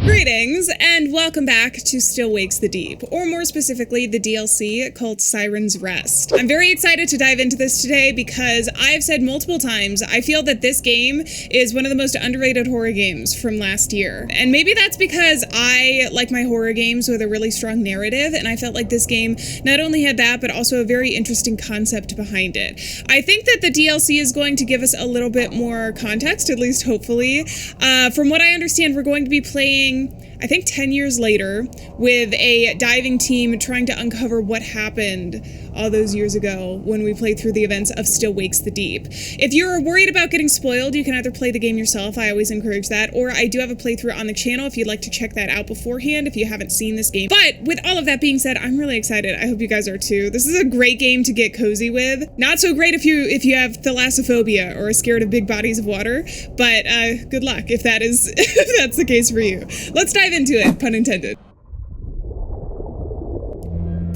Greetings, and welcome back to Still Wakes the Deep, or more specifically, the DLC called Siren's Rest. I'm very excited to dive into this today because I've said multiple times, I feel that this game is one of the most underrated horror games from last year. And maybe that's because I like my horror games with a really strong narrative, and I felt like this game not only had that, but also a very interesting concept behind it. I think that the DLC is going to give us a little bit more context, at least hopefully. From what I understand, we're going to be playing, I think 10 years later, with a diving team trying to uncover what happened all those years ago when we played through the events of Still Wakes the Deep. If you're worried about getting spoiled, you can either play the game yourself, I always encourage that, or I do have a playthrough on the channel if you'd like to check that out beforehand if you haven't seen this game. But with all of that being said, I'm really excited. I hope you guys are too. This is a great game to get cozy with. Not so great if you have thalassophobia or are scared of big bodies of water, but good luck if that is if that's the case for you. Let's dive into it, pun intended.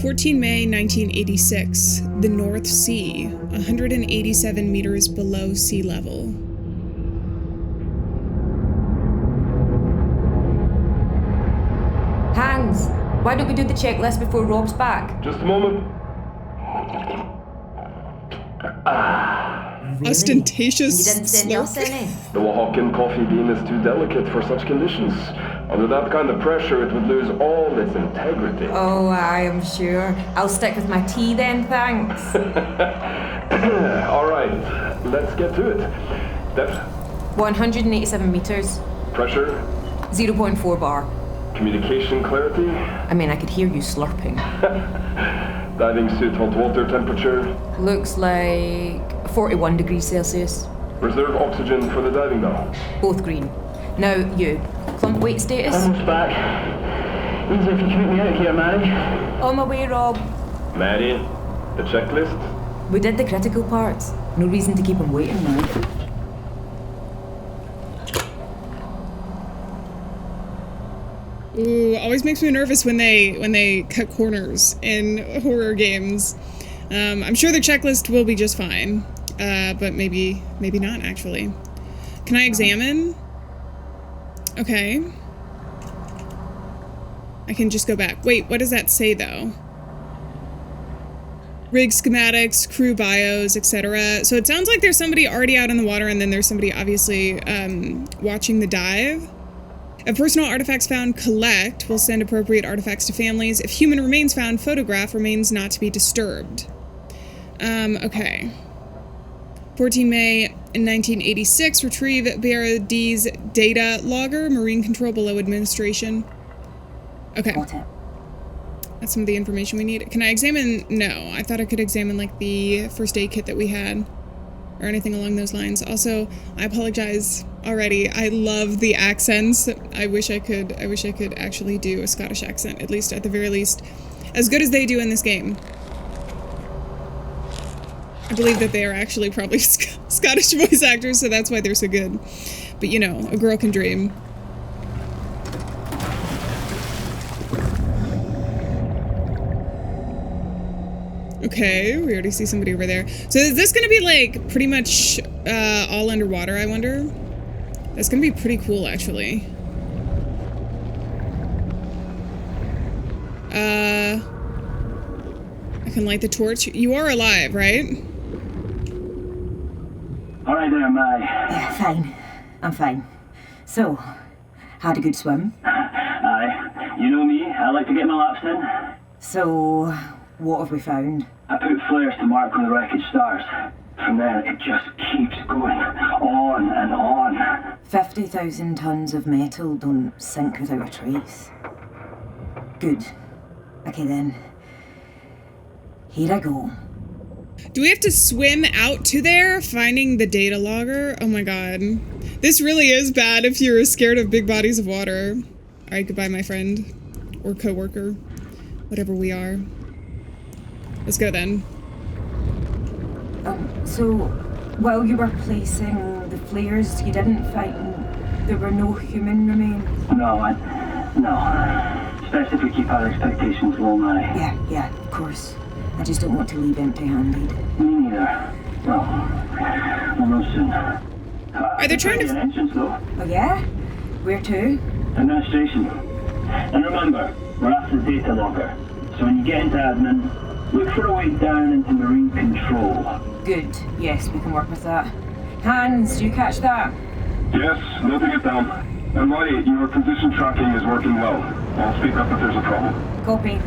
14 May 1986, the North Sea, 187 meters below sea level. Hans, why don't we do the checklist before Rob's back? Just a moment. Really? Ostentatious You didn't send us slurp. any? The Oaxacan coffee bean is too delicate for such conditions. Under that kind of pressure, it would lose all its integrity. Oh, I am sure. I'll stick with my tea then, thanks. All right, let's get to it. Depth, 187 meters, pressure, 0.4 bar. communication clarity, I mean, I could hear you slurping. diving suit hot water temperature, Looks like 41 degrees Celsius. reserve oxygen for the diving bell. Both green. Now, you. Clump weight status? Almost back. Easy if you keep me out here, Mary. On my way, Rob. Mary, the checklist. We did the critical parts. No reason to keep him waiting now. Ooh, always makes me nervous when they cut corners in horror games. I'm sure the checklist will be just fine, but maybe not actually. Can I examine? Okay. I can just go back. Wait, what does that say though? Rig schematics, crew bios, etc. So it sounds like there's somebody already out in the water and then there's somebody obviously watching the dive. If personal artifacts found, collect. Will send appropriate artifacts to families. If human remains found, photograph. Remains not to be disturbed. Okay. 14 May 1986. Retrieve Beira D's data logger. Marine control below administration. Okay. That's some of the information we need. Can I examine? No. I thought I could examine like the first aid kit that we had. Or anything along those lines. Also, I apologize already. I love the accents. I wish I could actually do a Scottish accent, at least at the very least, as good as they do in this game. I believe that they are actually probably Scottish voice actors, so that's why they're so good. But you know, a girl can dream. Okay, we already see somebody over there. So is this gonna be like pretty much all underwater, I wonder? That's gonna be pretty cool, actually. I can light the torch. You are alive, right? All right there, Mary. Yeah, fine. I'm fine. So, had a good swim. Aye. You know me, I like to get my laps in. So, what have we found? I put flares to mark when the wreckage starts. From there, it just keeps going on and on. 50,000 tons of metal don't sink without a trace. Good. Okay then. Here I go. Do we have to swim out to there, finding the data logger? Oh my god. This really is bad if you're scared of big bodies of water. Alright, goodbye, my friend. Or co-worker. Whatever we are. Let's go then. So, while you were placing the flares, you didn't find there were no human remains? No. It's best if we keep our expectations low, Mary. Yeah, of course. I just don't want to leave empty-handed. Me neither. Well, we'll know soon. Are they trying to... Engines, though. Oh yeah? Where to? Administration. And remember, we're after the data logger. So when you get into admin, look for a way down into marine control. Good. Yes, we can work with that. Hans, do you catch that? Yes, noting it down. And Lloyd, your position tracking is working well. I'll speak up if there's a problem. Copy.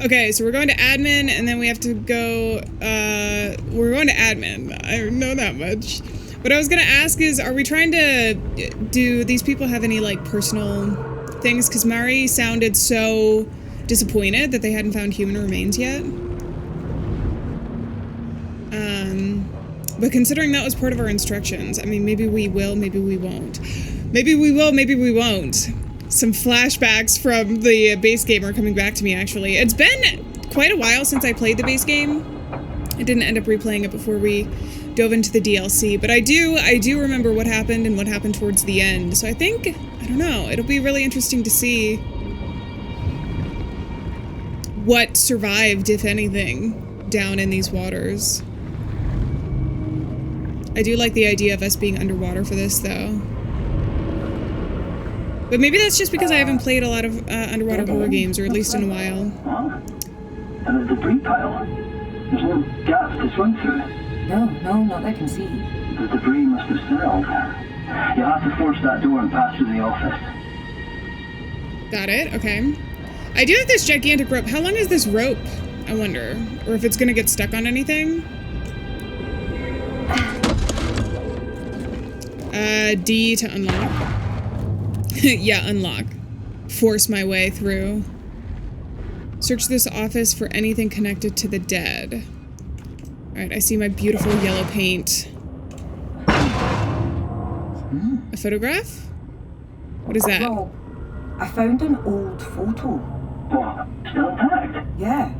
Okay, so we're going to admin, and then we have to go, we're going to admin. I know that much. What I was gonna ask is, are we trying to, do these people have any, like, personal things? Because Mari sounded so disappointed that they hadn't found human remains yet. But considering that was part of our instructions, I mean, maybe we will, maybe we won't. Maybe we will, maybe we won't. Some flashbacks from the base game are coming back to me, actually. It's been quite a while since I played the base game. I didn't end up replaying it before we dove into the DLC, but I do remember what happened and what happened towards the end. So I think, I don't know, it'll be really interesting to see what survived, if anything, down in these waters. I do like the idea of us being underwater for this, though. But maybe that's just because I haven't played a lot of underwater horror games, or at least in a while. Huh? And a debris pile. There's no gas to swim through. No, not that I can see. The debris must have settled. You'll have to force that door and pass through the office. Got it, okay. I do have this gigantic rope. How long is this rope, I wonder? Or if it's gonna get stuck on anything? D to unlock. Yeah, unlock. Force my way through. Search this office for anything connected to the dead. Alright, I see my beautiful yellow paint. A photograph? What is that? Well, I found an old photo. What? Still intact? Yeah.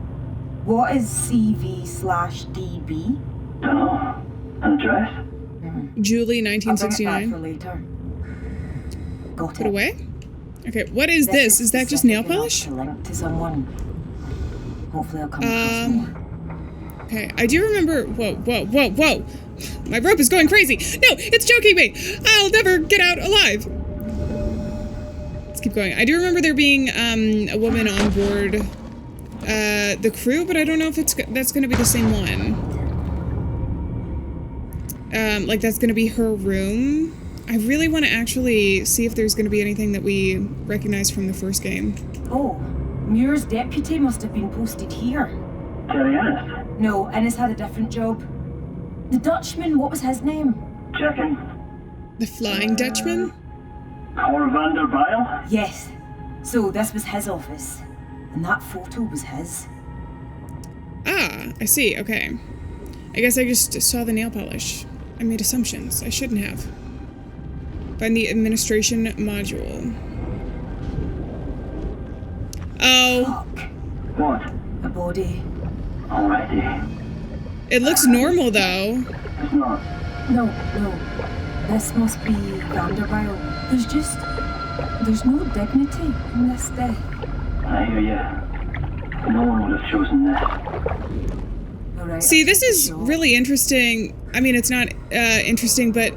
What is CV/DB? Dunno. An address? Julie, I'll bring it back 1969. for later. Got Put it. away? Okay, what is this? Is that just nail polish? To link to someone. Hopefully I'll come across more. Okay, I do remember. Whoa. My rope is going crazy. No, it's choking me. I'll never get out alive. Let's keep going. I do remember there being a woman on board the crew, but I don't know if that's going to be the same one. Like that's going to be her room. I really want to actually see if there's going to be anything that we recognize from the first game. Oh, Muir's deputy must have been posted here. Terry Ennis. No, Ennis had a different job. The Dutchman, what was his name? Checking. The Flying Dutchman? Cor van der Bijl? Yes. So this was his office. And that photo was his. Ah, I see. Okay. I guess I just saw the nail polish. I made assumptions. I shouldn't have. Find the administration module. Oh. Fuck. What? A body. Already. It looks normal, though. It's not. No. This must be Vanderbilt. There's no dignity in this death. I hear you. No one would have chosen this. Alright. See, this is really interesting. I mean, it's not interesting, but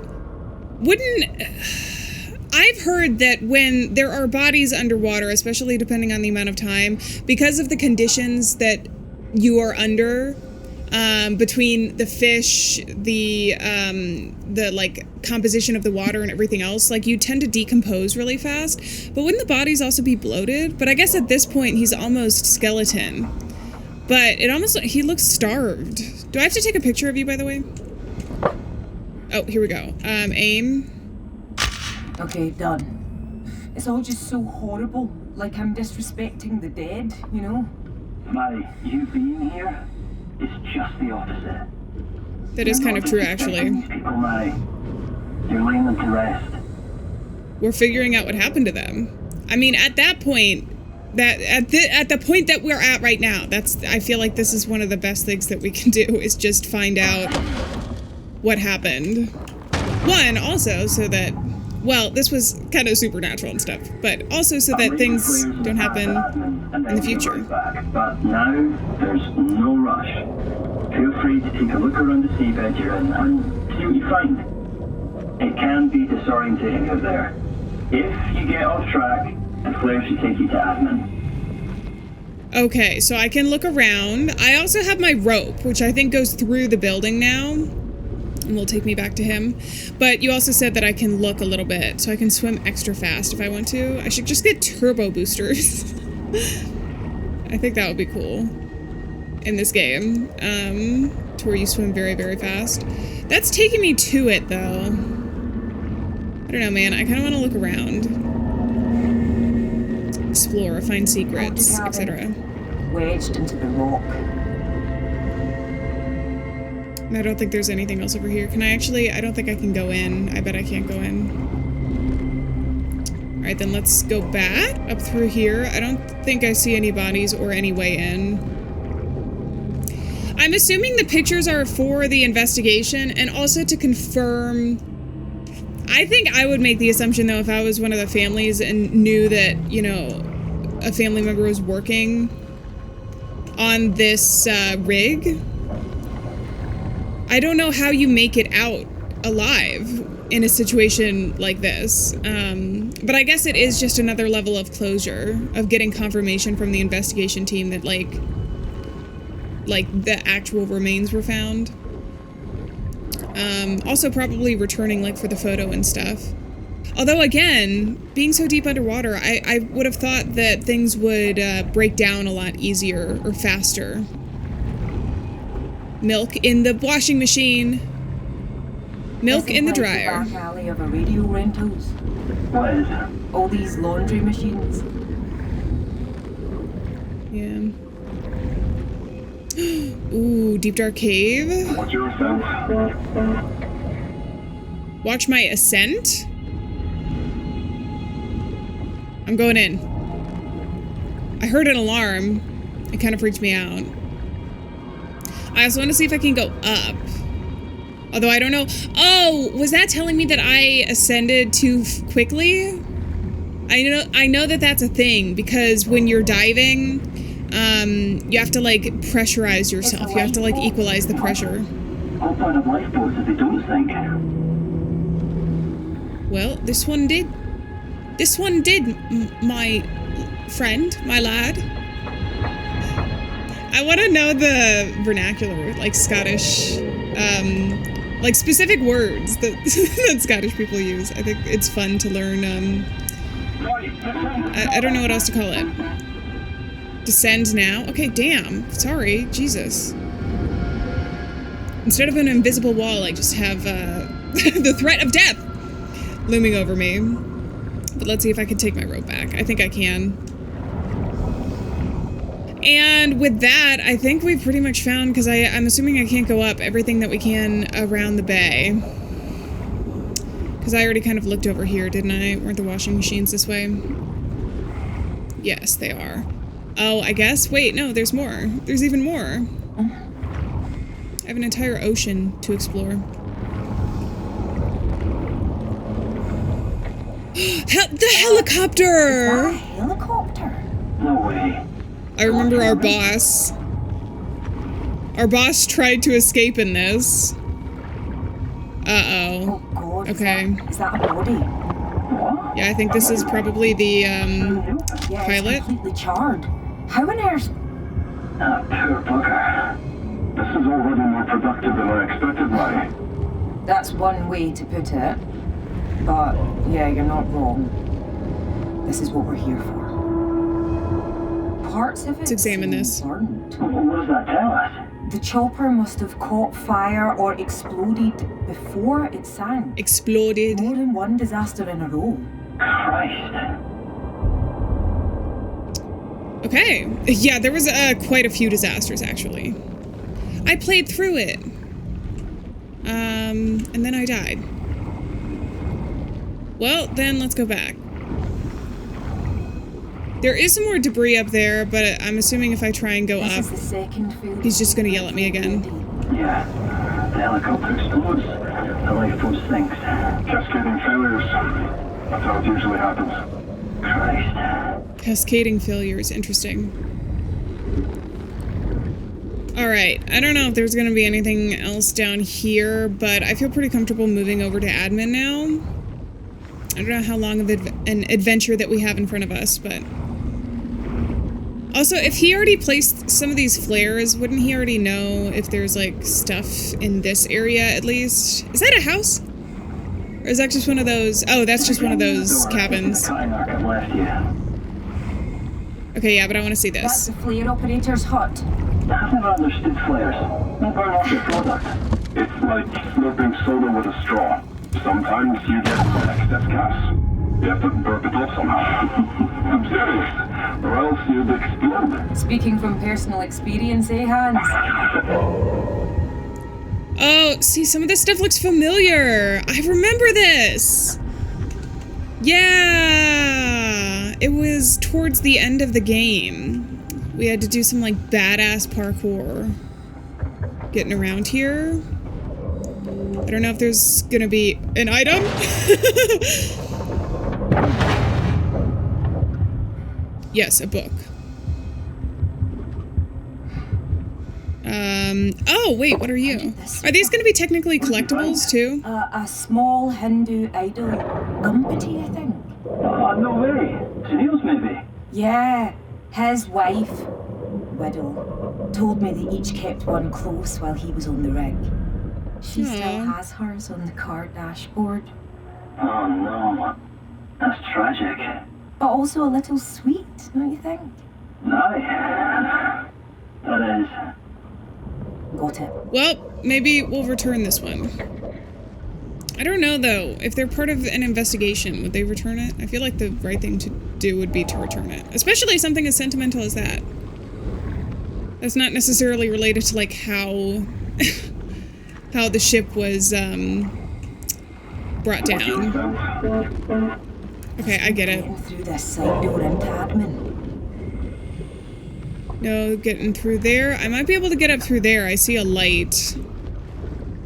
I've heard that when there are bodies underwater, especially depending on the amount of time, because of the conditions that you are under, between the fish, the like composition of the water and everything else, like you tend to decompose really fast. But wouldn't the bodies also be bloated? But I guess at this point he's almost skeleton. But he looks starved. Do I have to take a picture of you, by the way? Oh, here we go. Aim. Okay, done. It's all just so horrible. Like I'm disrespecting the dead, you know? Mary, you being here is just the opposite. That is kind of true, actually. These people, Mary. You're laying them to rest. We're figuring out what happened to them. I mean, at that point, at the point that we're at right now, I feel like this is one of the best things that we can do, is just find out what happened. One, also, so that, well, this was kind of supernatural and stuff, but also so that things don't happen in the future. But now, there's no rush. Feel free to take a look around the seabed you're in and see what you find. It can be disorientating out there. If you get off track, the flare should take you to admin. Okay, so I can look around. I also have my rope, which I think goes through the building now. And will take me back to him. But you also said that I can look a little bit, so I can swim extra fast if I want to. I should just get turbo boosters. I think that would be cool. In this game. To where you swim very, very fast. That's taking me to it, though. I don't know, man. I kind of want to look around. Explore, find secrets, etc. Wedged into the rock. I don't think there's anything else over here. Can I actually? I don't think I can go in. I bet I can't go in. Alright, then let's go back up through here. I don't think I see any bodies or any way in. I'm assuming the pictures are for the investigation and also to confirm. I think I would make the assumption, though, if I was one of the families and knew that, you know, a family member was working on this rig. I don't know how you make it out alive in a situation like this. But I guess it is just another level of closure, of getting confirmation from the investigation team that, like the actual remains were found. Also probably returning, like, for the photo and stuff. Although, again, being so deep underwater, I would have thought that things would break down a lot easier or faster. Milk in the washing machine. Milk in the dryer. The back alley of a radio rentals. What is? All these laundry machines. Yeah. Ooh, deep dark cave. What's your sense? Watch my ascent. I'm going in. I heard an alarm. It kind of freaked me out. I also want to see if I can go up. Although I don't know. Oh, was that telling me that I ascended too quickly? I know that that's a thing because when you're diving, you have to, like, pressurize yourself. You have to, like, equalize the pressure. Whole point of lifeboats is they don't sink. Well, this one did. This one did, my friend, my lad. I want to know the vernacular, like Scottish, like specific words that, that Scottish people use. I think it's fun to learn, I don't know what else to call it. Descend now? Okay, damn. Sorry, Jesus. Instead of an invisible wall, I just have, the threat of death looming over me. But let's see if I can take my rope back. I think I can. And with that, I think we've pretty much found, because I'm assuming I can't go up, everything that we can around the bay. Because I already kind of looked over here, didn't I? Weren't the washing machines this way? Yes, they are. Oh, I guess? Wait, no, there's more. There's even more. I have an entire ocean to explore. The helicopter! Is that a helicopter? No way. I remember our boss. Our boss tried to escape in this. Uh-oh. Oh god. Okay. Is that a body? Yeah, I think this is probably the, Yeah, pilot. it's completely charred. How on earth? Ah, poor bugger. This is already more productive than I expected, Mary. That's one way to put it. But, yeah, you're not wrong. This is what we're here for. Parts of it Let's examine seem this. burnt. What does that tell us? The chopper must have caught fire or exploded before it sank. Exploded. More than one disaster in a row. Christ. Okay. Yeah, there was quite a few disasters, actually. I played through it. And then I died. Well, then let's go back. There is some more debris up there, but I'm assuming if I try and go This up, is the second failed he's just gonna yell at me again. Yeah. The helicopter explodes. The lifeboat sinks. Cascading failures. That's how it usually happens. Christ. Cascading failures, interesting. Alright, I don't know if there's gonna be anything else down here, but I feel pretty comfortable moving over to admin now. I don't know how long of an adventure that we have in front of us, but... Also, if he already placed some of these flares, wouldn't he already know if there's, like, stuff in this area, at least? Is that a house? Or is that just one of those... Oh, that's just one of those cabins. Okay, yeah, but I want to see That's this. the flare operator's hut. I've never understood flares. They burn off the product. It's like slurping soda with a straw. Sometimes you get excess gas. You have to burp it off somehow. I'm serious. Or else you'd explode. Speaking from personal experience, eh, Hans? Oh, see, some of this stuff looks familiar. I remember this. Yeah. It was towards the end of the game. We had to do some, like, badass parkour. Getting around here. I don't know if there's gonna be an item. Yes, a book. Oh, wait, what are you? Are these gonna be technically collectibles, too? A small Hindu idol. Gumpati, I think. No way. Sunil's maybe. Yeah, his wife, widow, told me they each kept one close while he was on the rig. She still has hers on the car dashboard. Oh no. That's tragic. But also a little sweet, don't you think? Aye. That is. Got it. Well, maybe we'll return this one. I don't know, though. If they're part of an investigation, would they return it? I feel like the right thing to do would be to return it. Especially something as sentimental as that. That's not necessarily related to, like, how... how the ship was, brought down. Okay, I get it. Getting through this side door into admin. No, getting through there. I might be able to get up through there. I see a light.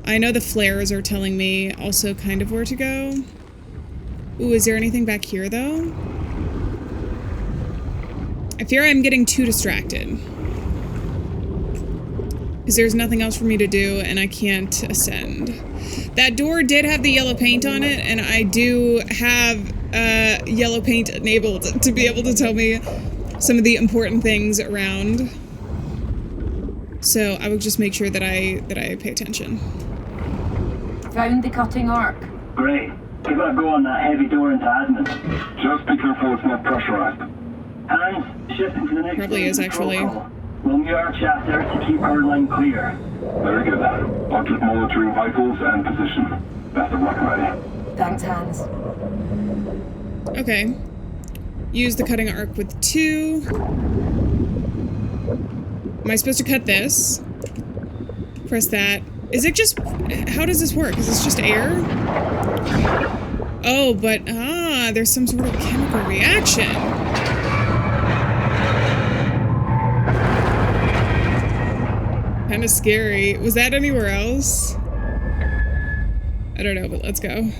I know the flares are telling me also kind of where to go. Ooh, is there anything back here, though? I fear I'm getting too distracted. Because there's nothing else for me to do, and I can't ascend. That door did have the yellow paint on it, and I do have yellow paint enabled to be able to tell me some of the important things around. So I will just make sure that I pay attention. Found the cutting arc. Great. We gotta go on that heavy door into admin. Just be careful it's not pressurized. Hands, shifting to the next Probably is, actually. protocol. We'll mute our chatter to keep our line clear. Very good. I'll keep monitoring vitals and position. Best of luck, ready. Thanks, Hans. Okay. Use the cutting arc with 2. Am I supposed to cut this? Press that. Is it just... How does this work? Is this just air? Oh, but... Ah, there's some sort of chemical reaction. Kind of scary. Was that anywhere else? I don't know, but let's go.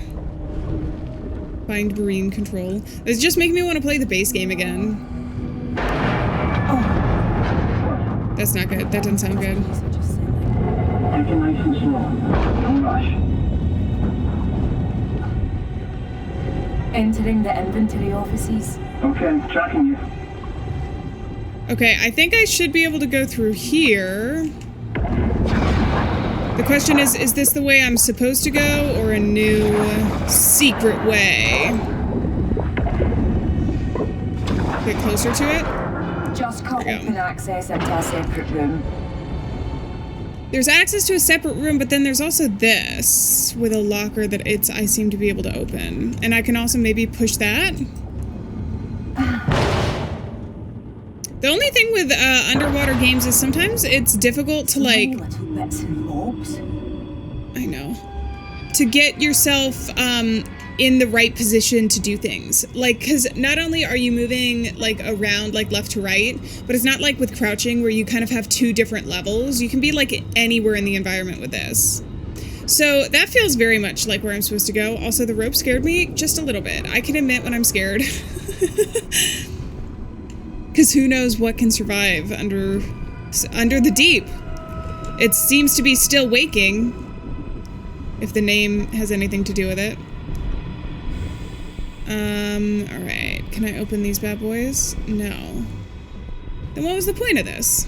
Find marine control. It's just making me want to play the base game again. Oh. That's not good. That doesn't sound good. Take it nice and slow. Don't rush. Entering the inventory offices. Okay, tracking you. Okay, I think I should be able to go through here. The question is this the way I'm supposed to go, or a new secret way? Get closer to it? Just cut There we go. open access into a separate room. There's access to a separate room, but then there's also this with a locker that I seem to be able to open. And I can also maybe push that. The only thing with underwater games is sometimes it's difficult to, like... Little bits and bobs. I know. To get yourself in the right position to do things. Like, because not only are you moving, like, around, like, left to right, but it's not like with crouching where you kind of have 2 different levels. You can be, like, anywhere in the environment with this. So that feels very much like where I'm supposed to go. Also, the rope scared me just a little bit. I can admit when I'm scared. Because who knows what can survive under the deep. It seems to be still waking, if the name has anything to do with it. Alright. Can I open these bad boys? No. Then what was the point of this?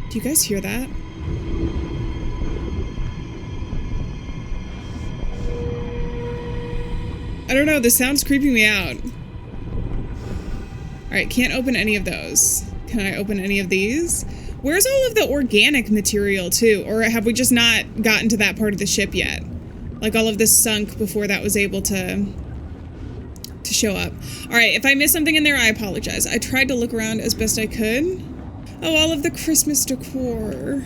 Do you guys hear that? I don't know, the sound's creeping me out. Alright, can't open any of those. Can I open any of these? Where's all of the organic material, too? Or have we just not gotten to that part of the ship yet? Like, all of this sunk before that was able to show up. Alright, if I missed something in there, I apologize. I tried to look around as best I could. Oh, all of the Christmas decor.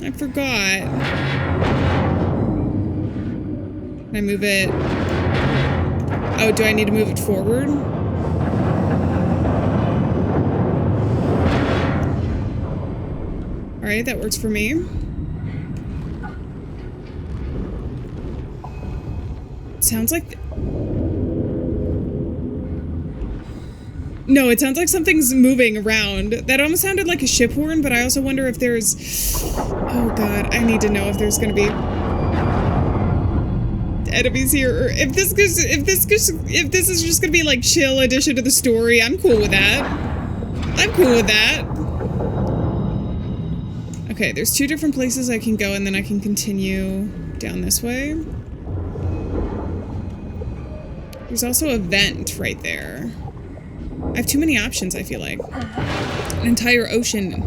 I forgot. Can I move it? Oh, do I need to move it forward? Alright, that works for me. Sounds like... No, it sounds like something's moving around. That almost sounded like a ship horn, but I also wonder if there's... Oh god, I need to know if there's gonna be enemies here, or if this is just gonna be like chill addition to the story. I'm cool with that. I'm cool with that. Okay, there's 2 different places I can go, and then I can continue down this way. There's also a vent right there. I have too many options, I feel like. An entire ocean.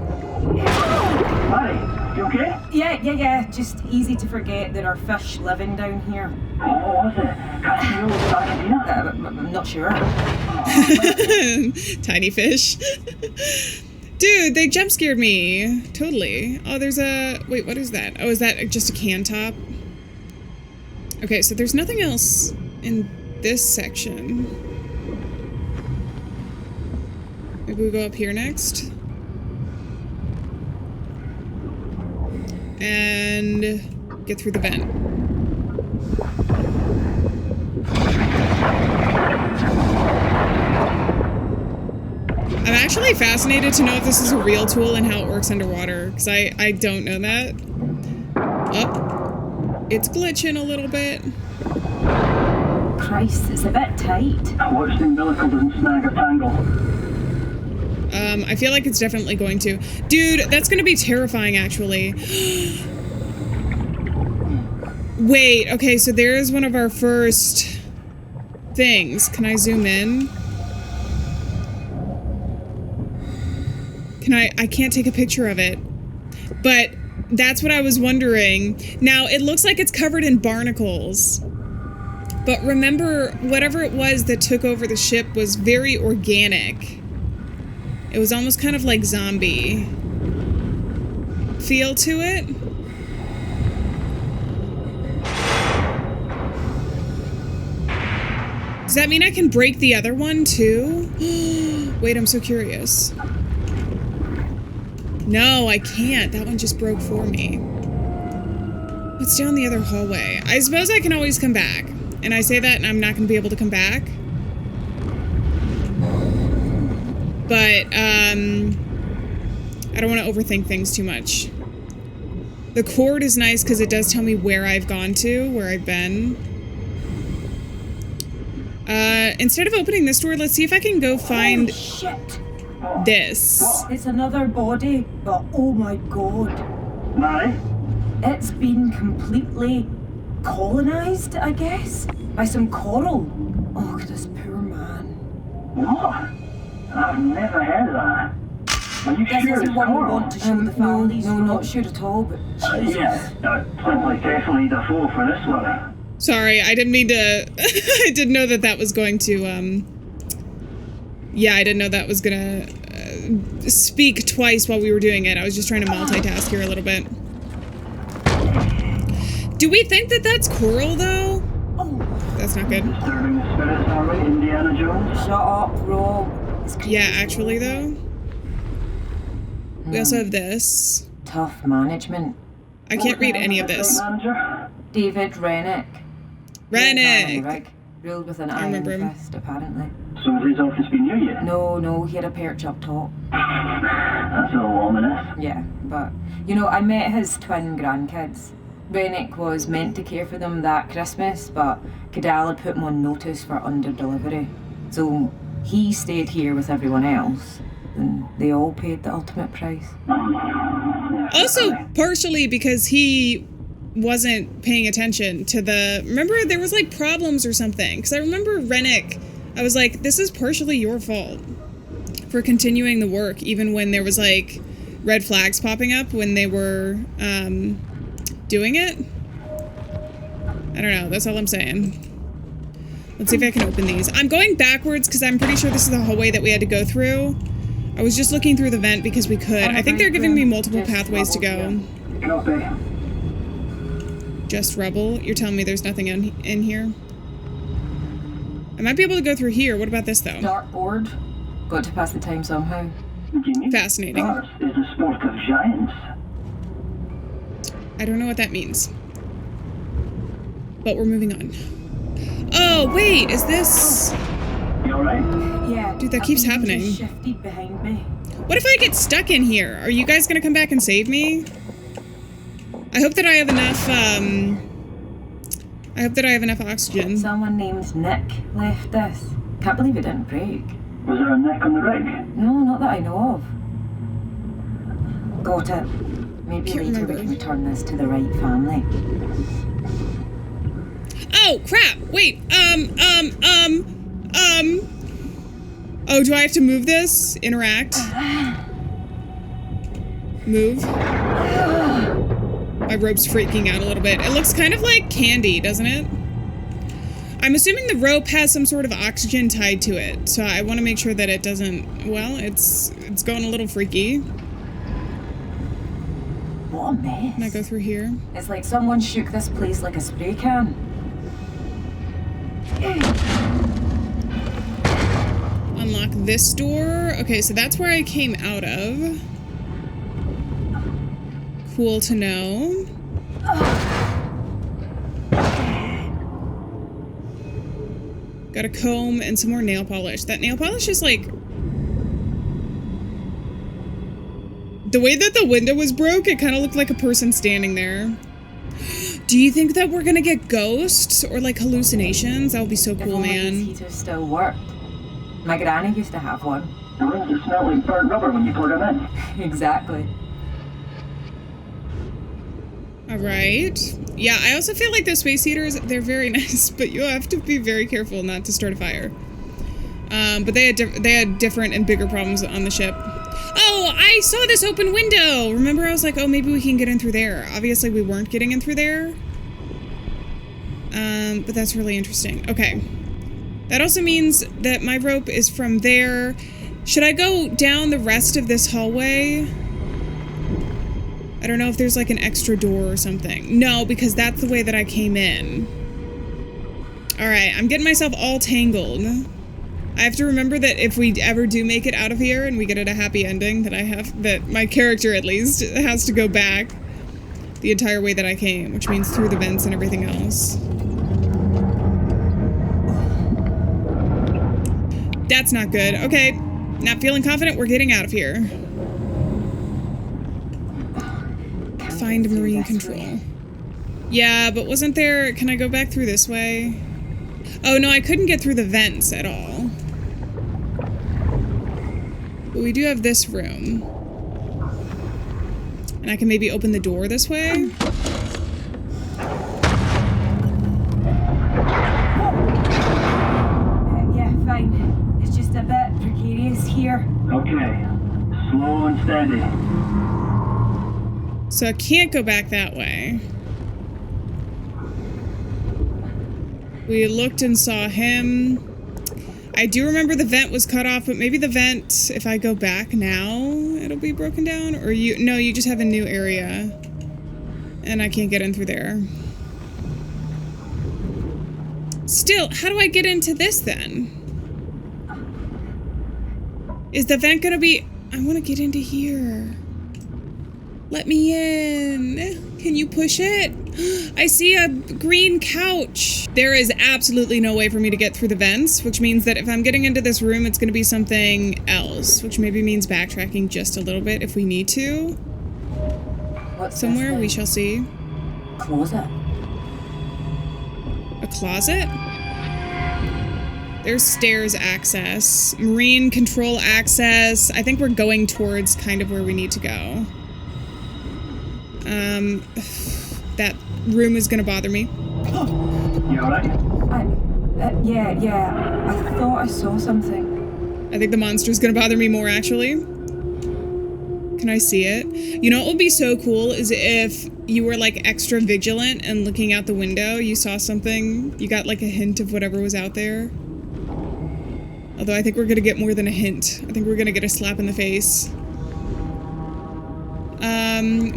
Hi, you okay? Yeah. Just easy to forget there are fish living down here. Oh, was it? Casino Argentina? I'm not sure. Tiny fish. Dude, they jump scared me. Totally. Oh, there's a... Wait, what is that? Oh, is that just a can top? Okay, so there's nothing else in this section. Maybe we go up here next. And get through the vent. I'm actually fascinated to know if this is a real tool and how it works underwater, because I don't know that. Oh, it's glitching a little bit. Christ, it's a bit tight. Watch the umbilical doesn't snag or tangle. I feel like it's definitely going to. Dude, that's gonna be terrifying, actually. Wait, okay, so there's one of our first things. Can I zoom in? I can't take a picture of it. But that's what I was wondering. Now, it looks like it's covered in barnacles. But remember, whatever it was that took over the ship was very organic. It was almost kind of like zombie feel to it. Does that mean I can break the other one too? Wait, I'm so curious. No, I can't. That one just broke for me. What's down the other hallway? I suppose I can always come back. And I say that and I'm not going to be able to come back. But, I don't want to overthink things too much. The cord is nice because it does tell me where I've gone to, where I've been. Instead of opening this door, let's see if I can go find... Oh, shit. This. It's another body, but oh my god. Aye? It's been completely colonized, I guess, by some coral. Oh, this poor man. What? I've never heard of that. Are you This sure isn't it's what we coral? want to show the families. No, not sure at all, but Jesus. Yeah, sounds like definitely the fool for this one. Sorry, I didn't mean to... I didn't know that was going to, Yeah, I didn't know that was gonna speak twice while we were doing it. I was just trying to multitask here a little bit. Do we think that that's coral, though? Oh. That's not good. Disturbing the spirits, alright, Indiana Jones? Shut up, Rob. It's creepy. Yeah, actually, though. We also have this. Tough management. I can't read any of this. Manager? David Rennick. Rennick! Ruled with an I iron remember him. fist, apparently. So has his office been near you? No, he had a perch up top. That's a little ominous. Yeah, but, you know, I met his twin grandkids. Rennick was meant to care for them that Christmas, but Cadal had put him on notice for under-delivery. So he stayed here with everyone else, and they all paid the ultimate price. Also, partially because he wasn't paying attention to the... Remember, there was, like, problems or something. Because I remember Rennick, I was like, this is partially your fault for continuing the work, even when there was, like, red flags popping up when they were, doing it. I don't know, that's all I'm saying. Let's see if I can open these. I'm going backwards because I'm pretty sure this is the hallway that we had to go through. I was just looking through the vent because we could. I think they're giving me multiple pathways to go. Copy. Just rubble? You're telling me there's nothing in here? I might be able to go through here. What about this, though? Dartboard. Got to pass the time somehow. Fascinating. Ours is the sport of giants. I don't know what that means. But we're moving on. Oh, wait, is this... You alright? Yeah. Dude, that keeps happening. Just shifted behind me. What if I get stuck in here? Are you guys gonna come back and save me? I hope that I have enough, I hope that I have enough oxygen. Someone named Nick left this. Can't believe it didn't break. Was there a neck on the rig? No, not that I know of. Got it. Maybe Can't later remember. we can return this to the right family. Oh, crap! Wait, Oh, do I have to move this? Interact? Move? My rope's freaking out a little bit. It looks kind of like candy, doesn't it? I'm assuming the rope has some sort of oxygen tied to it, so I want to make sure that it doesn't... Well, it's going a little freaky. What a mess. Can I go through here? It's like someone shook this place like a spray can. Unlock this door. Okay, so that's where I came out of. Cool to know. Got a comb and some more nail polish. That nail polish is like... The way that the window was broke, it kind of looked like a person standing there. Do you think that we're gonna get ghosts or like hallucinations? That would be so If cool, only man. these heaters still worked. My granny used to have one. The rooms that smell like burnt rubber when you plug them in. Exactly. Alright. Yeah, I also feel like those space heaters, they're very nice, but you have to be very careful not to start a fire. But they had different and bigger problems on the ship. Oh, I saw this open window! Remember, I was like, oh, maybe we can get in through there. Obviously, we weren't getting in through there. But that's really interesting. Okay. That also means that my rope is from there. Should I go down the rest of this hallway? I don't know if there's like an extra door or something. No, because that's the way that I came in. Alright, I'm getting myself all tangled. I have to remember that if we ever do make it out of here and we get it a happy ending, that my character at least has to go back the entire way that I came, which means through the vents and everything else. That's not good. Okay, not feeling confident. We're getting out of here. Find marine control. Yeah, but wasn't there... Can I go back through this way? Oh, no, I couldn't get through the vents at all. But we do have this room. And I can maybe open the door this way? Yeah, fine. It's just a bit precarious here. Okay. Slow and steady. So I can't go back that way. We looked and saw him. I do remember the vent was cut off, but maybe the vent, if I go back now, it'll be broken down? Or no, you just have a new area. And I can't get in through there. Still, how do I get into this then? Is the vent gonna be... I want to get into here. Let me in. Can you push it? I see a green couch. There is absolutely no way for me to get through the vents, which means that if I'm getting into this room, it's going to be something else, which maybe means backtracking just a little bit if we need to. What's Somewhere, this we then? shall see. closet. A closet? There's stairs access. Marine control access. I think we're going towards kind of where we need to go. That room is gonna bother me. You alright? Yeah. I thought I saw something. I think the monster's gonna bother me more, actually. Can I see it? You know what would be so cool is if you were, like, extra vigilant and looking out the window, you saw something, you got, like, a hint of whatever was out there. Although I think we're gonna get more than a hint. I think we're gonna get a slap in the face.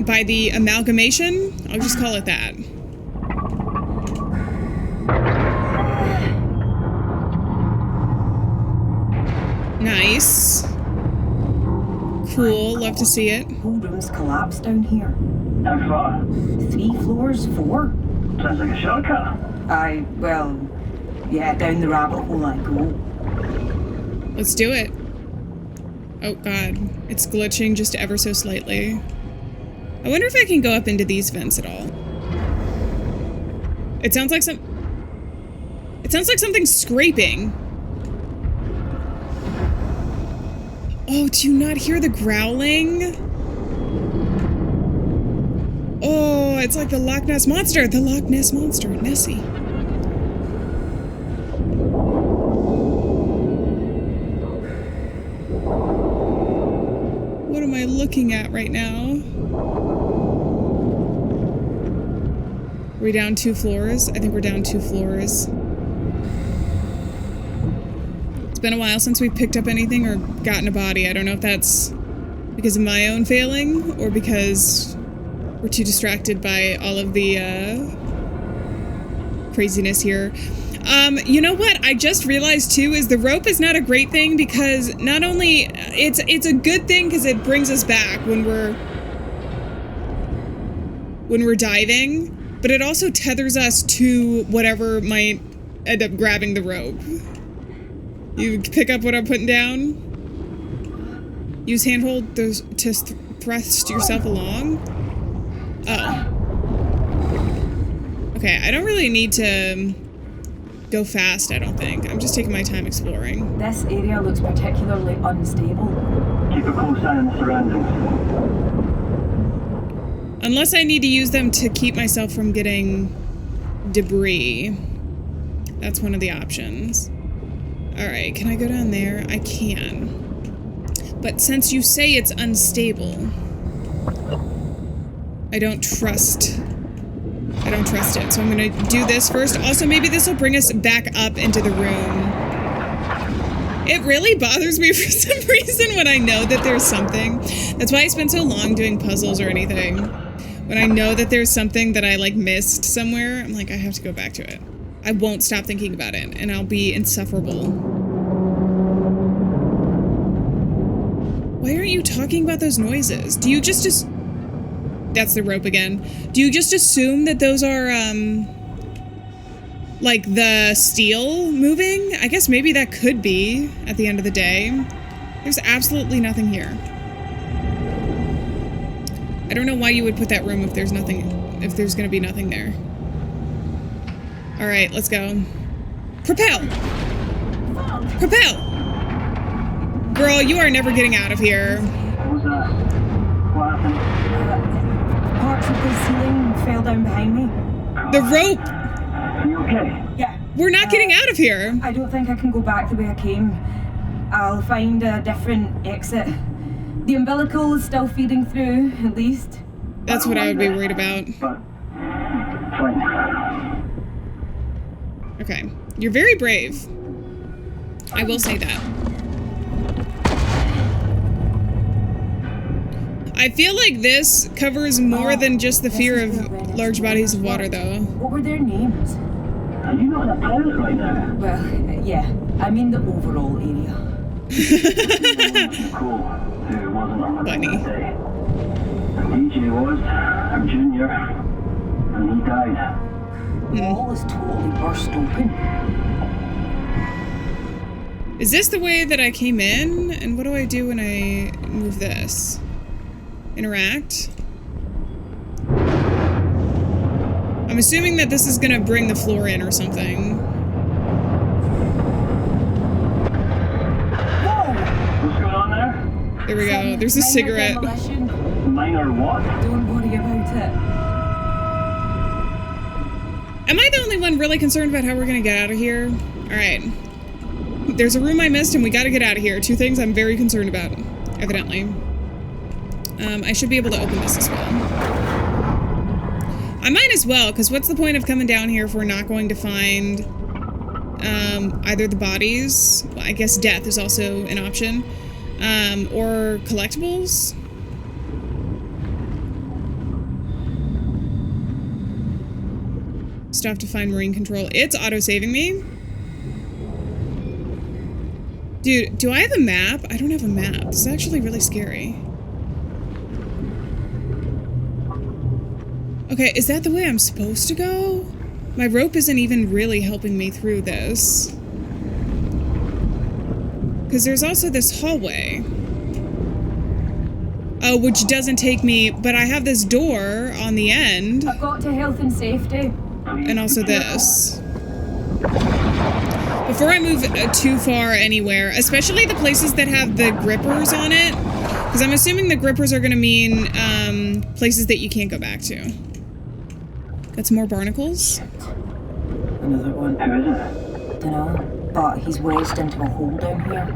By the amalgamation? I'll just call it that. Nice. Cool, love to see it. Whole room's collapsed down here. How far? 3 floors, 4. Sounds like a shortcut. Yeah, down the rabbit hole I go. Let's do it. Oh god, it's glitching just ever so slightly. I wonder if I can go up into these vents at all. It sounds like something's scraping. Oh, do you not hear the growling? Oh, it's like the Loch Ness Monster. The Loch Ness Monster. Nessie. What am I looking at right now? Are we down 2 floors? I think we're down 2 floors. It's been a while since we picked up anything or gotten a body. I don't know if that's because of my own failing or because we're too distracted by all of the craziness here. You know what I just realized too is the rope is not a great thing because not only it's a good thing because it brings us back when we're diving, but it also tethers us to whatever might end up grabbing the rope. You pick up what I'm putting down? Use handhold to thrust yourself along? Oh. Okay, I don't really need to go fast, I don't think. I'm just taking my time exploring. This area looks particularly unstable. Keep a close eye on the surroundings. Unless I need to use them to keep myself from getting debris. That's one of the options. Alright, can I go down there? I can. But since you say it's unstable, I don't trust it. So I'm gonna do this first. Also, maybe this will bring us back up into the room. It really bothers me for some reason when I know that there's something. That's why I spend so long doing puzzles or anything. When I know that there's something that I, like, missed somewhere, I'm like, I have to go back to it. I won't stop thinking about it, and I'll be insufferable. Why aren't you talking about those noises? Do you just that's the rope again. Do you just assume that those are, like, the steel moving? I guess maybe that could be, at the end of the day. There's absolutely nothing here. I don't know why you would put that room if there's gonna be nothing there. Alright, let's go. Propel! Propel! Girl, you are never getting out of here. What was that? What happened? Parts of the ceiling fell down behind me. The rope! Are you okay? Yeah. We're not getting out of here! I don't think I can go back the way I came. I'll find a different exit. The umbilical is still feeding through, at least. That's what I would be worried about. But fine. Okay. You're very brave. I will say that. I feel like this covers more than just the fear of large bodies of water, though. What were their names? Are you not in a planet right now? Well, yeah. I mean the overall area. Cool. Who wasn't on the Funny. that day. And DJ was, our junior, and he died. The wall is totally burst open. Is this the way that I came in? And what do I do when I move this? Interact? I'm assuming that this is gonna bring the floor in or something. Whoa! What's going on there? There we go. There's a cigarette. Minor what? Don't worry about it. Am I the only one really concerned about how we're gonna get out of here? Alright. There's a room I missed and we gotta get out of here. Two things I'm very concerned about, evidently. I should be able to open this as well. I might as well, because what's the point of coming down here if we're not going to find either the bodies, well, I guess death is also an option, or collectibles? Still have to find marine control. It's auto-saving me. Dude, do I have a map? I don't have a map. This is actually really scary. Okay, is that the way I'm supposed to go? My rope isn't even really helping me through this. Because there's also this hallway. Oh, which doesn't take me, but I have this door on the end. I've got to health and safety. And also this. Before I move too far anywhere, especially the places that have the grippers on it, because I'm assuming the grippers are going to mean places that you can't go back to. Got some more barnacles. Another one. Who is it? Dunno, but he's wedged into a hole down here.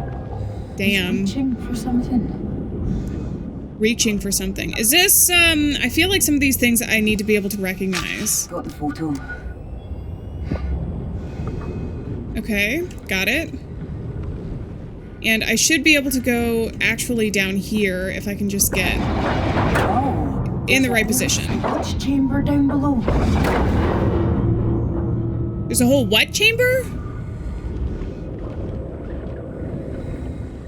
Damn. He's reaching for something. Reaching for something. Is this, I feel like some of these things I need to be able to recognize. Got the photo. Okay, got it. And I should be able to go actually down here if I can just get Oh. in the right position. Watch chamber down below. There's a whole what chamber?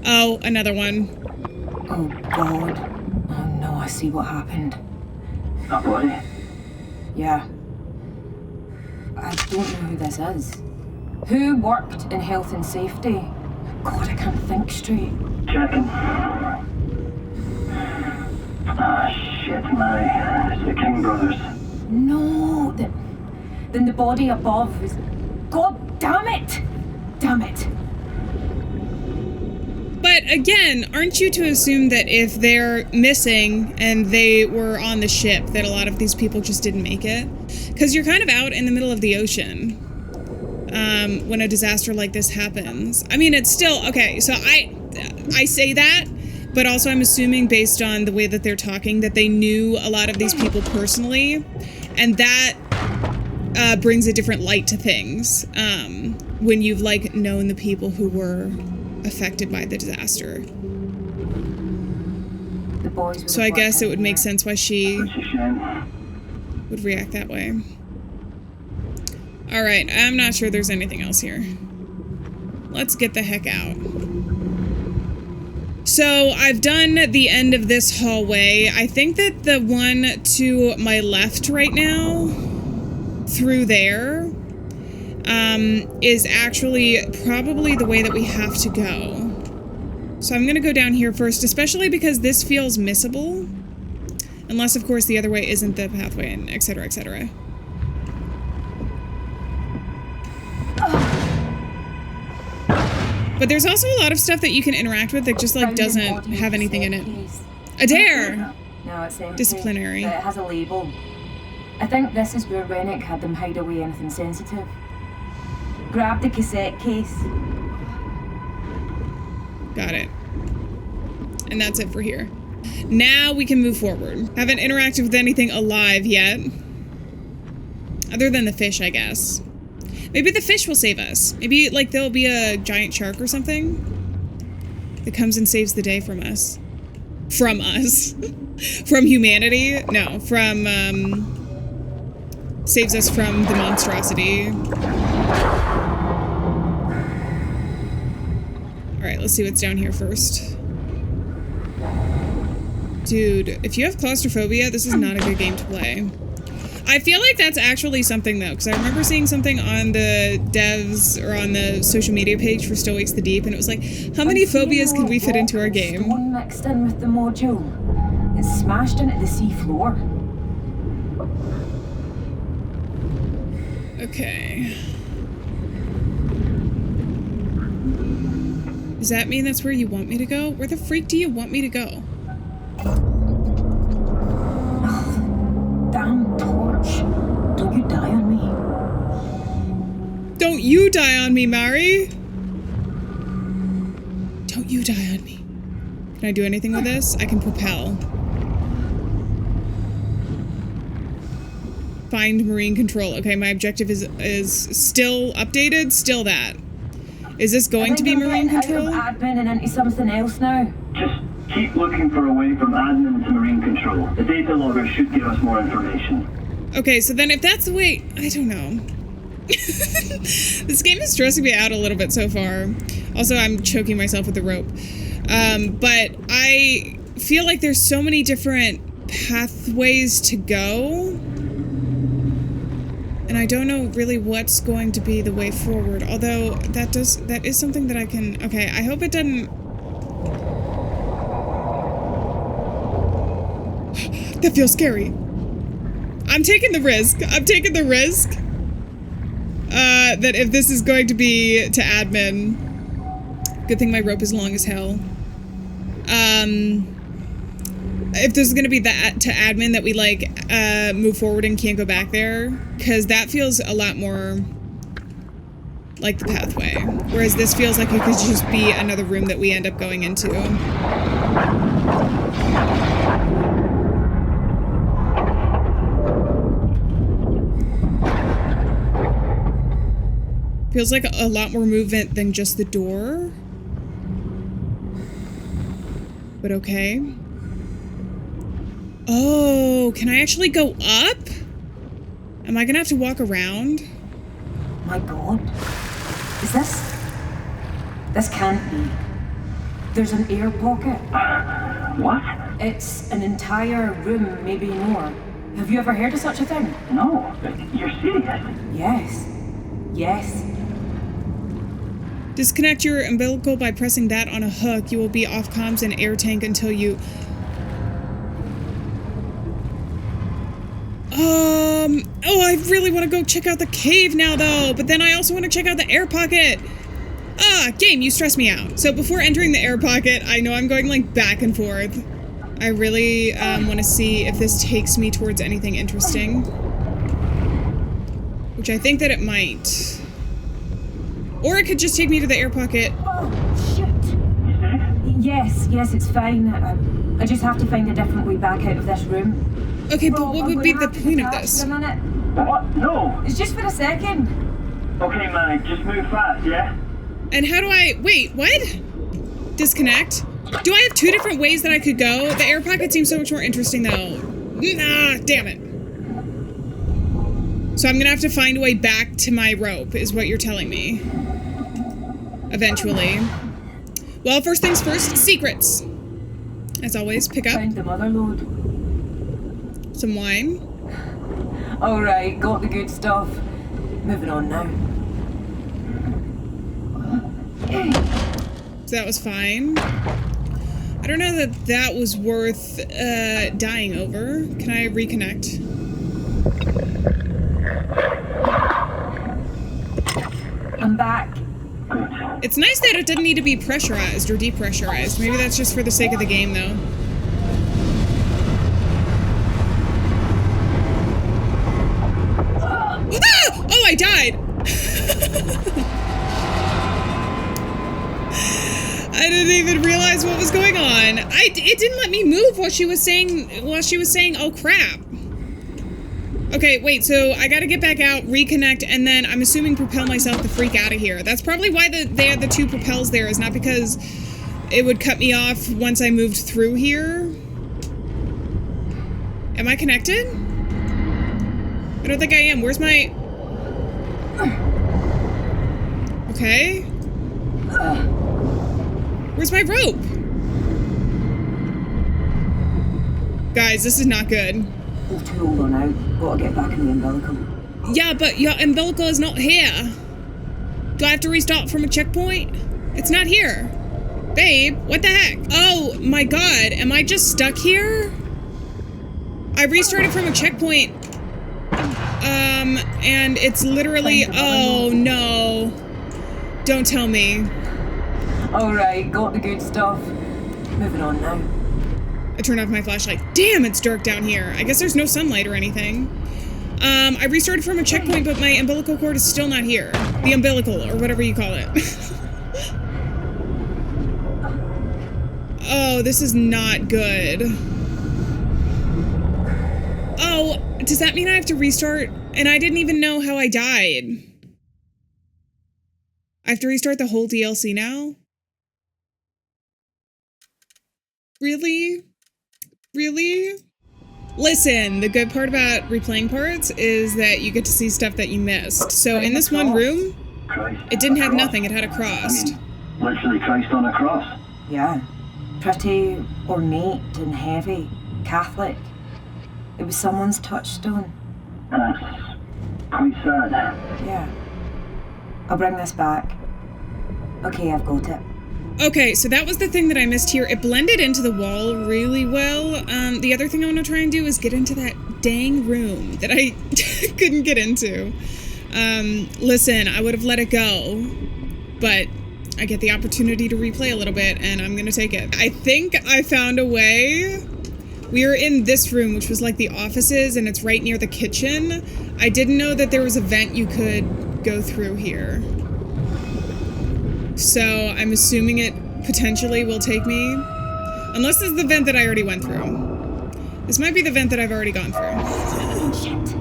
Oh, another one. Oh God. Oh no, I see what happened. A body? Yeah. I don't know who this is. Who worked in health and safety? God, I can't think straight. Checking. Ah, shit, Mary. It's the King brothers. No, then the body above is... God damn it! Damn it. But again, aren't you to assume that if they're missing and they were on the ship, that a lot of these people just didn't make it? Because you're kind of out in the middle of the ocean when a disaster like this happens. I mean, it's still... Okay, so I say that, but also I'm assuming based on the way that they're talking that they knew a lot of these people personally, and that brings a different light to things when you've, like, known the people who were affected by the disaster. The boys So I guess it would make sense why she It's a shame. would react that way. Alright, I'm not sure there's anything else here. Let's get the heck out. So I've done the end of this hallway. I think that the one to my left right now, through there, is actually probably the way that we have to go. So I'm gonna go down here first, especially because this feels missable. Unless, of course, the other way isn't the pathway, and etc., etc. But there's also a lot of stuff that you can interact with that just, like, doesn't have anything in it. A dare! No, it's empty. Disciplinary. But it has a label. I think this is where Wreckage had them hide away anything sensitive. Grab the cassette case. Got it. And that's it for here. Now we can move forward. Haven't interacted with anything alive yet. Other than the fish, I guess. Maybe the fish will save us. Maybe, like, there'll be a giant shark or something that comes and saves the day from us. From us. From humanity? No, from, saves us from the monstrosity. Alright, let's see what's down here first. Dude, if you have claustrophobia, this is not a good game to play. I feel like that's actually something, though, because I remember seeing something on the devs or on the social media page for Still Wakes the Deep, and it was like, how many phobias could we fit into our game? Stone mixed in with the module. It's smashed into the sea floor. Okay. Does that mean that's where you want me to go? Where the freak do you want me to go? Damn torch. Don't you die on me. Don't you die on me, Mari. Don't you die on me. Can I do anything with this? I can propel. Find marine control. Okay, my objective is still updated. Still that. Is this going to be marine control? Out of admin and into something else now. Just keep looking for a way from admin to marine control. The data logger should give us more information. Okay, so then if that's the way, I don't know. This game is stressing me out a little bit so far. Also, I'm choking myself with the rope. But I feel like there's so many different pathways to go. And I don't know really what's going to be the way forward. Although that is something that I can, okay, I hope it doesn't. That feels scary. I'm taking the risk. I'm taking the risk. That if this is going to be to admin. Good thing my rope is long as hell. If this is gonna be that to admin that we like move forward and can't go back there, because that feels a lot more like the pathway, whereas this feels like it could just be another room that we end up going into. Feels like a lot more movement than just the door. But okay. Oh, can I actually go up? Am I gonna have to walk around? My God. Is this? This can't be. There's an air pocket. What? It's an entire room, maybe more. Have you ever heard of such a thing? No, you're serious? Yes. Yes. Disconnect your umbilical by pressing that on a hook. You will be off comms and air tank until you... Oh, I really want to go check out the cave now, though. But then I also want to check out the air pocket. Game, you stress me out. So before entering the air pocket, I know I'm going, like, back and forth. I really want to see if this takes me towards anything interesting. Which I think that it might. Or it could just take me to the air pocket. Oh, shit. Yes, it's fine. I just have to find a different way back out of this room. Okay, but what would be the point of this? What? No! It's just for a second. Okay, man, just move fast, yeah? And how do I... Wait, what? Disconnect? Do I have two different ways that I could go? The air pocket seems so much more interesting, though. Nah, damn it. So I'm gonna have to find a way back to my rope, is what you're telling me. Eventually. Well, first things first, secrets. As always, pick up Find the mother load. some wine. Alright, got the good stuff. Moving on now. So that was fine. I don't know that that was worth dying over. Can I reconnect? I'm back. It's nice that it didn't need to be pressurized or depressurized. Maybe that's just for the sake of the game, though. Ah! Oh, I died! I didn't even realize what was going on. It didn't let me move while she was saying, oh crap. Okay, wait, so I gotta get back out, reconnect, and then I'm assuming propel myself the freak out of here. That's probably why they had the two propels there, is not because it would cut me off once I moved through here. Am I connected? I don't think I am. Where's my... Okay. Where's my rope? Guys, this is not good. We're too old on out. Gotta get back in the umbilical. Yeah, but your umbilical is not here. Do I have to restart from a checkpoint? It's not here. Babe, what the heck? Oh my god, am I just stuck here? I restarted from a checkpoint. And it's literally, oh no. Don't tell me. Alright, got the good stuff. Moving on now. I turned off my flashlight. Damn, it's dark down here. I guess there's no sunlight or anything. I restarted from a checkpoint, but my umbilical cord is still not here. The umbilical, or whatever you call it. Oh, this is not good. Oh, does that mean I have to restart? And I didn't even know how I died. I have to restart the whole DLC now? Really? Really? Listen, the good part about replaying parts is that you get to see stuff that you missed. So in this one room, it didn't have nothing, it had a cross. Literally Christ on a cross. Yeah. Pretty ornate and heavy. Catholic. It was someone's touchstone. That's quite sad. Yeah. I'll bring this back. Okay, I've got it. Okay, so that was the thing that I missed here. It blended into the wall really well. The other thing I want to try and do is get into that dang room that I couldn't get into. Listen, I would have let it go, but I get the opportunity to replay a little bit, and I'm gonna take it. I think I found a way. We are in this room, which was like the offices, and it's right near the kitchen. I didn't know that there was a vent you could go through here. So I'm assuming it potentially will take me. Unless this is the vent that I already went through. This might be the vent that I've already gone through. Shit.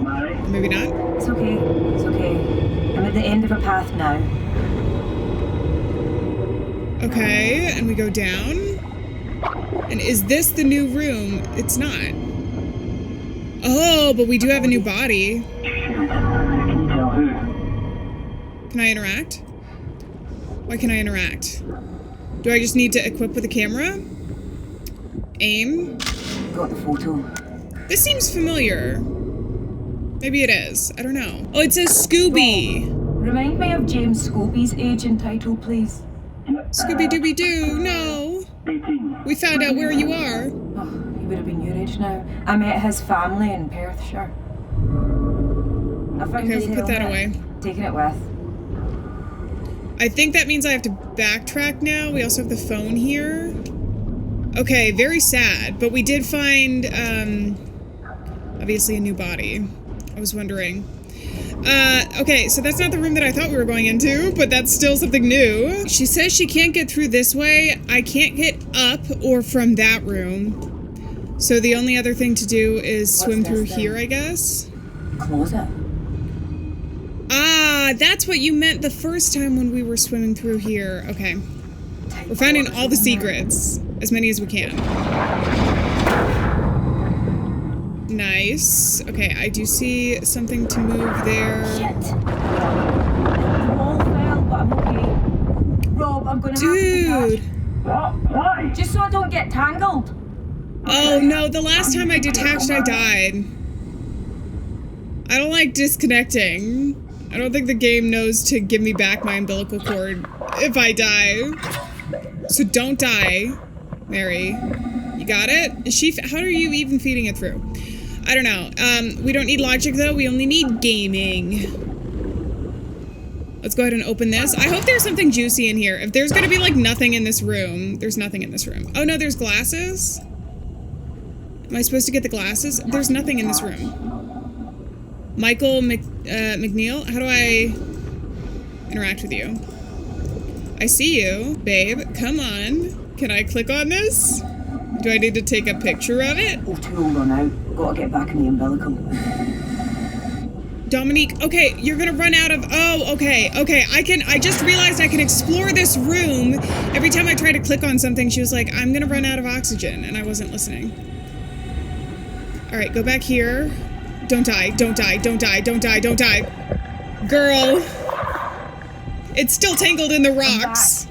Mary? Maybe not. It's okay. It's okay. I'm at the end of a path now. Okay, and we go down. And is this the new room? It's not. Oh, but we do have a new body. Shoot. Can you tell who? Can I interact? Why can I interact? Do I just need to equip with a camera? Aim? Got the photo. This seems familiar. Maybe it is. I don't know. Oh, it says Scooby. Remind me of James Scobie's age and title, please. Scooby-Dooby-Doo, no. 18. We found out where you are. Oh, he would have been your age now. I met his family in Perthshire. I found Okay, his we'll put that helmet. away. Taking it with. I think that means I have to backtrack now. We also have the phone here. Okay, very sad, but we did find, obviously a new body. I was wondering. Okay, so that's not the room that I thought we were going into, but that's still something new. She says she can't get through this way. I can't get up or from that room. So the only other thing to do is swim through here, I guess. Closet. Ah, that's what you meant the first time when we were swimming through here. Okay. We're finding all the secrets. As many as we can. Nice. Okay, I do see something to move there. Shit. The wall fell, but I'm okay. Rob, I'm gonna have to Dude. detach. What? Why? Just so I don't get tangled. Oh no, the last time I detached, I died. I don't like disconnecting. I don't think the game knows to give me back my umbilical cord if I die. So don't die, Mary. You got it? Is she? How are you even feeding it through? I don't know. We don't need logic though. We only need gaming. Let's go ahead and open this. I hope there's something juicy in here. If there's gonna be like nothing in this room, there's nothing in this room. Oh no, there's glasses. Am I supposed to get the glasses? There's nothing in this room. Michael McNeil, how do I interact with you? I see you, babe. Come on. Can I click on this? Do I need to take a picture of it? Oh, too run out. Gotta get back in the umbilical. Dominique, okay, you're gonna run out of, oh, okay, I just realized I can explore this room. Every time I try to click on something, she was like, I'm gonna run out of oxygen, and I wasn't listening. All right, go back here. Don't die, don't die, don't die, don't die, don't die. Girl. It's still tangled in the rocks.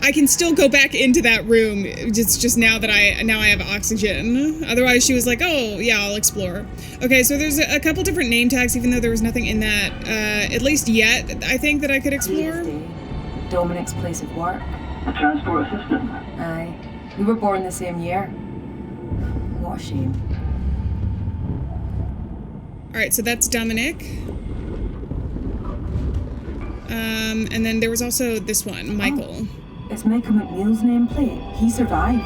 I can still go back into that room. It's just now that I have oxygen. Otherwise, she was like, oh, yeah, I'll explore. Okay, so there's a couple different name tags, even though there was nothing in that, at least yet, I think that I could explore. Dominic's place of work. A transport assistant. Aye. We were born the same year. What a shame. Alright, so that's Dominic. And then there was also this one, Michael. Oh, it's Michael McNeil's nameplate. He survived.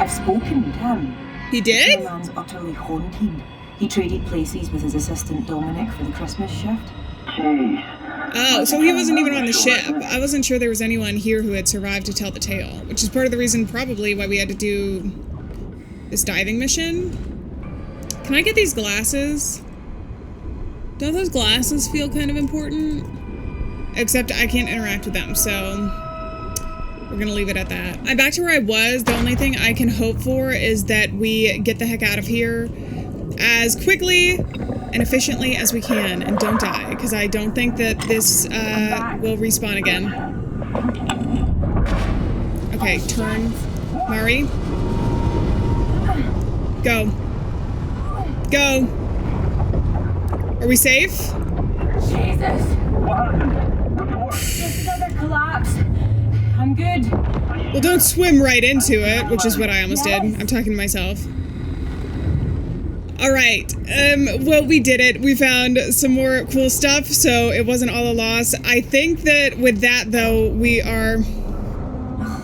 I've spoken to him. He did? The man's utterly haunted. He traded places with his assistant Dominic for the Christmas shift. Jeez. Oh, so he wasn't even on the ship. I wasn't sure there was anyone here who had survived to tell the tale, which is part of the reason probably why we had to do this diving mission. Can I get these glasses? Don't those glasses feel kind of important? Except I can't interact with them, so we're gonna leave it at that. I'm back to where I was. The only thing I can hope for is that we get the heck out of here as quickly and efficiently as we can and don't die, because I don't think that this will respawn again. Okay, turn. Mari. Go. Go. Are we safe? Jesus! What happened? Report. Just another collapse. I'm good. Well, don't swim right into it, which is what I almost did. I'm talking to myself. Alright, well, we did it. We found some more cool stuff, so it wasn't all a loss. I think that with that, though, we are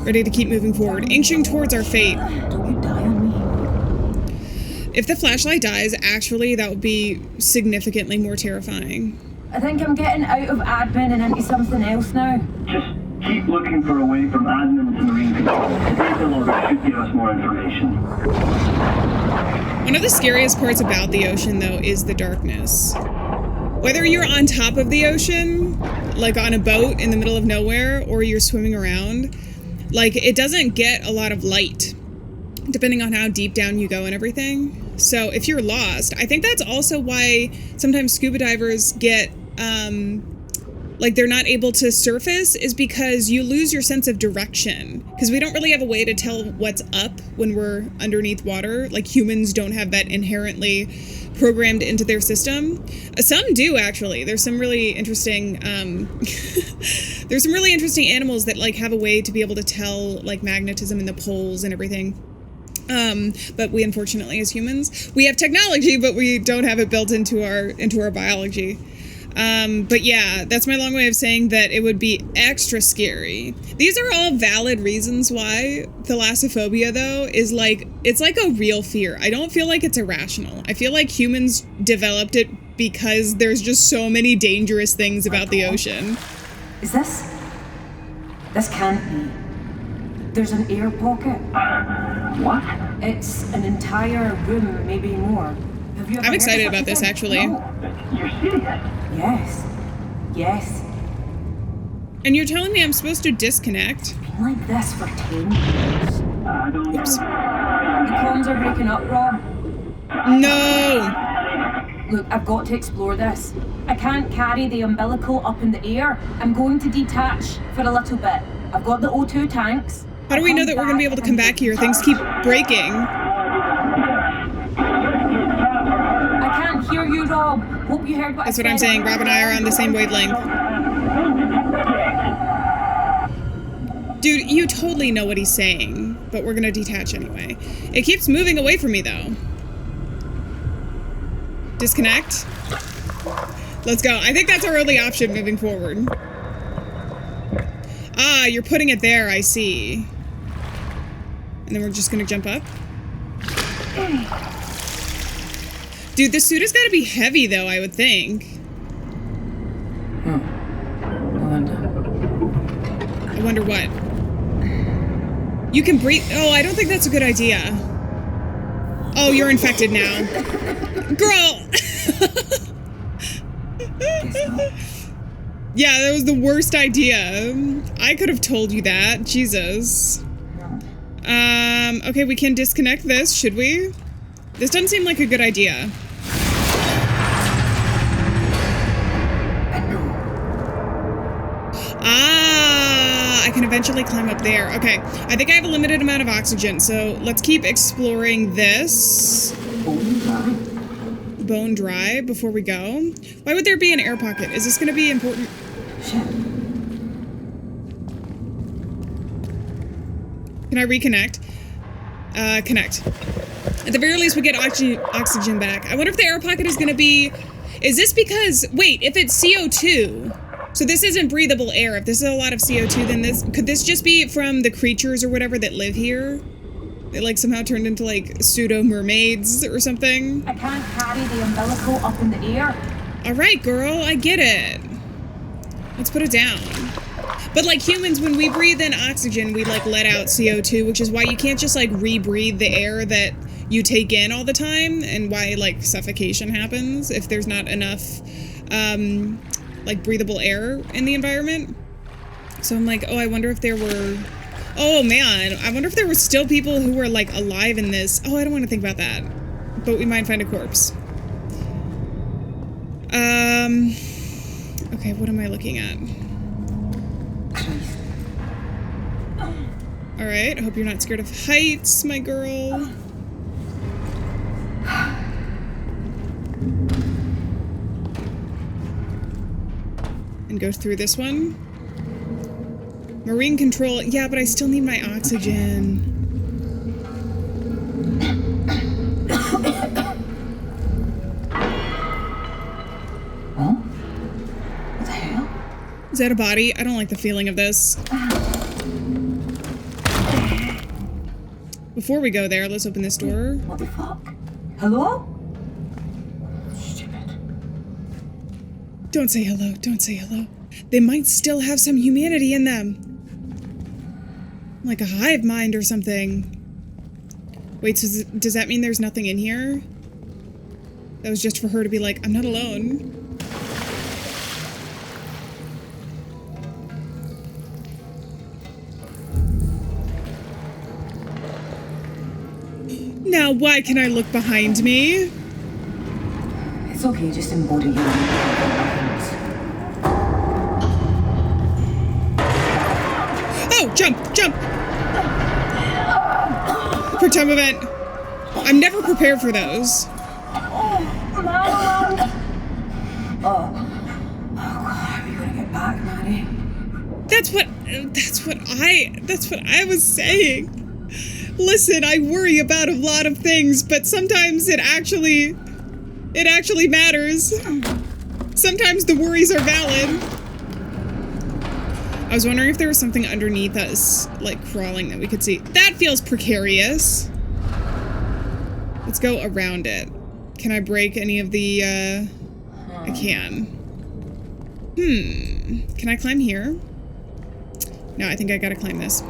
ready to keep moving forward, inching towards our fate. Don't you die on me. If the flashlight dies, actually, that would be significantly more terrifying. I think I'm getting out of admin and into something else now. Just keep looking for a way from admin to marine control. The data logger should give us more information. One of the scariest parts about the ocean, though, is the darkness. Whether you're on top of the ocean, like on a boat in the middle of nowhere, or you're swimming around, like, it doesn't get a lot of light, depending on how deep down you go and everything. So if you're lost, I think that's also why sometimes scuba divers get, like, they're not able to surface, is because you lose your sense of direction. Because we don't really have a way to tell what's up when we're underneath water. Like, humans don't have that inherently programmed into their system. Some do, actually. There's some really interesting, there's some really interesting animals that, like, have a way to be able to tell, like, magnetism in the poles and everything. But we, unfortunately, as humans, we have technology, but we don't have it built into our biology. But yeah, that's my long way of saying that it would be extra scary. These are all valid reasons why thalassophobia, though, is like, it's like a real fear. I don't feel like it's irrational. I feel like humans developed it because there's just so many dangerous things about the ocean. Is this? This can't be. There's an air pocket. What? It's an entire room, maybe more. Have you ever I'm excited heard of about this, such a thing? actually. No, you're serious? Yes. Yes. And you're telling me I'm supposed to disconnect? Been like this for 10 years. I don't know. Oops. The comms are breaking up, Rob. No! Look, I've got to explore this. I can't carry the umbilical up in the air. I'm going to detach for a little bit. I've got the O2 tanks. How do we know that we're going to be able to come back here? Things keep breaking. I can't hear you, Rob. Hope you heard what That's I what I'm said. saying. Rob and I are on the same wavelength. Dude, you totally know what he's saying, but we're gonna detach anyway. It keeps moving away from me, though. Disconnect. Let's go. I think that's our only option moving forward. Ah, you're putting it there, I see. And then we're just gonna jump up. Dude, this suit has gotta be heavy, though, I would think. I wonder what. You can breathe. Oh, I don't think that's a good idea. Oh, you're infected now. Girl! Yeah, that was the worst idea. I could have told you that. Jesus. Okay, we can disconnect this, should we? This doesn't seem like a good idea. Ah, I can eventually climb up there. Okay, I think I have a limited amount of oxygen, so let's keep exploring this. Bone dry before we go. Why would there be an air pocket? Is this going to be important? Shit. Can I reconnect? Connect. At the very least, we get oxygen back. I wonder if the air pocket is going to be... Is this because... Wait, if it's CO2... So this isn't breathable air. If this is a lot of CO2, then this... Could this just be from the creatures or whatever that live here? They, like, somehow turned into, like, pseudo-mermaids or something? I can't carry the umbilical up in the air. Alright, girl. I get it. Let's put it down. But, like, humans, when we breathe in oxygen, we, like, let out CO2, which is why you can't just, like, rebreathe the air that you take in all the time, and why, like, suffocation happens if there's not enough, like, breathable air in the environment. So I'm like, oh, I wonder if there were... Oh, man. I wonder if there were still people who were, like, alive in this. Oh, I don't want to think about that. But we might find a corpse. Okay, what am I looking at? Alright, I hope you're not scared of heights, my girl. And go through this one. Marine control. Yeah, but I still need my oxygen. Huh? What the hell? Is that a body? I don't like the feeling of this. Before we go there, let's open this door. What the fuck? Hello? Stupid. Don't say hello. Don't say hello. They might still have some humanity in them. Like a hive mind or something. Wait, so does that mean there's nothing in here? That was just for her to be like, I'm not alone. Now, why can I look behind me? It's okay, just embody your emotions. Oh, jump, jump! Quick time event. I'm never prepared for those. Oh God, we gotta get back, Maddie. That's what I was saying. Listen, I worry about a lot of things, but sometimes it actually matters. Sometimes the worries are valid. I was wondering if there was something underneath us, like crawling, that we could see. That feels precarious. Let's go around it. Can I break any of the, I can. Can I climb here? No, I think I gotta climb this.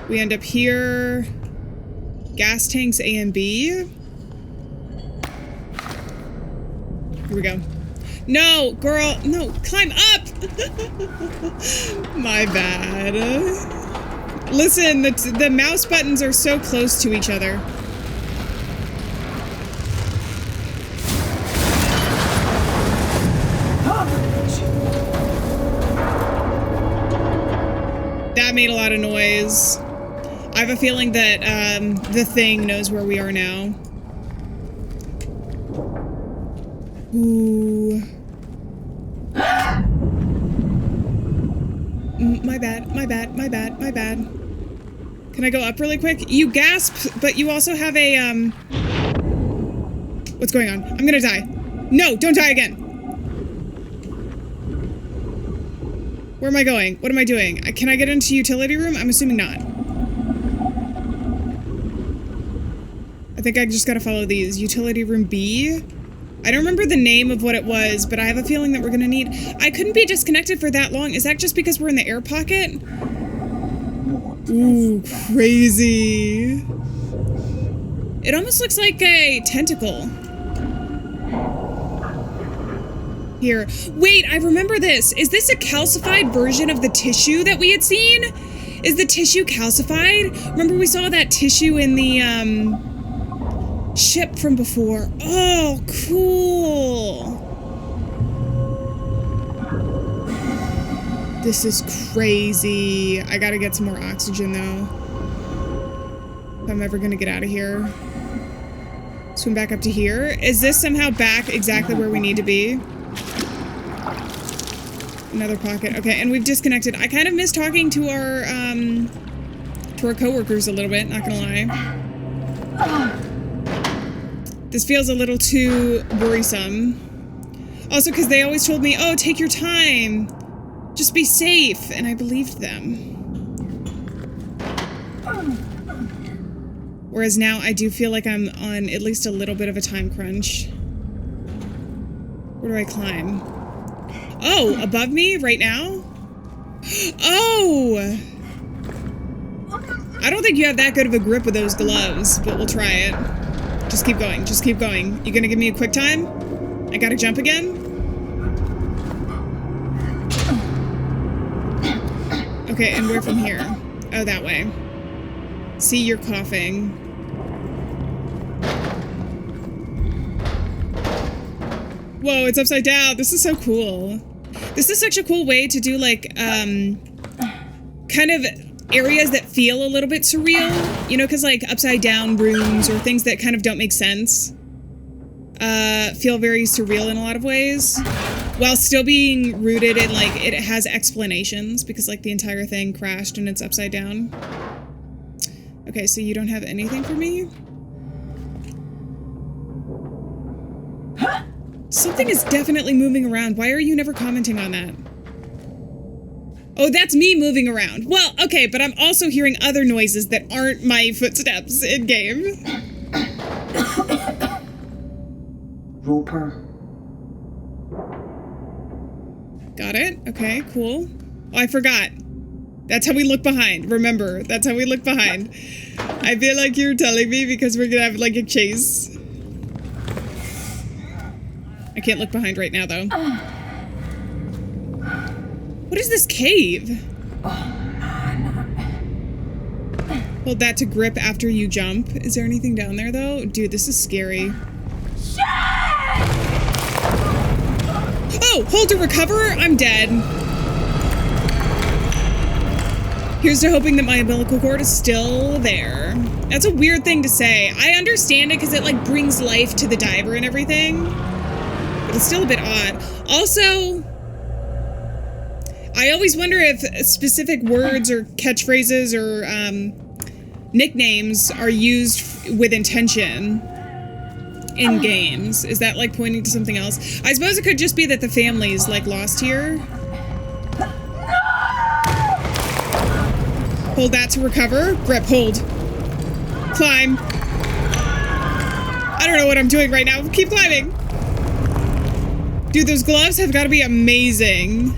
We end up here. Gas tanks A and B. Here we go. No, girl, no, climb up! My bad. Listen, the mouse buttons are so close to each other. That made a lot of noise. I have a feeling that the thing knows where we are now. Ooh. My bad, my bad, my bad, my bad. Can I go up really quick? You gasp, but you also have a, What's going on? I'm gonna die. No, don't die again. Where am I going? What am I doing? Can I get into utility room? I'm assuming not. I think I just gotta follow these. Utility room B? I don't remember the name of what it was, but I have a feeling that we're gonna need... I couldn't be disconnected for that long. Is that just because we're in the air pocket? Ooh, crazy. It almost looks like a tentacle. Here. Wait, I remember this. Is this a calcified version of the tissue that we had seen? Is the tissue calcified? Remember we saw that tissue in the, ship from before. Oh, cool. This is crazy. I gotta get some more oxygen, though. If I'm ever gonna get out of here. Swim back up to here. Is this somehow back exactly where we need to be? Another pocket. Okay, and we've disconnected. I kind of miss talking to our coworkers a little bit, not gonna lie. This feels a little too worrisome. Also, because they always told me, oh, take your time. Just be safe. And I believed them. Whereas now I do feel like I'm on at least a little bit of a time crunch. Where do I climb? Oh, above me right now? Oh! I don't think you have that good of a grip with those gloves, but we'll try it. Just keep going, just keep going. You gonna give me a quick time? I gotta jump again? Okay, and where from here? Oh, that way. See, you're coughing. Whoa, it's upside down. This is so cool. This is such a cool way to do, like, kind of areas that feel a little bit surreal. You know, because, like, upside down rooms or things that kind of don't make sense feel very surreal in a lot of ways. While still being rooted in, like, it has explanations because, like, the entire thing crashed and it's upside down. Okay, so you don't have anything for me? Something is definitely moving around. Why are you never commenting on that? Oh, that's me moving around. Well, okay, but I'm also hearing other noises that aren't my footsteps in-game. Roper. Got it. Okay, cool. Oh, I forgot. That's how we look behind. Remember, that's how we look behind. I feel like you're telling me because we're gonna have, like, a chase. I can't look behind right now, though. What is this cave? Oh, man. Hold that to grip after you jump. Is there anything down there, though? Dude, this is scary. Oh, hold to recover? I'm dead. Here's to hoping that my umbilical cord is still there. That's a weird thing to say. I understand it because it, like, brings life to the diver and everything. But it's still a bit odd. Also, I always wonder if specific words or catchphrases or nicknames are used with intention in games. Is that, like, pointing to something else? I suppose it could just be that the family's, like, lost here. Hold that to recover. Grip, hold. Climb. I don't know what I'm doing right now. Keep climbing. Dude, those gloves have got to be amazing.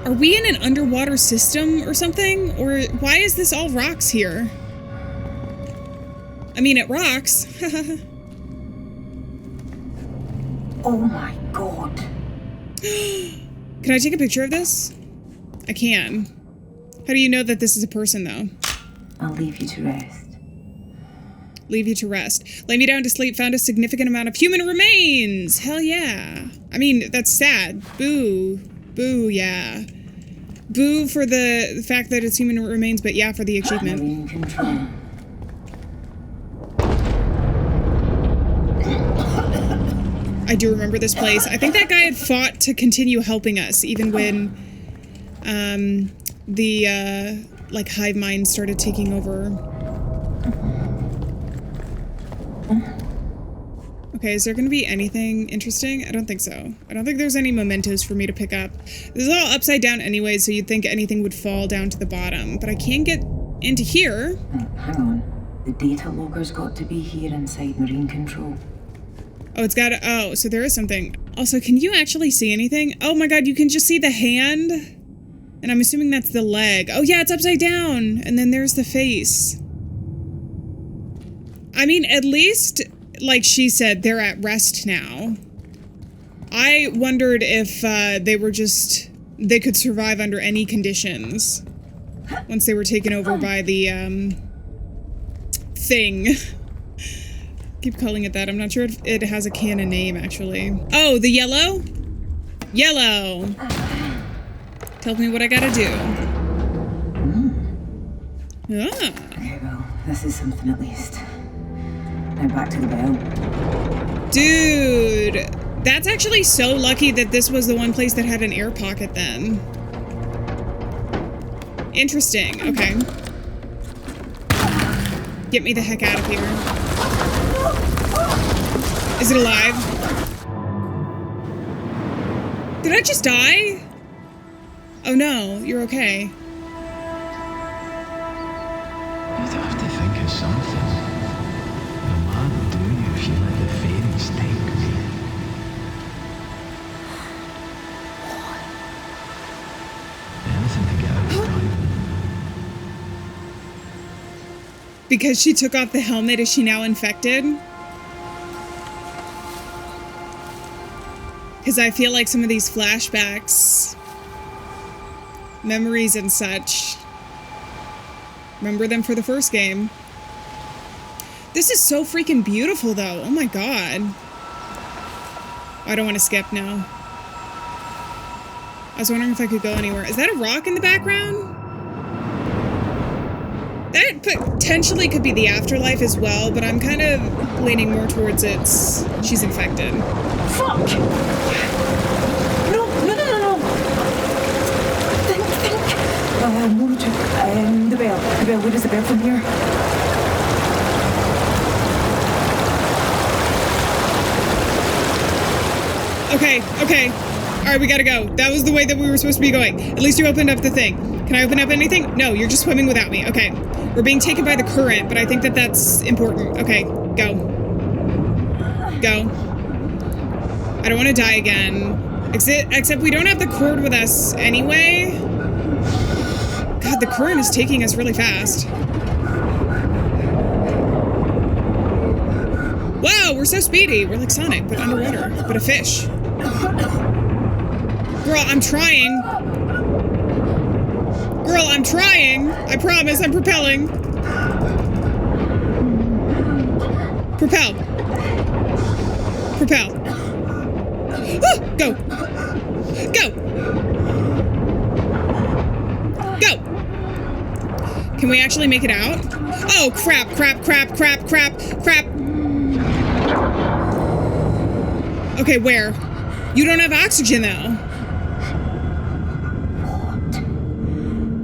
Are we in an underwater system or something? Or why is this all rocks here? I mean, it rocks. Oh my god. Can I take a picture of this? I can. How do you know that this is a person, though? I'll leave you to rest. Leave you to rest. Lay me down to sleep. Found a significant amount of human remains. Hell yeah. I mean, that's sad. Boo. Boo, yeah. Boo for the fact that it's human remains, but yeah, for the achievement. Marine control. I do remember this place. I think that guy had fought to continue helping us, even when the like hive mind started taking over. Okay, is there going to be anything interesting? I don't think so. I don't think there's any mementos for me to pick up. This is all upside down anyway, so you'd think anything would fall down to the bottom. But I can't get into here. Hang on. The data logger's got to be here inside marine control. Oh, it's got to... Oh, so there is something. Also, can you actually see anything? Oh my god, you can just see the hand. And I'm assuming that's the leg. Oh yeah, it's upside down. And then there's the face. I mean, at least... like she said, they're at rest now. I wondered if they were just... they could survive under any conditions. Once they were taken over by the, thing. Keep calling it that. I'm not sure if it has a canon name, actually. Oh, the yellow? Yellow! Tell me what I gotta do. Ah. Okay, well, this is something at least. Now back to the bell. Dude, that's actually so lucky that this was the one place that had an air pocket then. Interesting, okay. Get me the heck out of here. Is it alive? Did I just die? Oh no, you're okay. You'd have to think of something. The man will do you if you let the fairies take me. Anything to get out of time. Because she took off the helmet, is she now infected? Because I feel like some of these flashbacks, memories and such, remember them for the first game. This is so freaking beautiful though. Oh my god. I don't want to skip now. I was wondering if I could go anywhere. Is that a rock in the background? That potentially could be the afterlife as well, but I'm kind of leaning more towards she's infected. Fuck! No. Think. The bell. Where is the bell from here? Okay. Alright, we gotta go. That was the way that we were supposed to be going. At least you opened up the thing. Can I open up anything? No, you're just swimming without me. Okay. We're being taken by the current, but I think that that's important. Okay, go. I don't want to die again. Except we don't have the cord with us anyway. God, the current is taking us really fast. Wow, we're so speedy. We're like Sonic, but underwater. But a fish. Girl, I'm trying. I promise, I'm propelling. Propel. Ah, go. Can we actually make it out? Oh, crap. Okay, where? You don't have oxygen, though.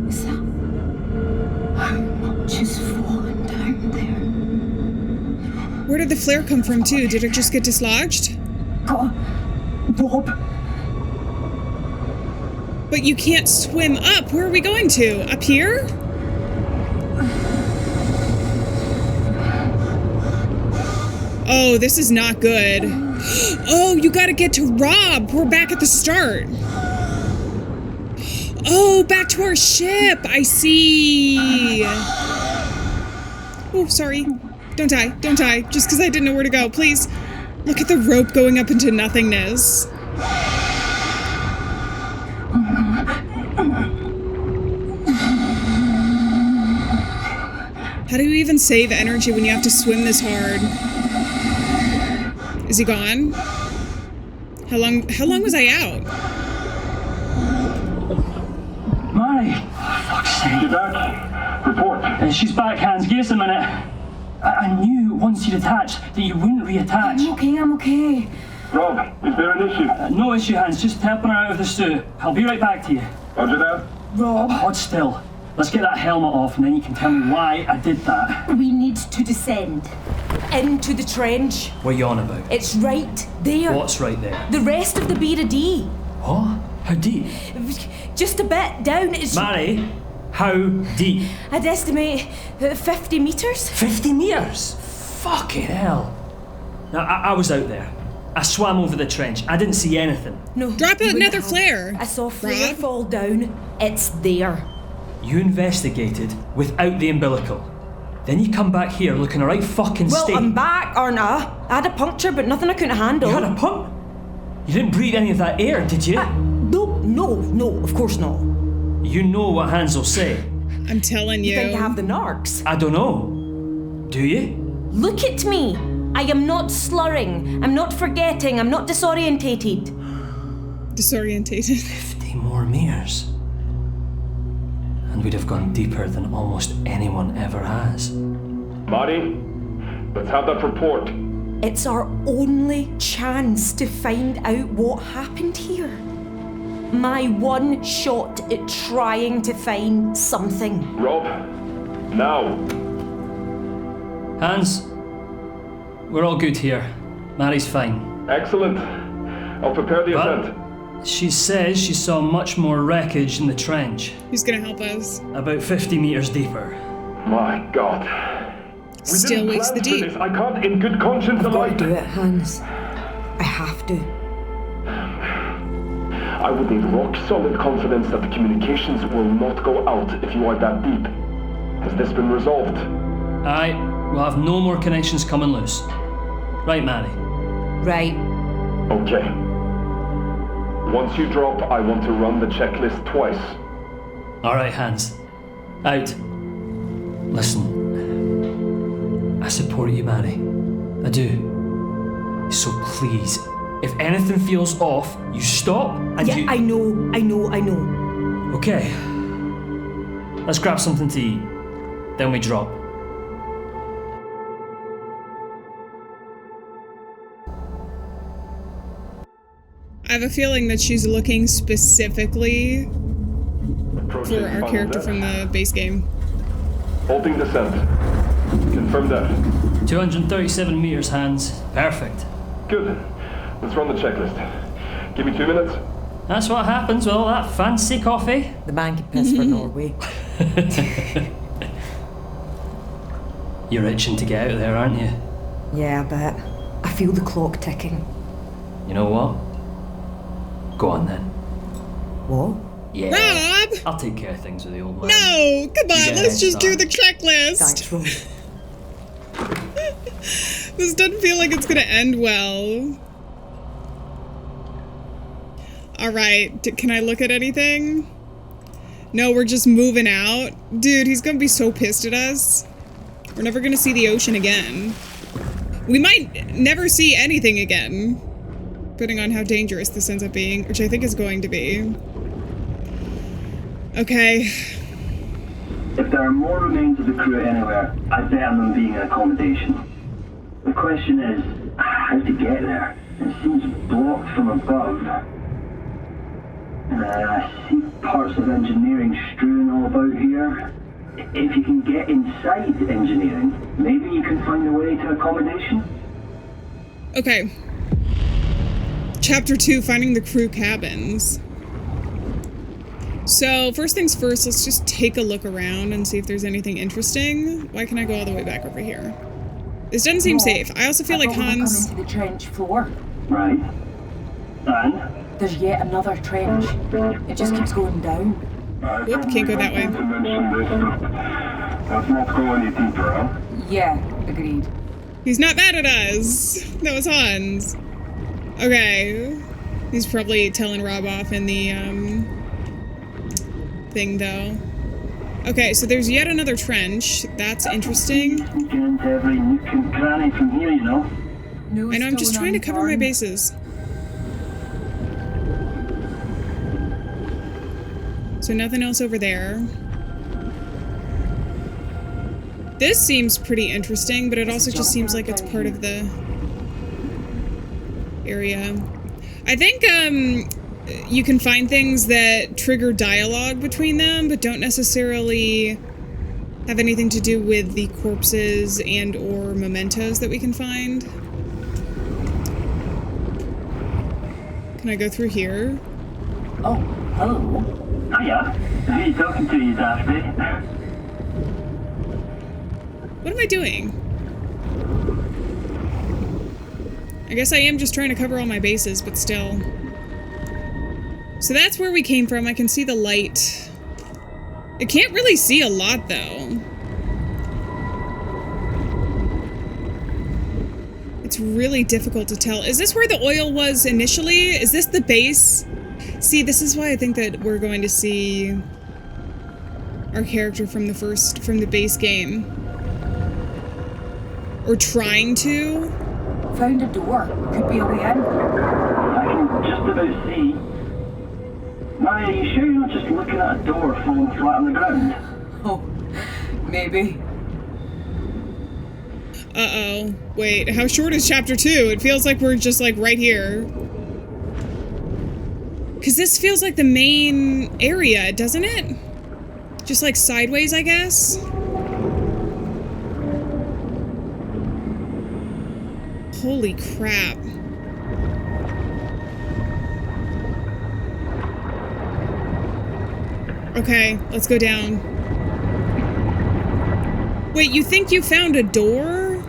Is that... How much is falling down there? Where did the flare come from, too? Did it just get dislodged? Bob. But you can't swim up. Where are we going to? Up here? Oh, this is not good. Oh, you gotta get to Rob. We're back at the start. Oh, back to our ship. I see. Oh, sorry. Don't die. Just because I didn't know where to go. Please. Look at the rope going up into nothingness. How do you even save energy when you have to swim this hard? Is he gone? How long was I out? Mary! Fuck's sake. Get back. Report. She's back, Hans. Give us a minute. I knew once you'd attached that you wouldn't reattach. I'm okay. Rob, is there an issue? No issue, Hans. Just helping her out of the stew. I'll be right back to you. Roger that. Rob, Hold still. Let's get that helmet off and then you can tell me why I did that. we need to descend. Into the trench. What are you on about? It's right there. What's right there? The rest of the Beira D. What? How deep? Just a bit down. It's... Mary, how deep? I'd estimate 50 metres. 50 metres? Fucking hell. Now, I was out there. I swam over the trench. I didn't see anything. No. Drop you another wouldn't have. flare. I saw a flare Rob? fall down. It's there. You investigated without the umbilical. Then you come back here looking a right fucking Well, state. I'm back, aren't I? I had a puncture, but nothing I couldn't handle. You had a pump? You didn't breathe any of that air, did you? No, of course not. You know what Hans will say. I'm telling you. You think I have the narcs? I don't know. Do you? Look at me. I am not slurring. I'm not forgetting. I'm not disorientated. Disorientated. 50 more meters. And we'd have gone deeper than almost anyone ever has. Marty, Let's have that report. It's our only chance to find out what happened here. My one shot at trying to find something. Rob, now. Hans, we're all good here. Mary's fine. Excellent. I'll prepare the But ascent. she says she saw much more wreckage in the trench, Who's gonna help us? about 50 meters deeper. My God. We Still didn't wakes plan the for deep. this. I can't, in good conscience, I've got alight. to do it, Hans. I have to. I would need rock-solid confidence that the communications will not go out if you are that deep. Has this been resolved? Aye, we'll have no more connections coming loose. Right, Mary? Right. Okay. Once you drop, I want to run the checklist twice. Alright, Hans. Out. Listen. I support you, Mary. I do. So please, if anything feels off, you stop and Yeah, you... I know. Okay. Let's grab something to eat. Then we drop. I have a feeling that she's looking specifically for our character from the base game. Halting descent. Confirm that. 237 meters, Hans. Perfect. Good. Let's run the checklist. Give me 2 minutes. That's what happens with all that fancy coffee. The man can piss for Norway. You're itching to get out of there, aren't you? Yeah, I bet. I feel the clock ticking. You know what? Go on then. What? Yeah. Rob! I'll take care of things with the old man. No! Come on, Yeah, let's just do sorry. the checklist! Thanks, Rob. This doesn't feel like it's gonna end well. Alright, can I look at anything? No, we're just moving out. Dude, he's gonna be so pissed at us. We're never gonna see the ocean again. We might never see anything again. Depending on how dangerous this ends up being, which I think is going to be. Okay. If there are more remains of the crew anywhere, I'd bet on them being in accommodation. The question is, how to get there? It seems blocked from above. I see parts of engineering strewn all about here. If you can get inside engineering, maybe you can find a way to accommodation? Okay. Chapter 2, finding the crew cabins. So, first things first, let's just take a look around and see if there's anything interesting. Why can I go all the way back over here? This doesn't seem safe. I also feel like Hans... Come into the trench floor. Right. And? There's yet another trench. It just keeps going down. Oop, can't go that way. To mention this, but let's not go any deeper, huh? Yeah, agreed. He's not mad at us. That was Hans. Okay. He's probably telling Rob off in the, thing, though. Okay, so there's yet another trench. That's interesting. Sneaking into every nook and cranny from here, you know? I know, I'm just trying to cover my bases. So nothing else over there. This seems pretty interesting, but it also just seems like it's part of the area. I think, you can find things that trigger dialogue between them, but don't necessarily have anything to do with the corpses and or mementos that we can find. Can I go through here? Oh, hello. Hiya. Who are you talking to, you dafty? What am I doing? I guess I am just trying to cover all my bases, but still. So that's where we came from. I can see the light. I can't really see a lot, though. It's really difficult to tell. Is this where the oil was initially? Is this the base? See, this is why I think that we're going to see our character from the base game. Or trying to. Found a door. Could be a way in. I can just about see. Mary, are you sure you're not just looking at a door falling flat on the ground? Oh, maybe. Uh-oh. Wait, how short is chapter 2? It feels like we're just, like, right here. Because this feels like the main area, doesn't it? Just, like, sideways, I guess? Holy crap. Okay, let's go down. Wait, you think you found a door?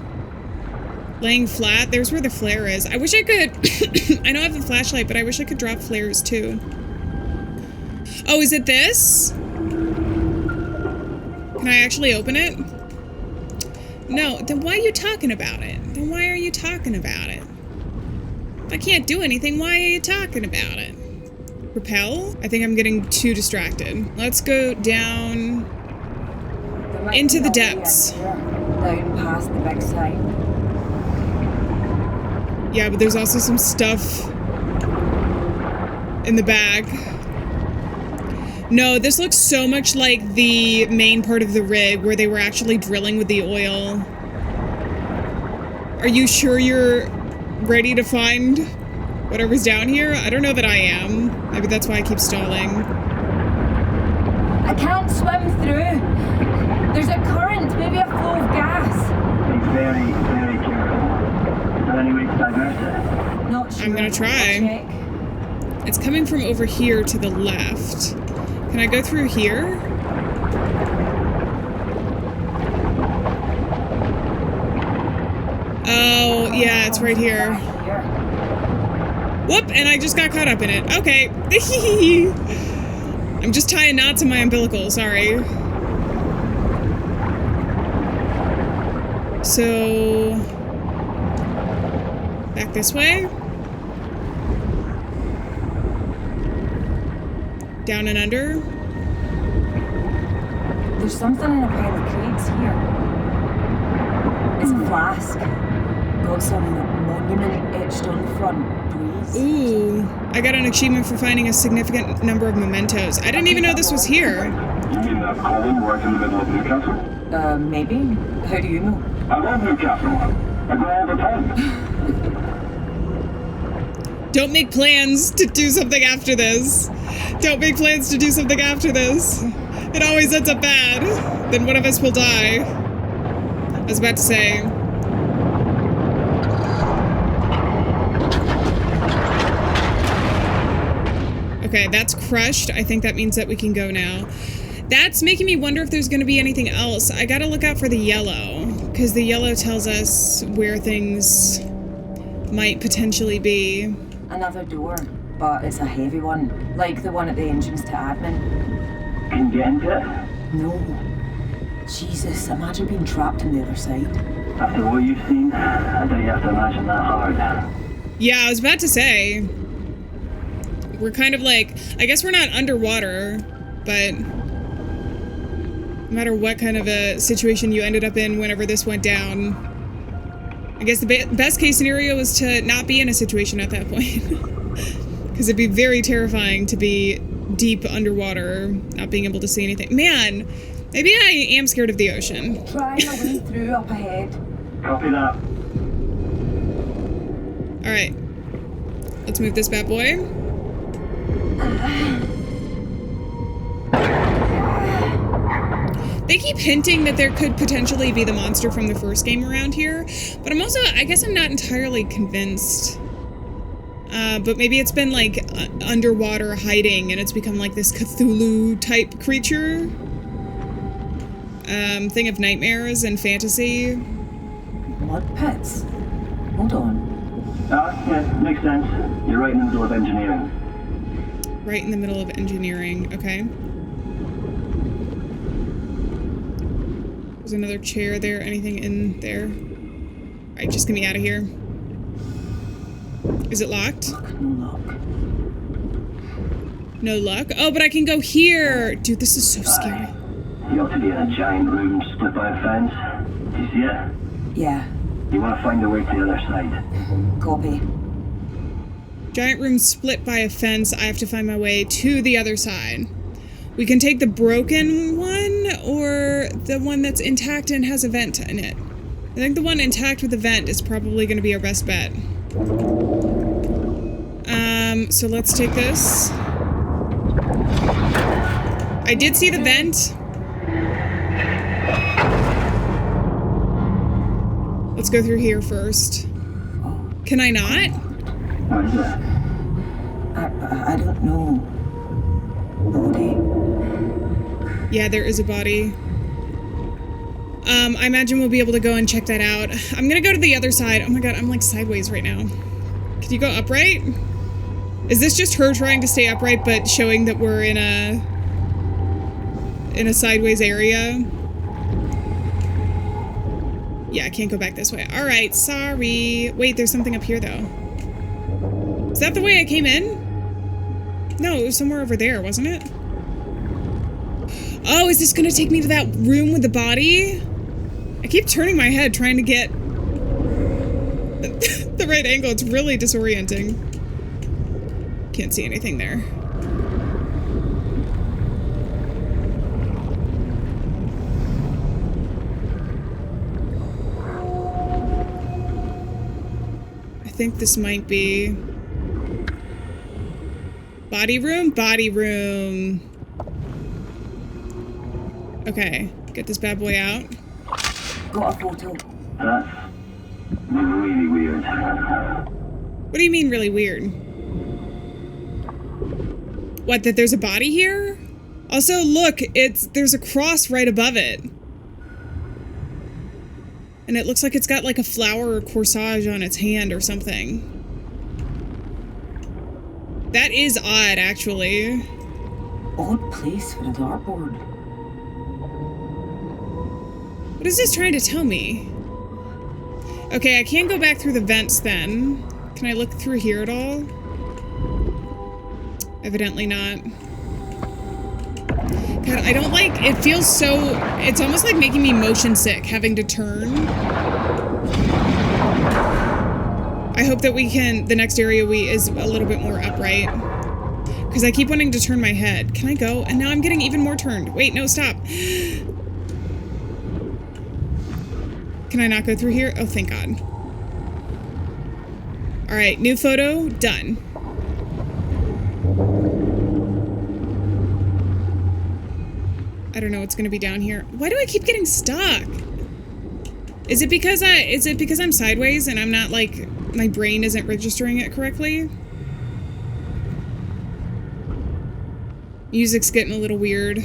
Laying flat? There's where the flare is. I wish I could... I know I have a flashlight, but I wish I could drop flares too. Oh, is it this? Can I actually open it? No, then why are you talking about it? Then why are you talking about it? If I can't do anything, why are you talking about it? Repel? I think I'm getting too distracted. Let's go down into the depths. Down past the big sign. Yeah, but there's also some stuff in the bag. No, this looks so much like the main part of the rig where they were actually drilling with the oil. Are you sure you're ready to find whatever's down here? I don't know that I am. Maybe that's why I keep stalling. I can't swim through. There's a current, maybe a flow of gas. Be very, very careful. Is there any way to divert it? Not sure. I'm gonna try. I'll check. It's coming from over here to the left. Can I go through here? Oh, yeah, it's right here. Whoop, and I just got caught up in it. Okay. I'm just tying knots in my umbilical, sorry. So... back this way. Down and under. There's something in a pile of crates here. It's a flask. Got some monument etched on the front. Breeze. Ooh, I got an achievement for finding a significant number of mementos. I didn't even know this was here. You mean that column right in the middle of Newcastle? Maybe. How do you know? I love Newcastle. I go all the time. Don't make plans to do something after this. Don't make plans to do something after this. It always ends up bad. Then one of us will die. I was about to say. Okay, that's crushed. I think that means that we can go now. That's making me wonder if there's going to be anything else. I gotta look out for the yellow, because the yellow tells us where things might potentially be. Another door, but it's a heavy one, like the one at the entrance to admin. Can you get into it? No. Jesus, imagine being trapped on the other side. After what you've seen, I doubt you have to imagine that hard. Yeah, I was about to say. We're kind of like, I guess we're not underwater, but no matter what kind of a situation you ended up in whenever this went down, I guess the best case scenario is to not be in a situation at that point. Because it'd be very terrifying to be deep underwater, not being able to see anything. Man, maybe I am scared of the ocean. Trying a way through up ahead. Copy that. Alright. Let's move this bad boy. They keep hinting that there could potentially be the monster from the first game around here, but I'm also, I guess I'm not entirely convinced. But maybe it's been like underwater hiding and it's become like this Cthulhu type creature. Thing of nightmares and fantasy. Mud pits? Hold on. Yeah, makes sense. You're right in the middle of engineering. Right in the middle of engineering, okay. There's another chair there. Anything in there? Alright, just get me out of here. Is it locked? No luck. No luck? Oh, but I can go here! Dude, this is so scary. You ought to be in a giant room split by a fence. Do you see it? Yeah. You want to find a way to the other side. Copy. Giant room split by a fence. I have to find my way to the other side. We can take the broken one or the one that's intact and has a vent in it. I think the one intact with the vent is probably going to be our best bet. So let's take this. I did see the vent. Let's go through here first. Can I not? What is that? I don't know. Body? Yeah, there is a body. I imagine we'll be able to go and check that out. I'm gonna go to the other side. Oh my god, I'm like sideways right now. Can you go upright? Is this just her trying to stay upright but showing that we're in a sideways area? Yeah, I can't go back this way. Alright, sorry. Wait, there's something up here though. Is that the way I came in? No, it was somewhere over there, wasn't it? Oh, is this gonna take me to that room with the body? I keep turning my head trying to get the right angle. It's really disorienting. Can't see anything there. I think this might be... Body room? Body room. Okay, get this bad boy out. Got a photo. That's really weird. What do you mean really weird? What, that there's a body here? Also, look, there's a cross right above it. And it looks like it's got like a flower or corsage on its hand or something. That is odd, actually. Odd place for a dartboard. What is this trying to tell me? Okay, I can't go back through the vents then. Can I look through here at all? Evidently not. God, I don't like... It feels so... It's almost like making me motion sick, having to turn. I hope that we can... The next area is a little bit more upright. Because I keep wanting to turn my head. Can I go? And now I'm getting even more turned. Wait, no, stop. Can I not go through here? Oh, thank God. Alright, new photo. Done. I don't know what's gonna be down here. Why do I keep getting stuck? Is it because I'm sideways and I'm not like my brain isn't registering it correctly? Music's getting a little weird.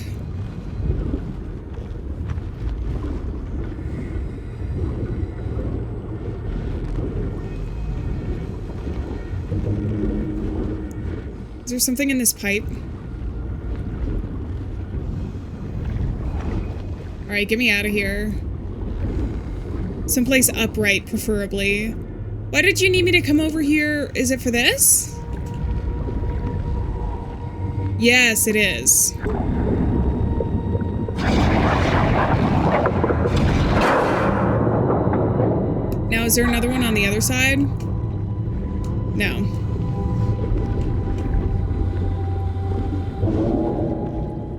Is there something in this pipe? Alright, get me out of here. Someplace upright, preferably. Why did you need me to come over here? Is it for this? Yes, it is. Now, is there another one on the other side? No.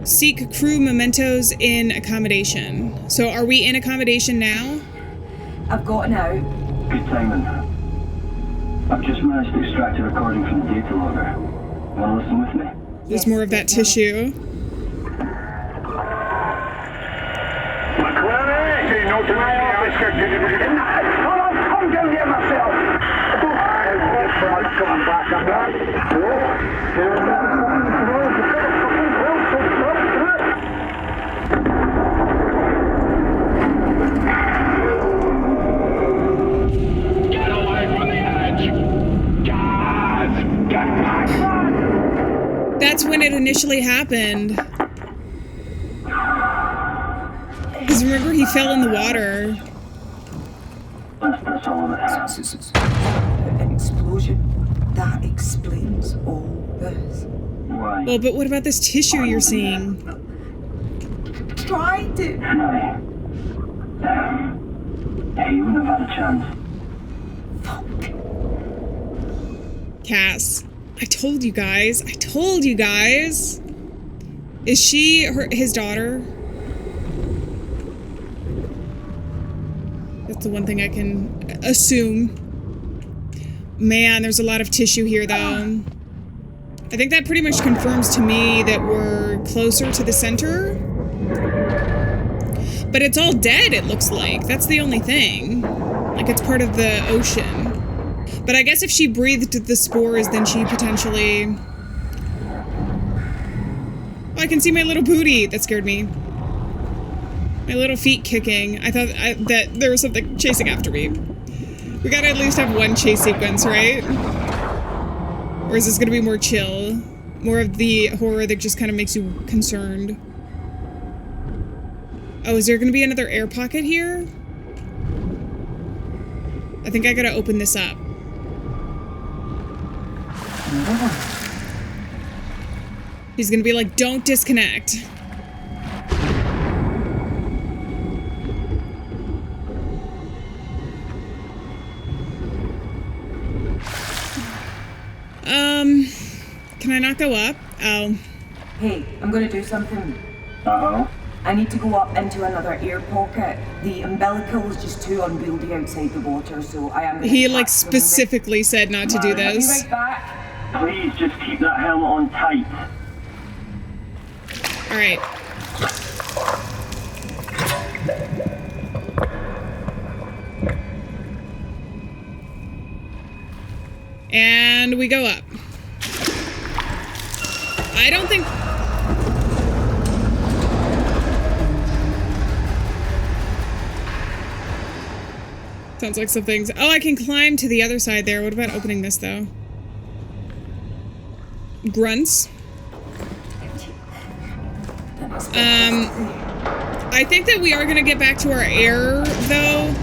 Seek crew mementos in accommodation. So are we in accommodation now? I've gotten out. Good timing. I've just managed to extract a recording from the data logger. Wanna listen with me? There's more of that tissue. Come down here myself. Come back on that. Get away from the edge! Guys! Get back! That's when it initially happened. Because remember, he fell in the water. That's all of it. An explosion. That explains all this. Why? Well, but what about this tissue you're seeing? Try to. Hey, you wouldn't have had a chance. Cass. I told you guys. I told you guys. Is she his daughter? That's the one thing I can assume. Man, there's a lot of tissue here, though. I think that pretty much confirms to me that we're closer to the center. But it's all dead, it looks like. That's the only thing. Like, it's part of the ocean. But I guess if she breathed the spores, then she potentially... Oh, I can see my little booty. That scared me. My little feet kicking. I thought that there was something chasing after me. We gotta at least have one chase sequence, right? Or is this gonna be more chill? More of the horror that just kind of makes you concerned? Oh, is there gonna be another air pocket here? I think I gotta open this up. He's gonna be like, don't disconnect. Can I not go up? Oh. Hey, I'm gonna do something. Uh-oh. I need to go up into another air pocket. The umbilical is just too unwieldy outside the water, so I am gonna... He, like, specifically said not to do this. I'll be right back. Please just keep that helmet on tight. Alright. And we go up. I don't think... Sounds like something's... Oh, I can climb to the other side there. What about opening this, though? Grunts. I think that we are gonna get back to our air, though.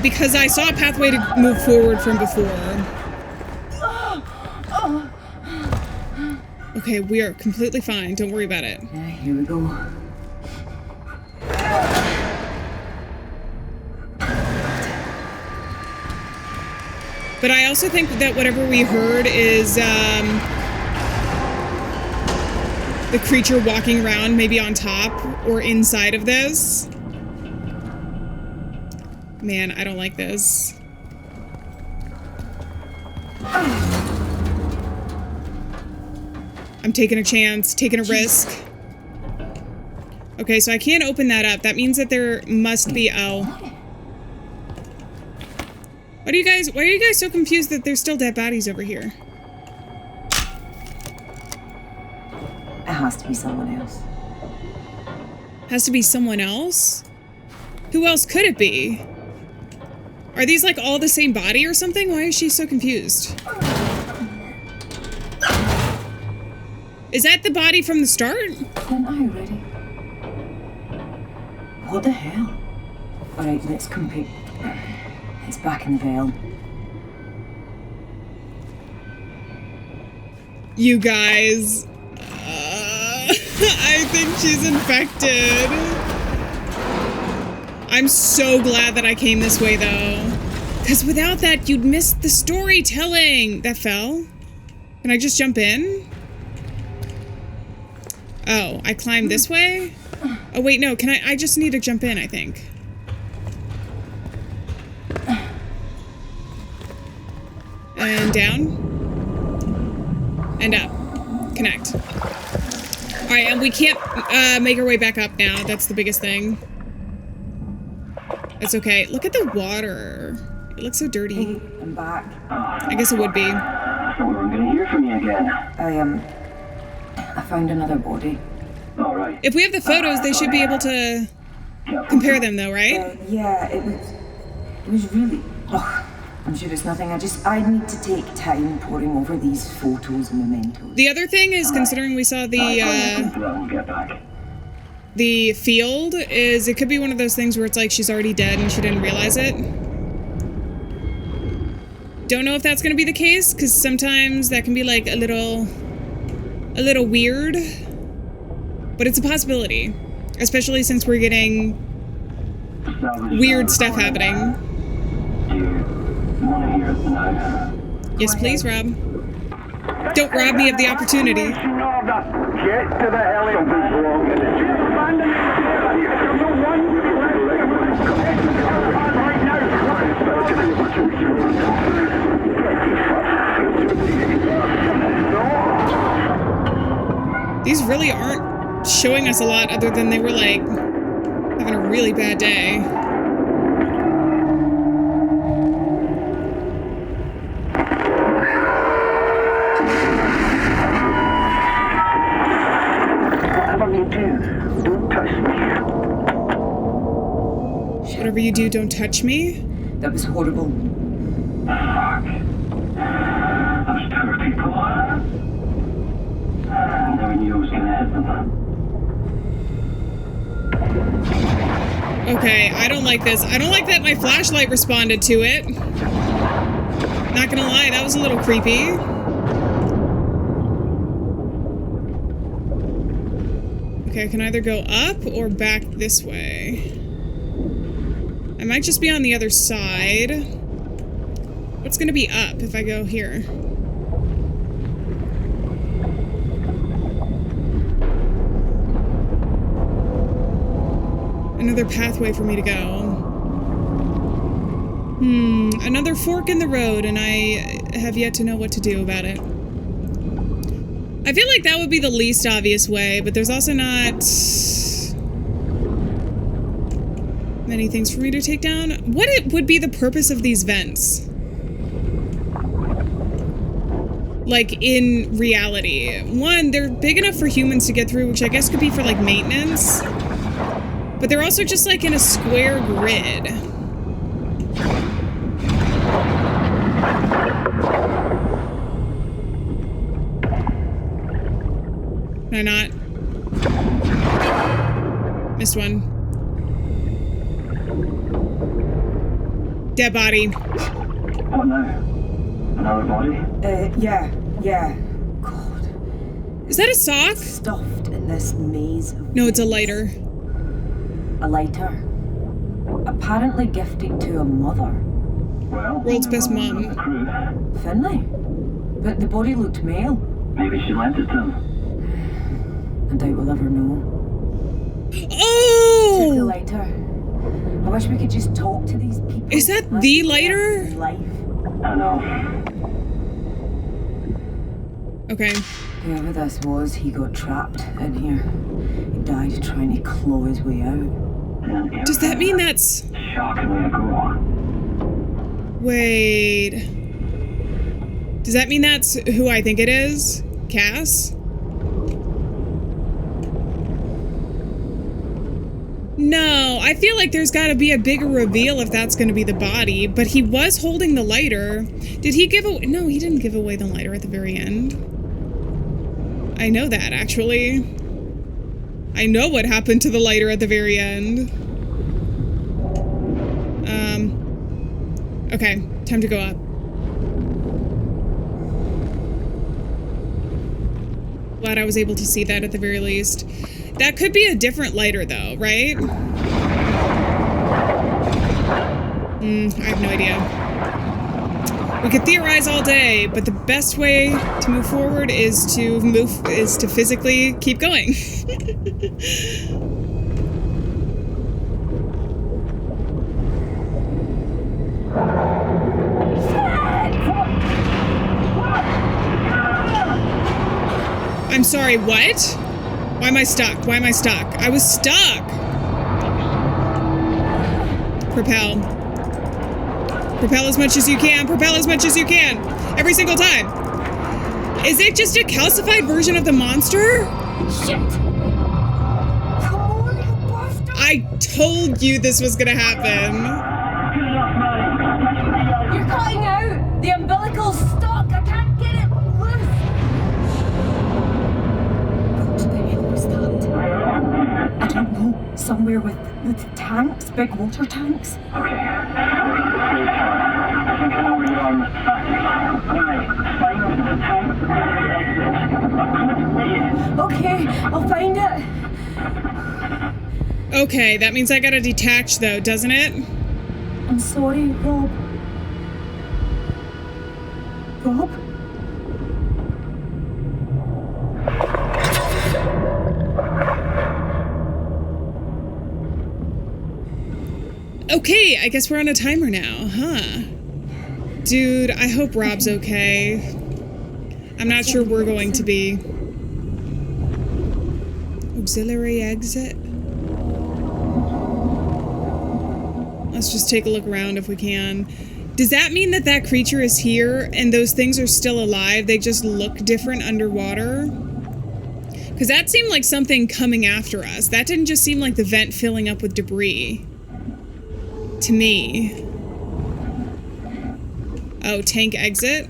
Because I saw a pathway to move forward from before. Okay, we are completely fine. Don't worry about it. Yeah, here we go. But I also think that whatever we heard is, the creature walking around, maybe on top or inside of this. Man, I don't like this. I'm taking a chance, taking a risk. Okay, so I can't open that up. That means that there must be... Oh. Why are you guys so confused that there's still dead bodies over here? It has to be someone else. Has to be someone else? Who else could it be? Are these like all the same body or something? Why is she so confused? Is that the body from the start? Am I ready? What the hell? Alright, let's compare. It's back in the veil. You guys. I think she's infected. I'm so glad that I came this way, though. Because without that, you'd miss the storytelling. That fell? Can I just jump in? Oh, I climbed this way? Oh, wait, no. Can I just need to jump in, I think. And down. And up. Connect. Alright, and we can't make our way back up now. That's the biggest thing. That's okay. Look at the water. It looks so dirty. Hey, I'm back. I guess it would be. I thought we were going to hear from you again. I found another body. All right. If we have the photos, they should be able to compare them, though, right? Yeah, it was really... Oh, I'm sure it's nothing. I need to take time poring over these photos and mementos. The other thing is, considering we saw the field, is it could be one of those things where it's like she's already dead and she didn't realize it. Don't know if that's going to be the case, because sometimes that can be like a little weird. But it's a possibility. Especially since we're getting weird stuff happening. Do you want to hear it now? Yes, please, Rob. Don't rob me of the opportunity. Get to the heli. Something's wrong. These really aren't showing us a lot other than they were like having a really bad day. Whatever you do, don't touch me. Whatever you do, don't touch me. That was horrible. Fuck. Those poor people. I never knew I was gonna hit them. Okay, I don't like this. I don't like that my flashlight responded to it. Not gonna lie, that was a little creepy. Okay, I can either go up or back this way. I might just be on the other side. What's gonna be up if I go here? Another pathway for me to go. Another fork in the road, and I have yet to know what to do about it. I feel like that would be the least obvious way, but there's also not many things for me to take down. What would be the purpose of these vents? Like, in reality. One, they're big enough for humans to get through, which I guess could be for, like, maintenance. But they're also just, like, in a square grid. Can I not? Missed one. Dead body. What now? Another body? Yeah. God. Is that a sock? Stuffed in this maze of... No, it's a lighter. A lighter. Apparently gifted to a mother. Well, World's best the mom. crew. Finlay. But the body looked male. Maybe she lent it to him. I doubt we'll ever know. Took the Oh! lighter. I wish we could just talk to these people. Is that the lighter? Life. I know. Okay. Whoever this was, he got trapped in here. He died trying to claw his way out. Does that mean that's... Shocking way to go. Wait. Does that mean that's who I think it is? Cass? No, I feel like there's gotta be a bigger reveal if that's gonna be the body, but he was holding the lighter. Did he give away? No, he didn't give away the lighter at the very end. I know that, actually. I know what happened to the lighter at the very end. Okay, time to go up. Glad I was able to see that at the very least. That could be a different lighter, though, right? I have no idea. We could theorize all day, but the best way to move forward is to physically keep going. I'm sorry, what? Why am I stuck? Why am I stuck? I was stuck! Propel. Propel as much as you can. Propel as much as you can. Every single time. Is it just a calcified version of the monster? Shit! Come on, you bastard! I told you this was gonna happen. You're cutting out! The umbilical's stuck! I can't get it loose! What the hell was that? I don't know. Somewhere with tanks, big water tanks. Okay. I think I know where you are. Right. Find the tank. Okay, I'll find it. Okay, that means I gotta detach though, doesn't it? I'm sorry, Rob. Rob? Okay, I guess we're on a timer now, huh? Dude, I hope Rob's okay. I'm not sure we're going to be. Auxiliary exit. Let's just take a look around if we can. Does that mean that that creature is here and those things are still alive? They just look different underwater? Because that seemed like something coming after us. That didn't just seem like the vent filling up with debris. To me. Oh, tank exit?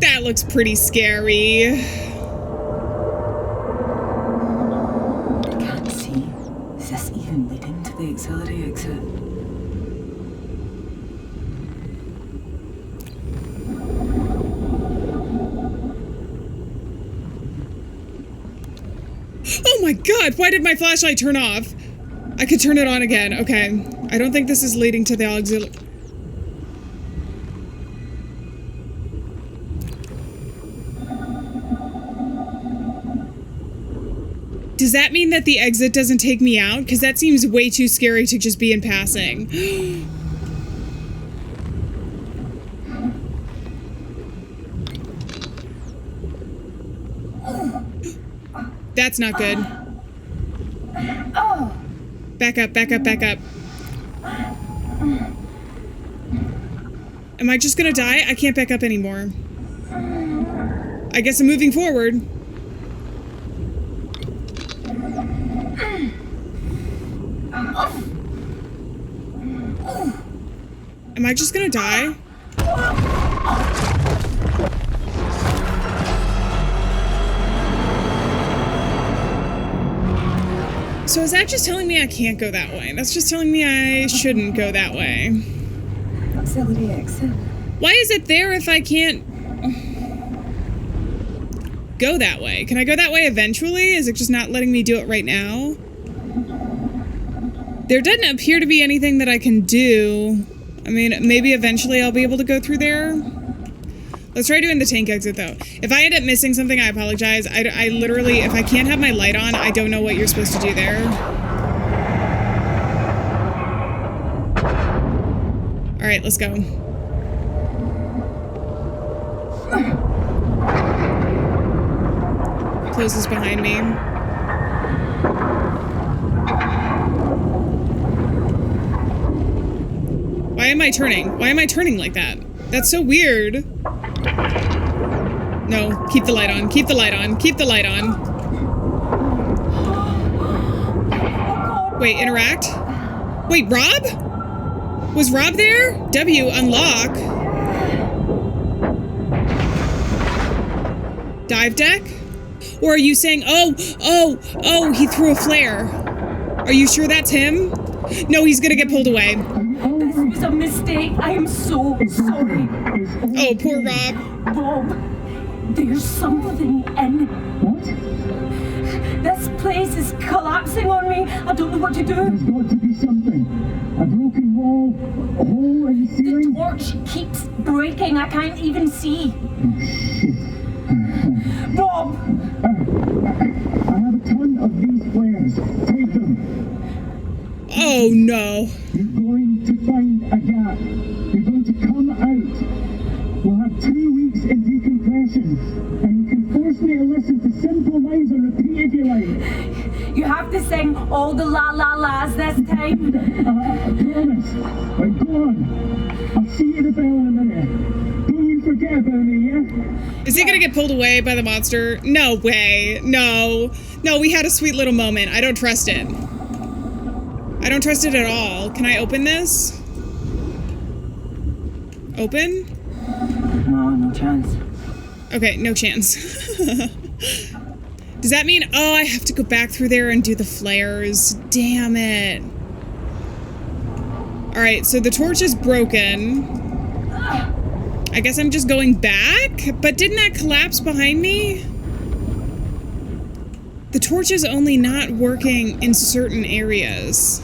That looks pretty scary. Leading to the auxiliary exit. Oh my god, why did my flashlight turn off? I could turn it on again. Okay. I don't think this is leading to the auxiliary. Does that mean that the exit doesn't take me out? Because that seems way too scary to just be in passing. That's not good. Back up, back up, back up. Am I just gonna die? I can't back up anymore. I guess I'm moving forward. Am I just gonna die? So is that just telling me I can't go that way? That's just telling me I shouldn't go that way. Auxiliary exit. Why is it there if I can't go that way? Can I go that way eventually? Is it just not letting me do it right now? There doesn't appear to be anything that I can do. I mean, maybe eventually I'll be able to go through there. Let's try doing the tank exit, though. If I end up missing something, I apologize. I literally, if I can't have my light on, I don't know what you're supposed to do there. All right, let's go. Close this behind me. Why am I turning? Why am I turning like that? That's so weird. No, keep the light on. Keep the light on. Keep the light on. Wait, interact? Wait, Rob? Was Rob there? W, unlock. Dive deck? Or are you saying, oh, he threw a flare. Are you sure that's him? No, he's gonna get pulled away. This was a mistake. I am so sorry. Oh, poor Rob. Rob, there's something in. What? This place is collapsing on me. I don't know what to do. There's got to be something. A broken wall, a hole in the The ceiling. torch keeps breaking. I can't even see. Rob! I have a ton of these flares. Take them. Oh, no. You're going to find a gap. You're going to come out. We'll have 2 weeks in decompression. And you can force me to listen to simple lines on repeat if you like. You have to sing all the la-la-las this time. I promise. Right, go on. I'll see you at the bell in a minute. Don't you forget about me, yeah? Is he gonna get pulled away by the monster? No way. No. No, we had a sweet little moment. I don't trust it. I don't trust it at all. Can I open this? Open? No chance. Okay, no chance. Does that mean, oh, I have to go back through there and do the flares? Damn it. Alright, so the torch is broken. I guess I'm just going back? But didn't that collapse behind me? The torch is only not working in certain areas.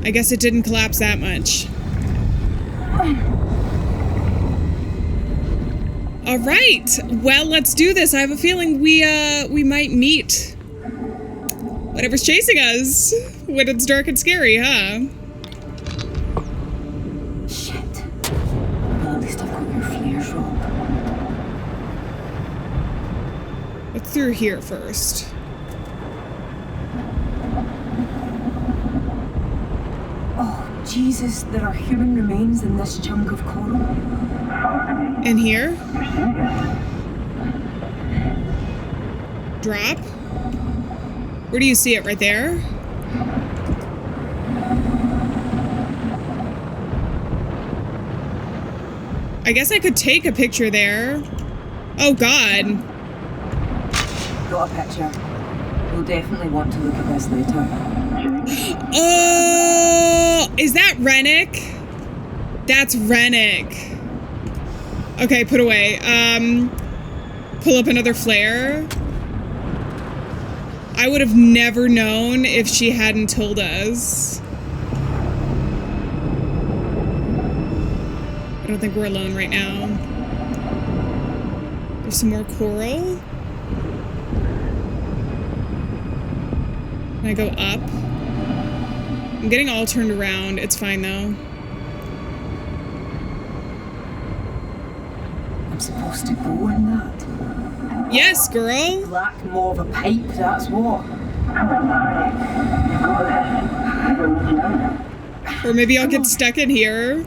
I guess it didn't collapse that much. All right, well, let's do this. I have a feeling we might meet whatever's chasing us when it's dark and scary, huh? What's through here first? Oh, Jesus, there are human remains in this chunk of coral. In here? Drop? Where do you see it? Right there? I guess I could take a picture there. Oh, God. Got a picture. We'll definitely want to look at this later. Oh, is that Rennick? That's Rennick. Okay, put away. Pull up another flare. I would have never known if she hadn't told us. I don't think we're alone right now. There's some more coral. Can I go up? I'm getting all turned around. It's fine though. I'm supposed to go in that? Yes, girl. Black more of a pipe, that's what. Or maybe I'll get stuck in here.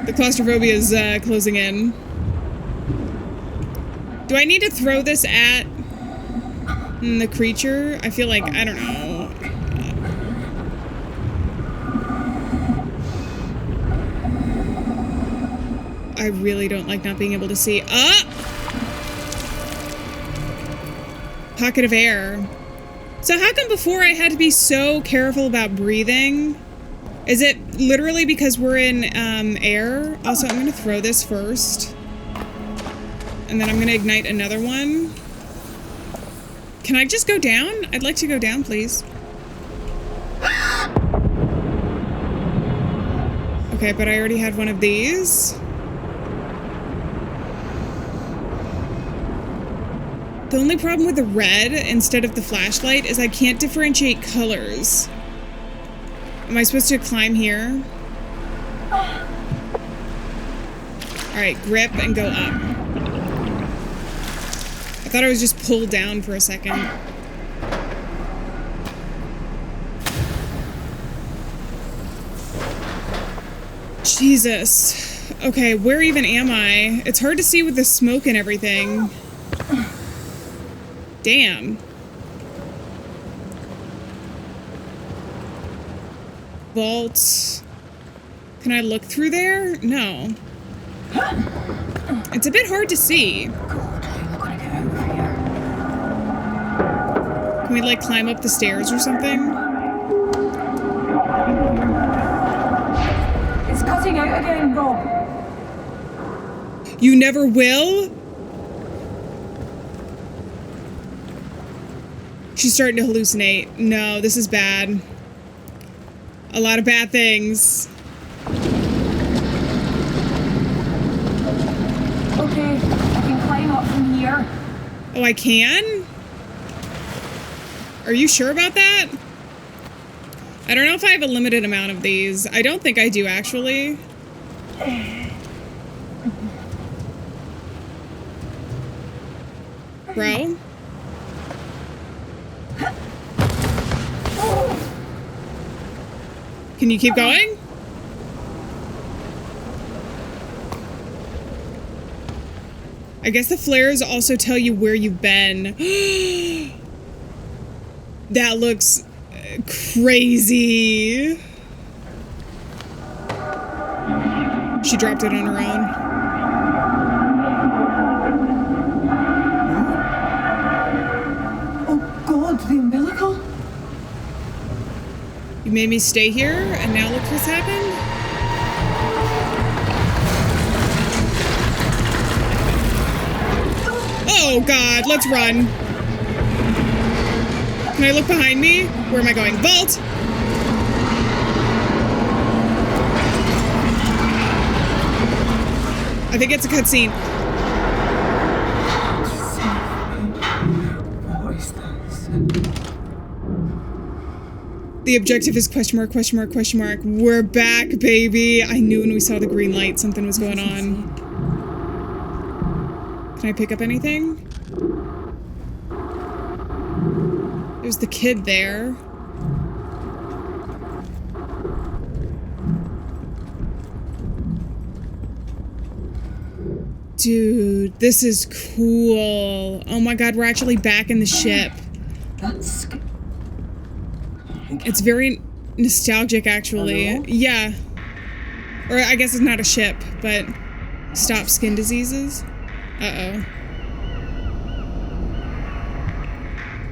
The claustrophobia is closing in. Do I need to throw this at the creature? I feel like, I don't know. I really don't like not being able to see. Ah! Pocket of air. So how come before I had to be so careful about breathing? Is it literally because we're in air? Also, I'm going to throw this first. And then I'm going to ignite another one. Can I just go down? I'd like to go down, please. Okay, but I already had one of these. The only problem with the red instead of the flashlight is I can't differentiate colors. Am I supposed to climb here? Alright, grip and go up. I thought I was just pulled down for a second. Jesus. Okay, where even am I? It's hard to see with the smoke and everything. Damn. Vault. Can I look through there? No. It's a bit hard to see. Can we, like, climb up the stairs or something? It's cutting out again, Rob. You never will? She's starting to hallucinate. No, this is bad. A lot of bad things. Okay, I can climb up from here. Oh, I can? Are you sure about that? I don't know if I have a limited amount of these. I don't think I do, actually. Bro? Can you keep going? I guess the flares also tell you where you've been. That looks crazy. She dropped it on her own. Oh God, the umbilical? You made me stay here, and now look what's happened? Oh God, let's run. Can I look behind me? Where am I going? Vault! I think it's a cutscene. What is this? The objective is question mark, question mark, question mark. We're back, baby. I knew when we saw the green light something was going on. Can I pick up anything? There's the kid there. Dude, this is cool. Oh my god, we're actually back in the ship. That's... It's very nostalgic, actually. Hello? Yeah. Or I guess it's not a ship, but stop skin diseases. Uh-oh.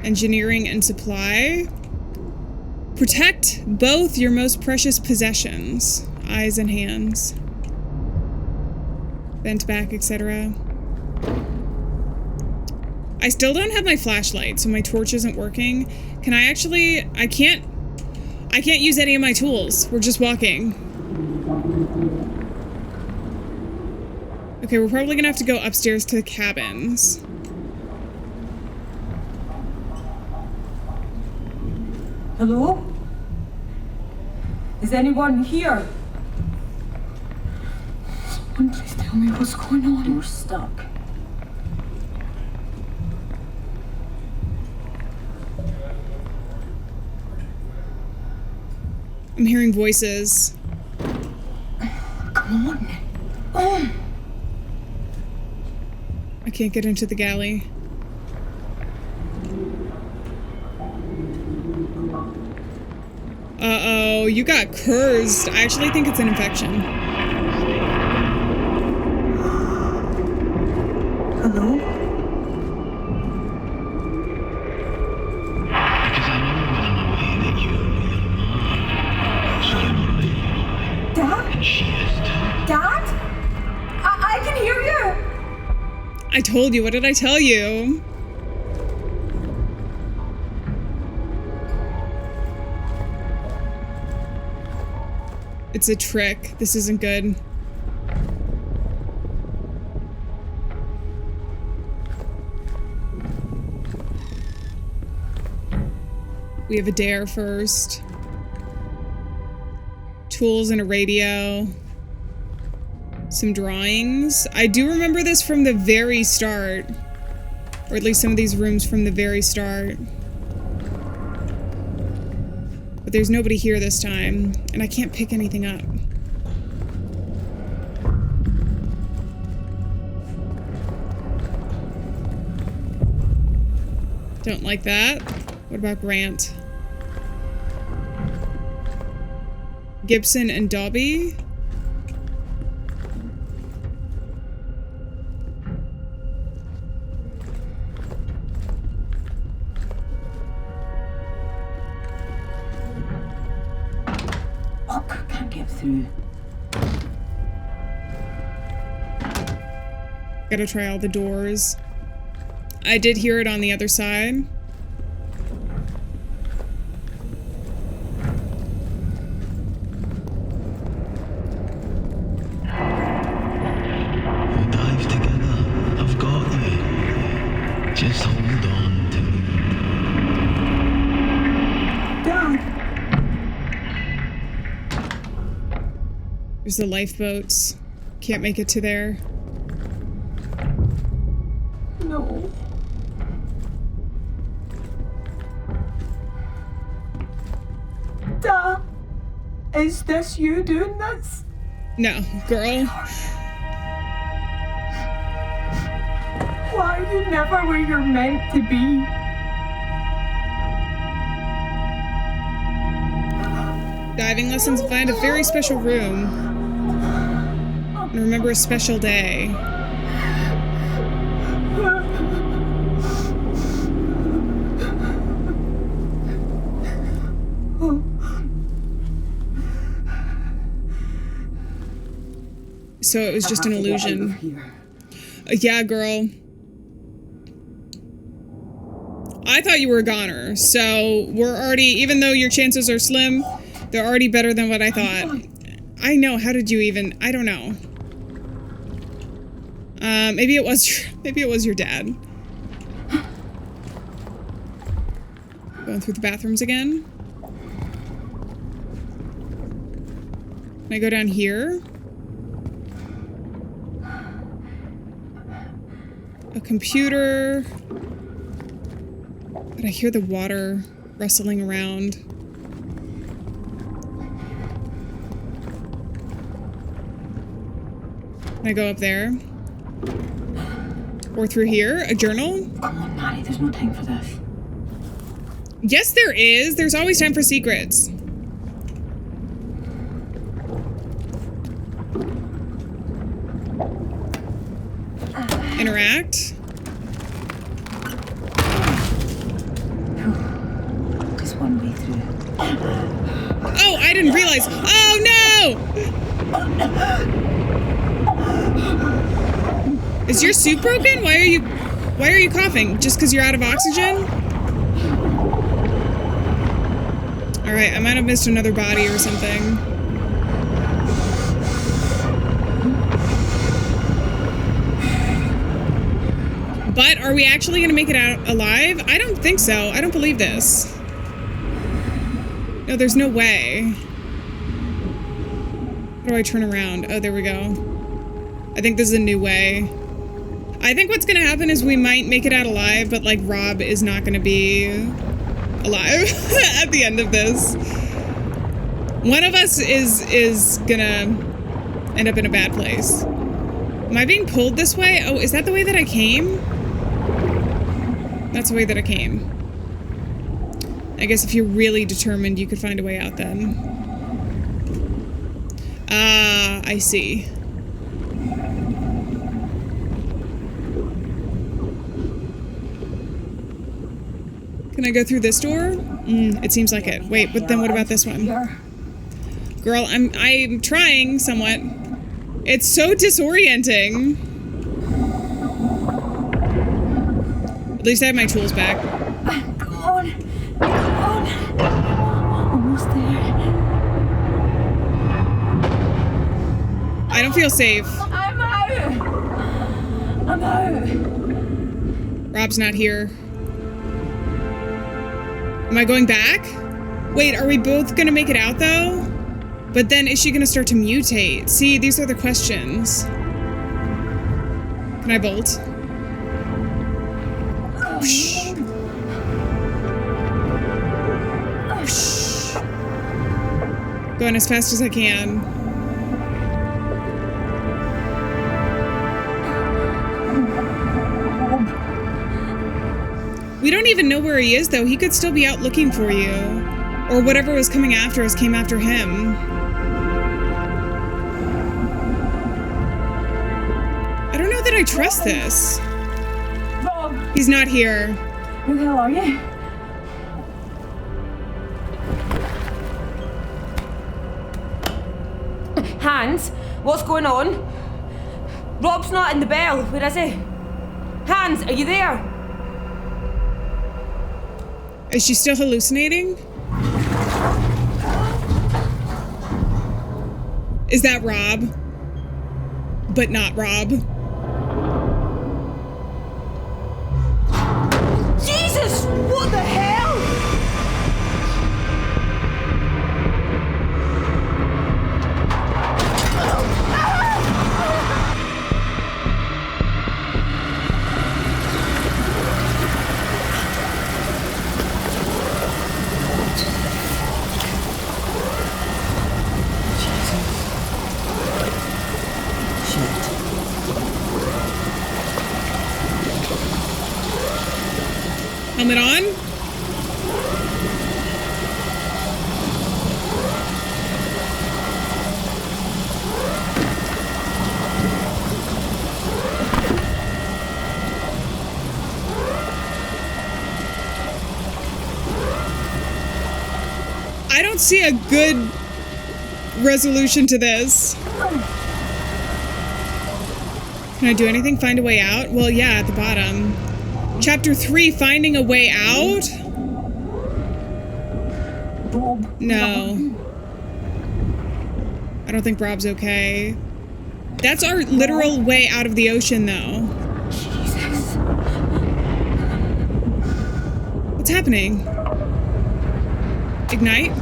Engineering and supply. Protect both your most precious possessions. Eyes and hands. Bent back, etc. I still don't have my flashlight, so my torch isn't working. Can I actually... I can't use any of my tools. We're just walking. Okay, we're probably gonna have to go upstairs to the cabins. Hello? Is anyone here? Someone please tell me what's going on. We're stuck. I'm hearing voices. Come on. Oh. I can't get into the galley. Uh-oh, you got cursed. I actually think it's an infection. Hello? Because I know when I'm away that you're mad. So I'm alright. Dad? And she is too. Dad? I can hear you! I told you, what did I tell you? It's a trick. This isn't good. We have a dare first. Tools and a radio. Some drawings. I do remember this from the very start. Or at least some of these rooms from the very start. But there's nobody here this time, and I can't pick anything up. Don't like that. What about Grant? Gibson and Dobby? Through. Gotta try all the doors. I did hear it on the other side. We'll dive together. I've got you. Just hold on to me. Dad! There's the lifeboats. Can't make it to there. No. Dad! Is this you doing this? No, girl. Why are you never where you're meant to be? Diving lessons find a very special room. And remember a special day. So it was just an illusion. Yeah, girl. I thought you were a goner, so we're already, even though your chances are slim, they're already better than what I thought. I know, how did you even, I don't know. Maybe it was your dad. Going through the bathrooms again. Can I go down here? A computer. But I hear the water rustling around. Can I go up there? Or through here? A journal? Come on, Maddie, there's no time for this. Yes, there is. There's always time for secrets. Interact. Just one way through. Oh, I didn't realize. Oh, no! Is your suit broken? Why are you coughing? Just because you're out of oxygen? Alright, I might have missed another body or something. But are we actually going to make it out alive? I don't think so. I don't believe this. No, there's no way. How do I turn around? Oh, there we go. I think this is a new way. I think what's going to happen is we might make it out alive, but, like, Rob is not going to be alive at the end of this. One of us is going to end up in a bad place. Am I being pulled this way? Oh, is that the way that I came? That's the way that I came. I guess if you're really determined, you could find a way out then. Ah, I see. Can I go through this door? It seems like it. Wait, but then what about this one? Girl, I'm trying somewhat. It's so disorienting. At least I have my tools back. Come on. Come on. Almost there. I don't feel safe. I'm out. I'm out. Rob's not here. Am I going back? Wait, are we both gonna make it out though? But then is she gonna start to mutate? See, these are the questions. Can I bolt? Whoosh. Whoosh. Going as fast as I can. We don't even know where he is, though. He could still be out looking for you. Or whatever was coming after us came after him. I don't know that I trust this. Rob, He's not here. where the hell are you? Hans, what's going on? Rob's not in the bell. Where is he? Hans, are you there? Is she still hallucinating? Is that Rob? But not Rob. Jesus! What the hell? Helmet on? I don't see a good resolution to this. Can I do anything? Find a way out? Well, yeah, at the bottom. Chapter 3, finding a way out? No. I don't think Rob's okay. That's our literal way out of the ocean, though. Jesus. What's happening? Ignite?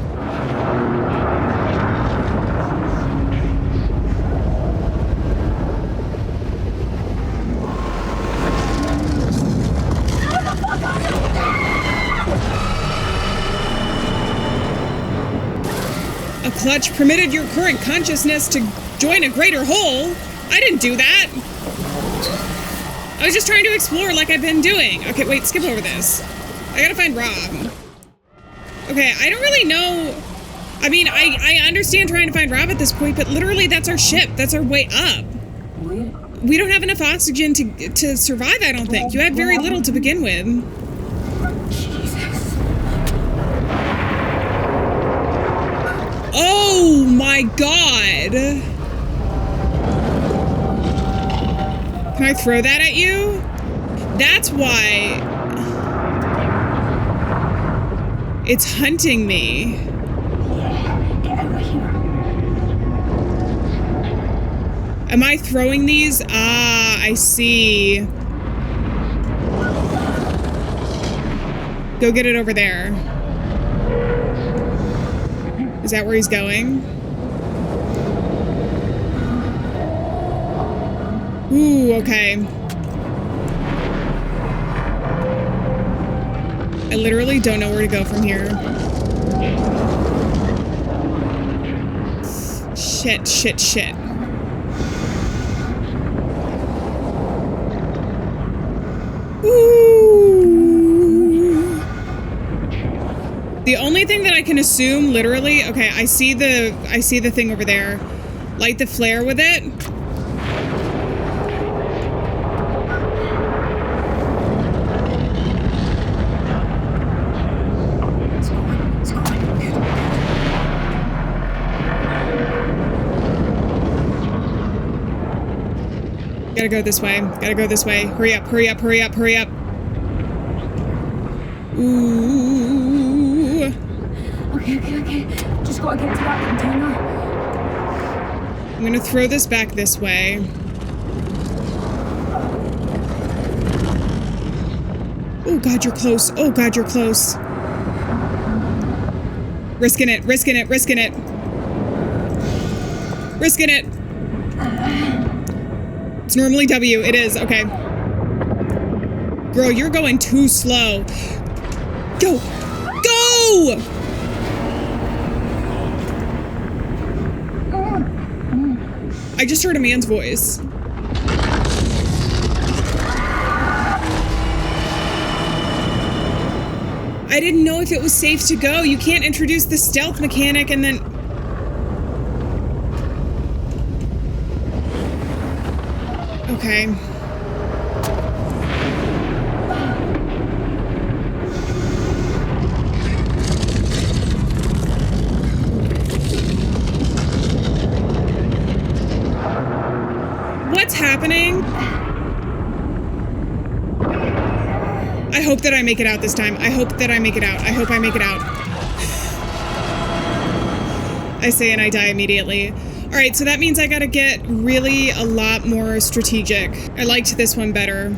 clutch permitted your current consciousness to join a greater whole. I didn't do that. I was just trying to explore like I've been doing. Okay, wait, skip over this. I gotta find Rob. Okay, I don't really know. I mean, I understand trying to find Rob at this point, but literally that's our ship. That's our way up. We don't have enough oxygen to survive, I don't think. You had very little to begin with. Jesus. Oh my god. Can I throw that at you? That's why it's hunting me. Yeah, get out of here. Am I throwing these? Ah, I see. Go get it over there. Is that where he's going? Ooh, okay. I literally don't know where to go from here. Shit, shit, shit. Ooh. The only thing that I can assume, literally, okay, I see the thing over there. Light the flare with it. Gotta go this way. Gotta go this way. Hurry up, hurry up, hurry up, hurry up. Ooh. Okay. Just gotta get to that container. I'm gonna throw this back this way. Oh god, you're close. Oh god, you're close. Risking it, risking it, risking it. Risking it. It's normally W. It is. Okay. Girl, you're going too slow. Go! Go! I just heard a man's voice. I didn't know if it was safe to go. You can't introduce the stealth mechanic and then... Okay. What's happening? I hope that I make it out this time. I hope that I make it out. I hope I make it out. I say and I die immediately. Alright, so that means I gotta get really a lot more strategic. I liked this one better.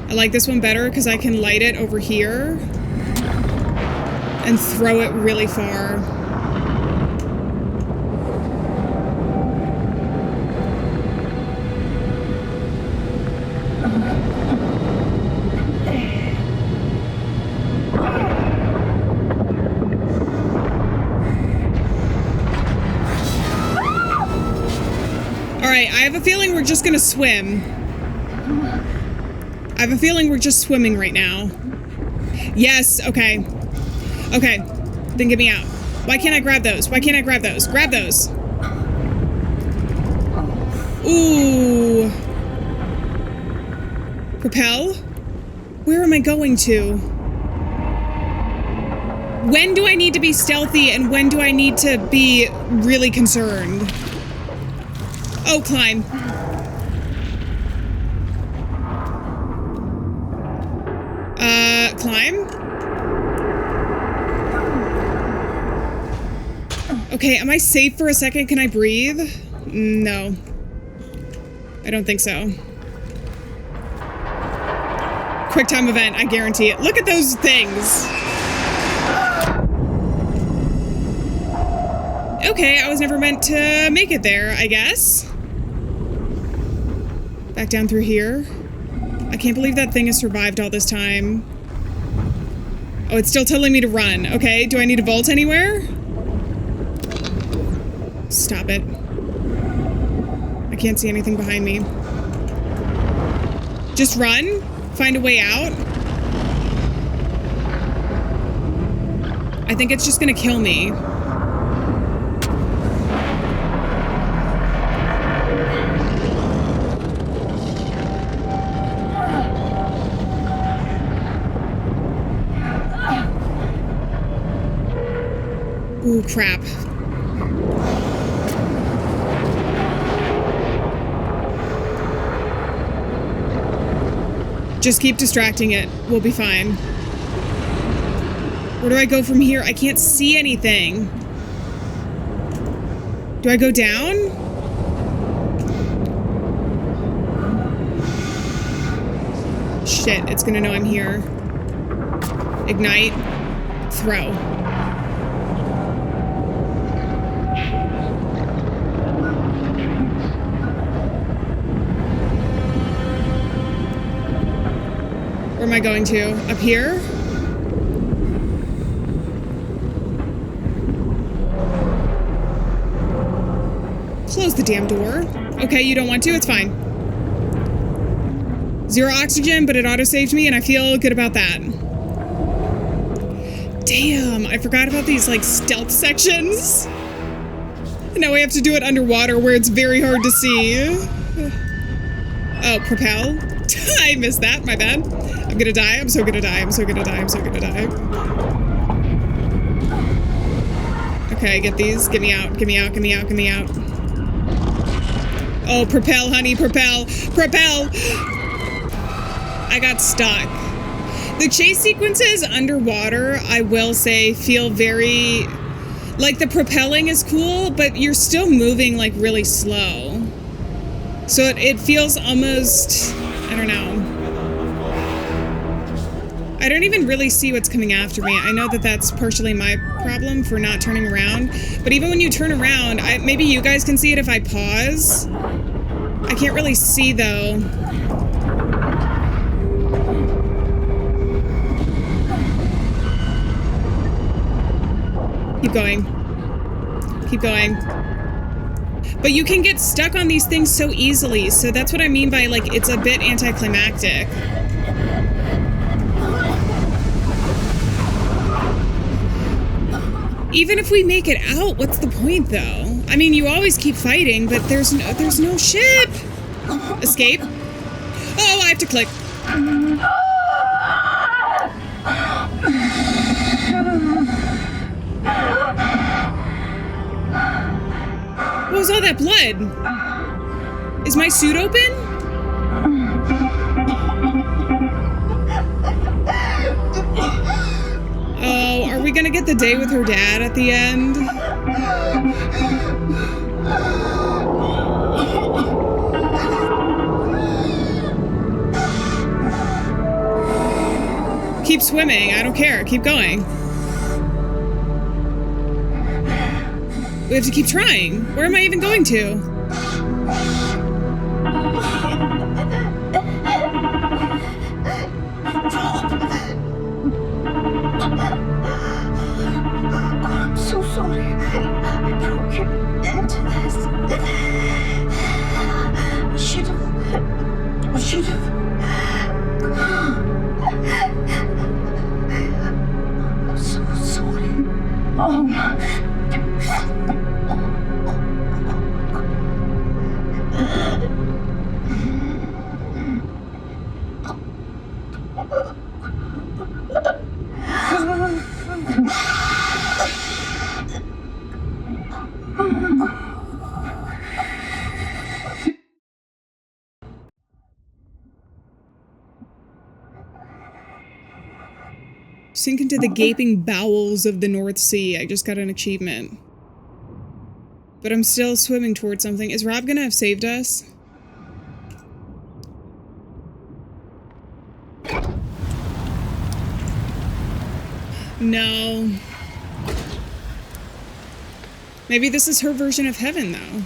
I like this one better because I can light it over here and throw it really far. Alright, I have a feeling we're just gonna swim. I have a feeling we're just swimming right now. Yes, okay. Okay, then get me out. Why can't I grab those? Why can't I grab those? Grab those. Ooh. Propel? Where am I going to? When do I need to be stealthy and when do I need to be really concerned? Oh, climb. Climb? Okay, am I safe for a second? Can I breathe? No. I don't think so. Quick time event, I guarantee it. Look at those things. Okay, I was never meant to make it there, I guess. Back down through here. I can't believe that thing has survived all this time. Oh, it's still telling me to run. Okay, do I need to vault anywhere? Stop it. I can't see anything behind me. Just run? Find a way out? I think it's just gonna kill me. Ooh, crap. Just keep distracting it. We'll be fine. Where do I go from here? I can't see anything. Do I go down? Shit, it's gonna know I'm here. Ignite. Throw. Where am I going to? Up here? Close the damn door. Okay, you don't want to? It's fine. 0 oxygen, but it auto-saved me, and I feel good about that. Damn, I forgot about these, like, stealth sections. And now we have to do it underwater, where it's very hard to see. Oh, propel. I missed that, my bad. I'm gonna die, I'm so gonna die, I'm so gonna die, I'm so gonna die. Okay, get these. Get me out, get me out, get me out, get me out. Oh, propel, honey, propel, propel! I got stuck. The chase sequences underwater, I will say, feel very... Like, the propelling is cool, but you're still moving, like, really slow. So it feels almost... I don't know. I don't even really see what's coming after me. I know that that's partially my problem for not turning around. But even when you turn around, maybe you guys can see it if I pause. I can't really see, though. Keep going. Keep going. But you can get stuck on these things so easily, so that's what I mean by, like, it's a bit anticlimactic. Even if we make it out, what's the point, though? I mean, you always keep fighting, but there's no ship! Escape? Oh, I have to click. What was all that blood? Is my suit open? Oh, are we gonna get the day with her dad at the end? Keep swimming, I don't care, keep going. We have to keep trying. Where am I even going to? I'm so sorry. I broke you into this. I should have. I'm so sorry. Oh. Sink into the gaping bowels of the North Sea. I just got an achievement. But I'm still swimming towards something. Is Rob gonna have saved us? No. Maybe this is her version of heaven, though.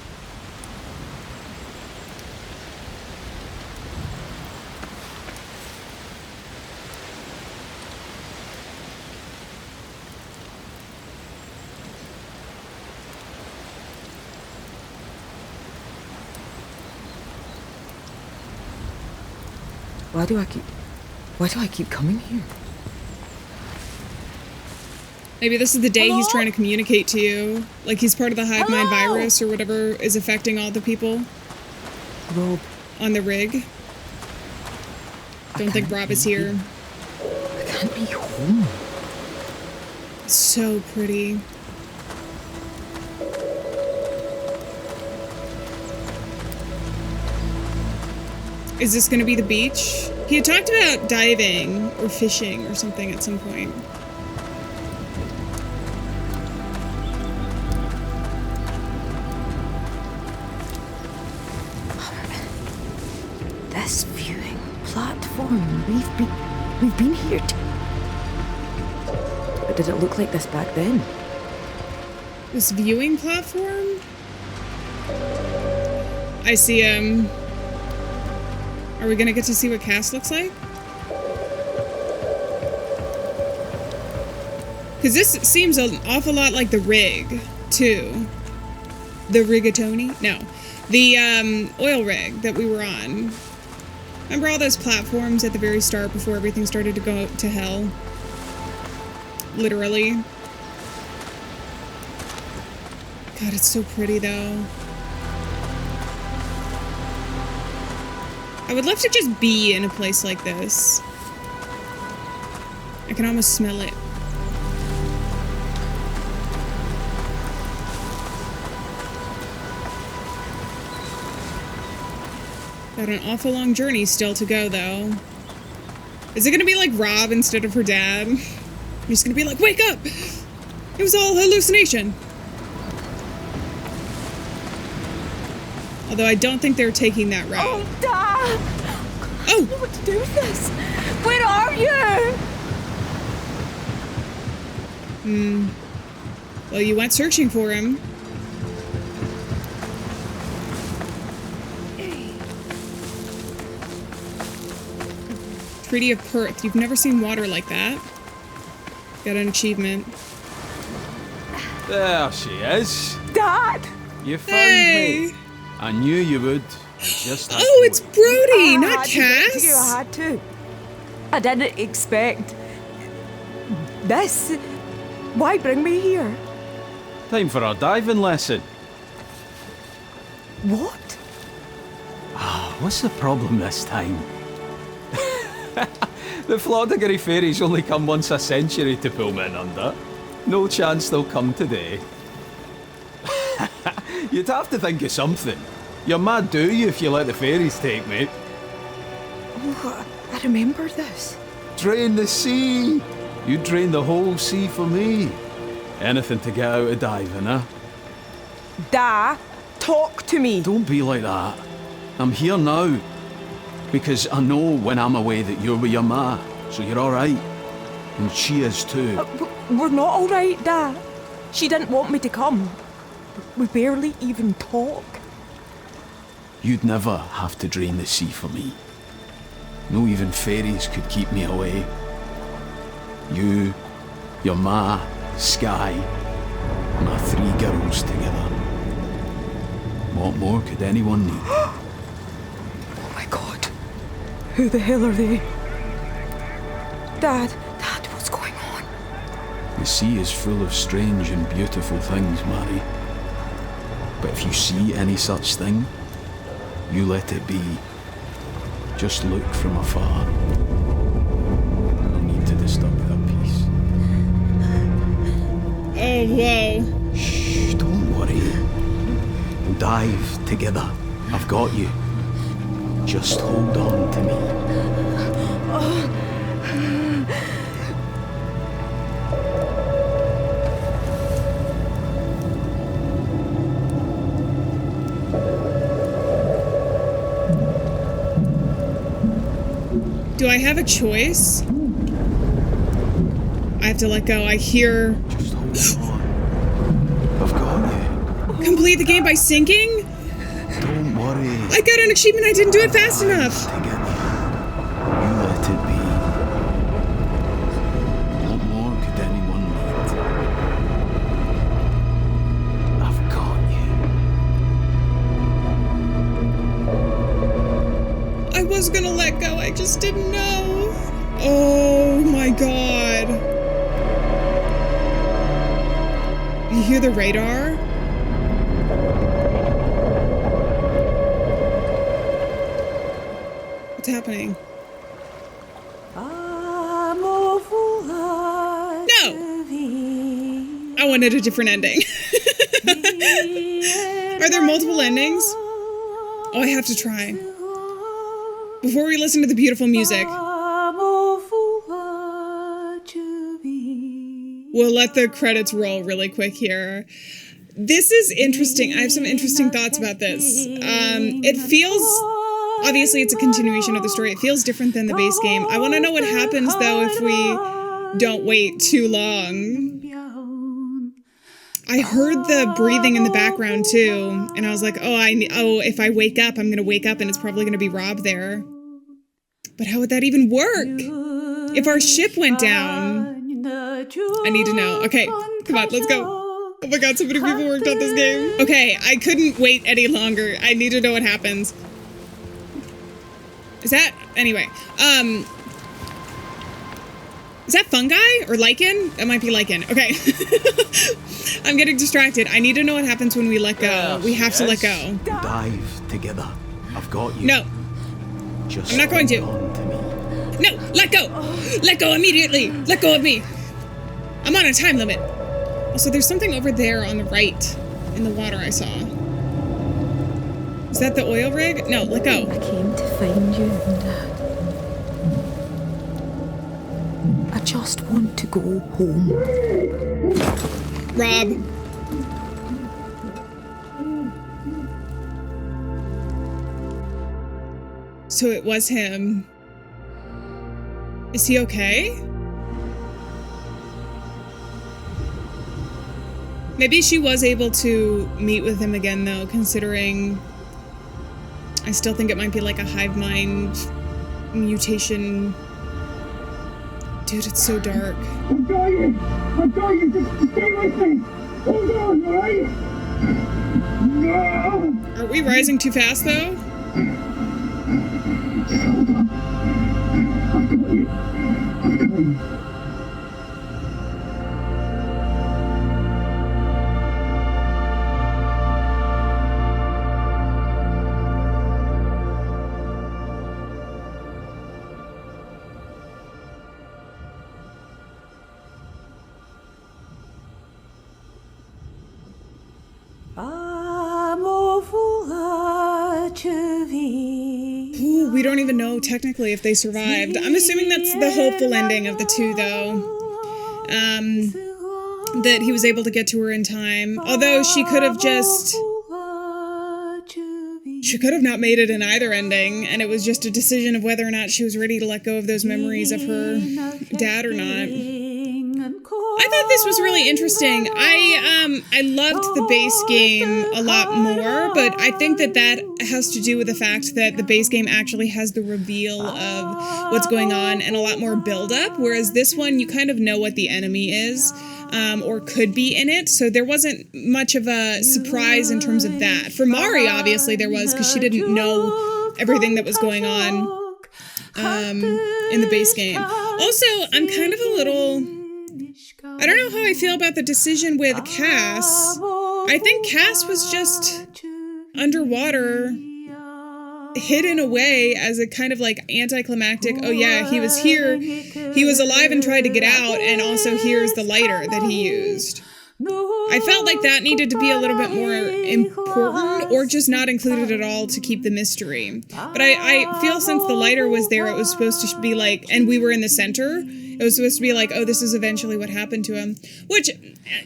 Why do I keep coming here? Maybe this is the day he's Hello? trying to communicate to you. Like he's part of the hive mind Hello? virus or whatever is affecting all the people Rob, on the rig. Don't think Rob is here. I can't be home. So pretty. Is this gonna be the beach? He had talked about diving or fishing or something at some point. This viewing platform, we've been here. But did it look like this back then? This viewing platform? I see him. Are we gonna get to see what Cass looks like? Because this seems an awful lot like the rig, too. The rigatoni? No. The oil rig that we were on. Remember all those platforms at the very start before everything started to go to hell? Literally. God, it's so pretty, though. I would love to just be in a place like this. I can almost smell it. Got an awful long journey still to go, though. Is it gonna be like Rob instead of her dad? He's gonna be like, wake up! It was all hallucination. Although I don't think they're taking that route. Oh, Dad! Oh! I don't know what to do with this. Where are you? Well, you went searching for him. Treaty of Perth. You've never seen water like that. Got an achievement. There she is. Dad! You found Hey! me. I knew you would. I just had Oh, to it's wait. Brody, I not had to get to you, I Cass. had to. I didn't expect this. Why bring me here? Time for a diving lesson. What? What's the problem this time? The Flodagary fairies only come once a century to pull men under. No chance they'll come today. You'd have to think of something. You're mad, do you, if you let the fairies take me? Oh, I remember this. Drain the sea! You drain the whole sea for me. Anything to get out of diving, huh? Dad, talk to me. Don't be like that. I'm here now. Because I know when I'm away that you're with your ma, so you're alright. And she is too. We're not all right, Dad. She didn't want me to come. We barely even talk. You'd never have to drain the sea for me. No even fairies could keep me away. You, your ma, Sky, my 3 girls together. What more could anyone need? Oh my God. Who the hell are they? Dad, what's going on? The sea is full of strange and beautiful things, Mary. But if you see any such thing, you let it be. Just look from afar. No need to disturb their peace. Oh, whoa. Shh, don't worry. We'll dive together. I've got you. Just hold on to me. Do I have a choice? I have to let go. I hear Just hold on. I've got you. complete the game by sinking? Don't worry. I got an achievement. I didn't do it fast enough. Together. You let it be. What more could anyone need? I've got you. I was gonna let go. I just didn't know. Oh my god. You hear the radar? What's happening? No! I wanted a different ending. Are there multiple endings? Oh, I have to try. Before we listen to the beautiful music, we'll let the credits roll really quick here. This is interesting. I have some interesting thoughts about this. It feels... Obviously, it's a continuation of the story. It feels different than the base game. I want to know what happens, though, if we don't wait too long. I heard the breathing in the background, too. And I was like, if I wake up, I'm going to wake up and it's probably going to be Rob there. But how would that even work? If our ship went down... I need to know. Okay, come on, let's go. Oh my god, so many people worked on this game. Okay, I couldn't wait any longer. I need to know what happens. Is that... Anyway. Is that fungi? Or lichen? That might be lichen. Okay. I'm getting distracted. I need to know what happens when we let go. We have to let go. Dive together. I've got you. No. Just I'm not going to. hold on to me. No! Let go! Let go immediately! Let go of me! I'm on a time limit. Also, there's something over there on the right in the water I saw. Is that the oil rig? No, let go. I came to find you, and I just want to go home. Rob. So it was him. Is he okay? Maybe she was able to meet with him again, though, considering I still think it might be like a hive mind mutation. Dude, it's so dark. I'm dying! Just stay with me! Hold on, right? No! Are we rising too fast, though? Just hold on. I'm coming. Ooh, we don't even know technically if they survived. I'm assuming that's the hopeful ending of the two, though. That he was able to get to her in time. Although she could have just... She could have not made it in either ending, and it was just a decision of whether or not she was ready to let go of those memories of her dad or not. I thought this was really interesting. I loved the base game a lot more, but I think that has to do with the fact that the base game actually has the reveal of what's going on and a lot more build-up, whereas this one, you kind of know what the enemy is, or could be in it, so there wasn't much of a surprise in terms of that. For Mari, obviously, there was, because she didn't know everything that was going on in the base game. Also, I'm kind of a little... I don't know how I feel about the decision with Cass. I think Cass was just underwater, hidden away as a kind of like anticlimactic, oh yeah, he was here, he was alive and tried to get out, and also here's the lighter that he used. I felt like that needed to be a little bit more important, or just not included at all to keep the mystery. But I feel since the lighter was there, it was supposed to be like, and we were in the center, it was supposed to be like, oh, this is eventually what happened to him. Which,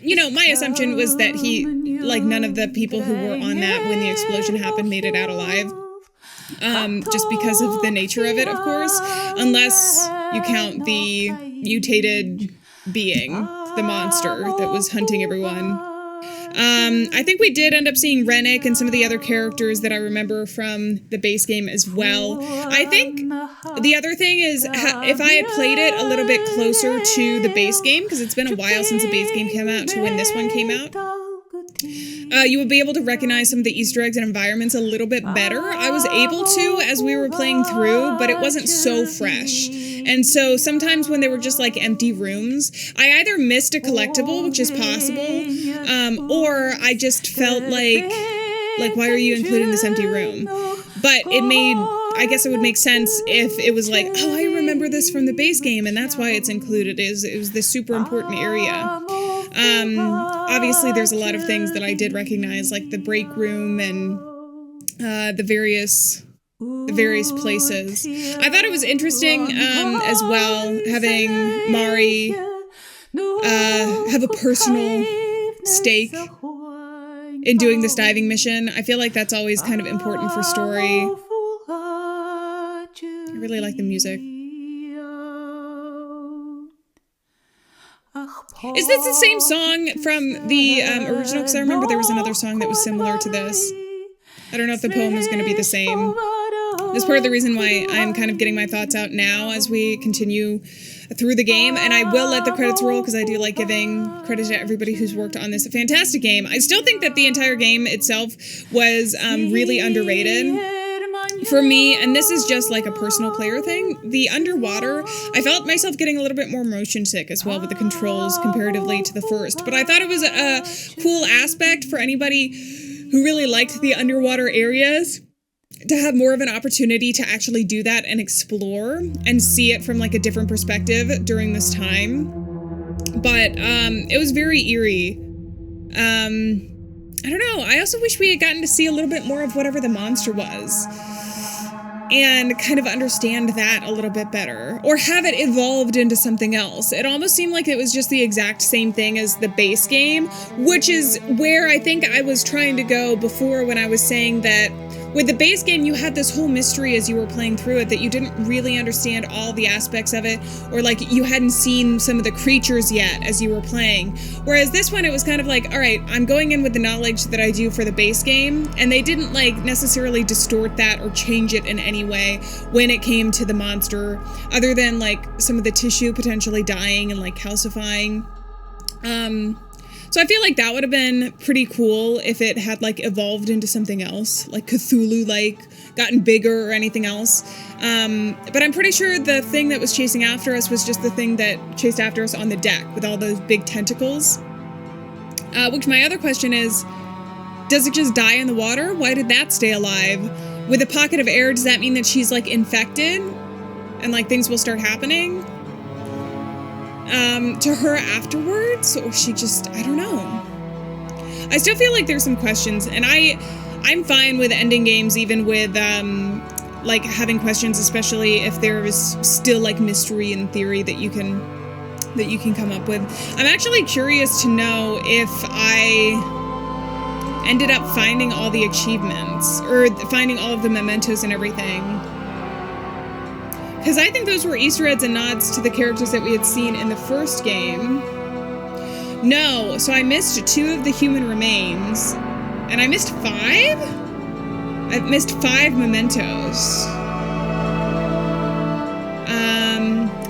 you know, my assumption was that none of the people who were on that when the explosion happened made it out alive. Just because of the nature of it, of course. Unless you count the mutated being, the monster that was hunting everyone. I think we did end up seeing Rennick and some of the other characters that I remember from the base game as well. I think the other thing is, if I had played it a little bit closer to the base game, because it's been a while since the base game came out to when this one came out, you would be able to recognize some of the Easter eggs and environments a little bit better. I was able to as we were playing through, but it wasn't so fresh. And so sometimes when they were just like empty rooms, I either missed a collectible, which is possible, or I just felt like, why are you including this empty room? But I guess it would make sense if it was like, oh, I remember this from the base game, and that's why it's included. It was this super important area. Obviously, there's a lot of things that I did recognize, like the break room and the various places. I thought it was interesting as well, having Mari have a personal stake in doing this diving mission. I feel like that's always kind of important for story. I really like the music. Is this the same song from the original? Because I remember there was another song that was similar to this. I don't know if the poem is going to be the same. It's part of the reason why I'm kind of getting my thoughts out now as we continue through the game, and I will let the credits roll because I do like giving credit to everybody who's worked on this fantastic game. I still think that the entire game itself was really underrated for me, and this is just like a personal player thing. The underwater, I felt myself getting a little bit more motion sick as well with the controls comparatively to the first, but I thought it was a cool aspect for anybody who really liked the underwater areas to have more of an opportunity to actually do that and explore and see it from like a different perspective during this time. But it was very eerie. I don't know. I also wish we had gotten to see a little bit more of whatever the monster was and kind of understand that a little bit better, or have it evolved into something else. It almost seemed like it was just the exact same thing as the base game, which is where I think I was trying to go before when I was saying that with the base game, you had this whole mystery as you were playing through it that you didn't really understand all the aspects of it, or like you hadn't seen some of the creatures yet as you were playing. Whereas this one, it was kind of like, all right, I'm going in with the knowledge that I do for the base game, and they didn't like necessarily distort that or change it in any way when it came to the monster, other than like some of the tissue potentially dying and like calcifying. So I feel like that would have been pretty cool if it had like evolved into something else, like Cthulhu-like, gotten bigger or anything else. But I'm pretty sure the thing that was chasing after us was just the thing that chased after us on the deck with all those big tentacles. Which my other question is, does it just die in the water? Why did that stay alive? With a pocket of air, does that mean that she's like infected and like things will start happening to her afterwards? Or she just, I don't know. I still feel like there's some questions, and I'm fine with ending games even with like having questions, especially if there is still like mystery and theory that you can come up with. I'm actually curious to know if I ended up finding all the achievements or finding all of the mementos and everything. Because I think those were Easter eggs and nods to the characters that we had seen in the first game. No, so I missed 2 of the human remains. And I missed 5? I've missed 5 mementos.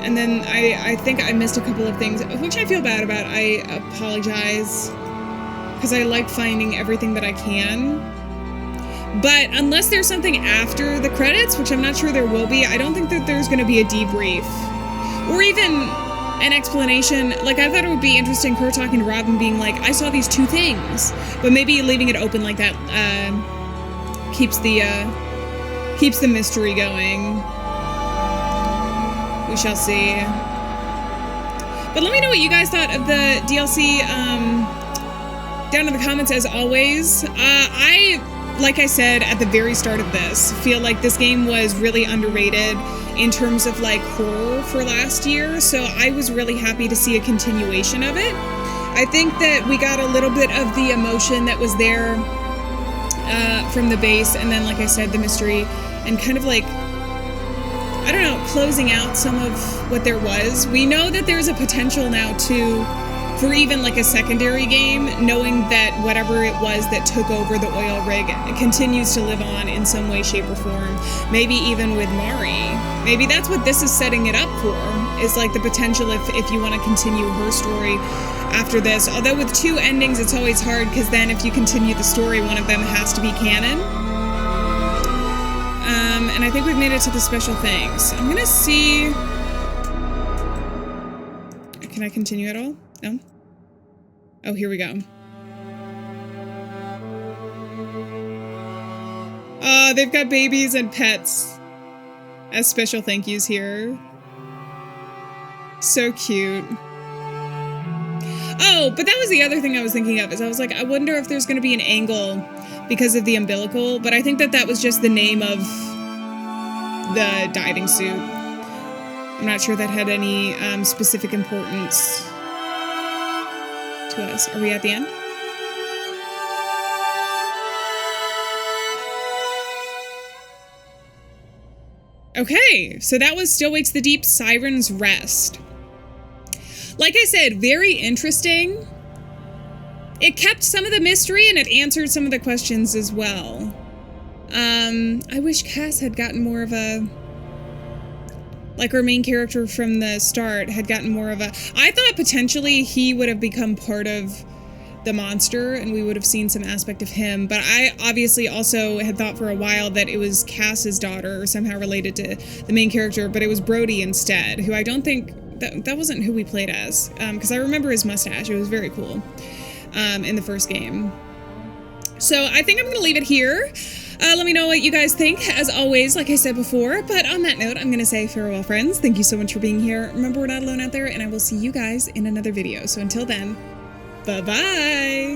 And then I think I missed a couple of things, which I feel bad about. I apologize. Because I like finding everything that I can. But unless there's something after the credits, which I'm not sure there will be, I don't think that there's going to be a debrief. Or even an explanation. Like, I thought it would be interesting, her talking to Robin being like, I saw these 2 things. But maybe leaving it open like that keeps the mystery going. We shall see. But let me know what you guys thought of the DLC down in the comments as always. Like I said at the very start of this, feel like this game was really underrated in terms of like horror for last year, so I was really happy to see a continuation of it. I think that we got a little bit of the emotion that was there from the base, and then like I said, the mystery, and kind of like, I don't know, closing out some of what there was. We know that there's a potential now too for even like a secondary game, knowing that whatever it was that took over the oil rig continues to live on in some way, shape, or form. Maybe even with Mari. Maybe that's what this is setting it up for, is like the potential if you want to continue her story after this. Although with 2 endings, it's always hard because then if you continue the story, one of them has to be canon. And I think we've made it to the special things. I'm gonna see... Can I continue at all? No? Oh, here we go. Oh, they've got babies and pets as special thank yous here. So cute. Oh, but that was the other thing I was thinking of, is I was like, I wonder if there's going to be an angle because of the umbilical, but I think that that was just the name of the diving suit. I'm not sure that had any specific importance to us. Are we at the end? Okay, so that was Still Wakes the Deep, Siren's Rest. Like I said, very interesting. It kept some of the mystery and it answered some of the questions as well. I wish Cass had gotten more of a... Like our main character from the start had gotten more of a... I thought potentially he would have become part of the monster and we would have seen some aspect of him, but I obviously also had thought for a while that it was Cass's daughter or somehow related to the main character, but it was Brody instead, who I don't think... That wasn't who we played as, because I remember his mustache. It was very cool in the first game. So I think I'm going to leave it here. Let me know what you guys think, as always, like I said before. But on that note, I'm going to say farewell, friends. Thank you so much for being here. Remember, we're not alone out there, and I will see you guys in another video. So until then, bye-bye!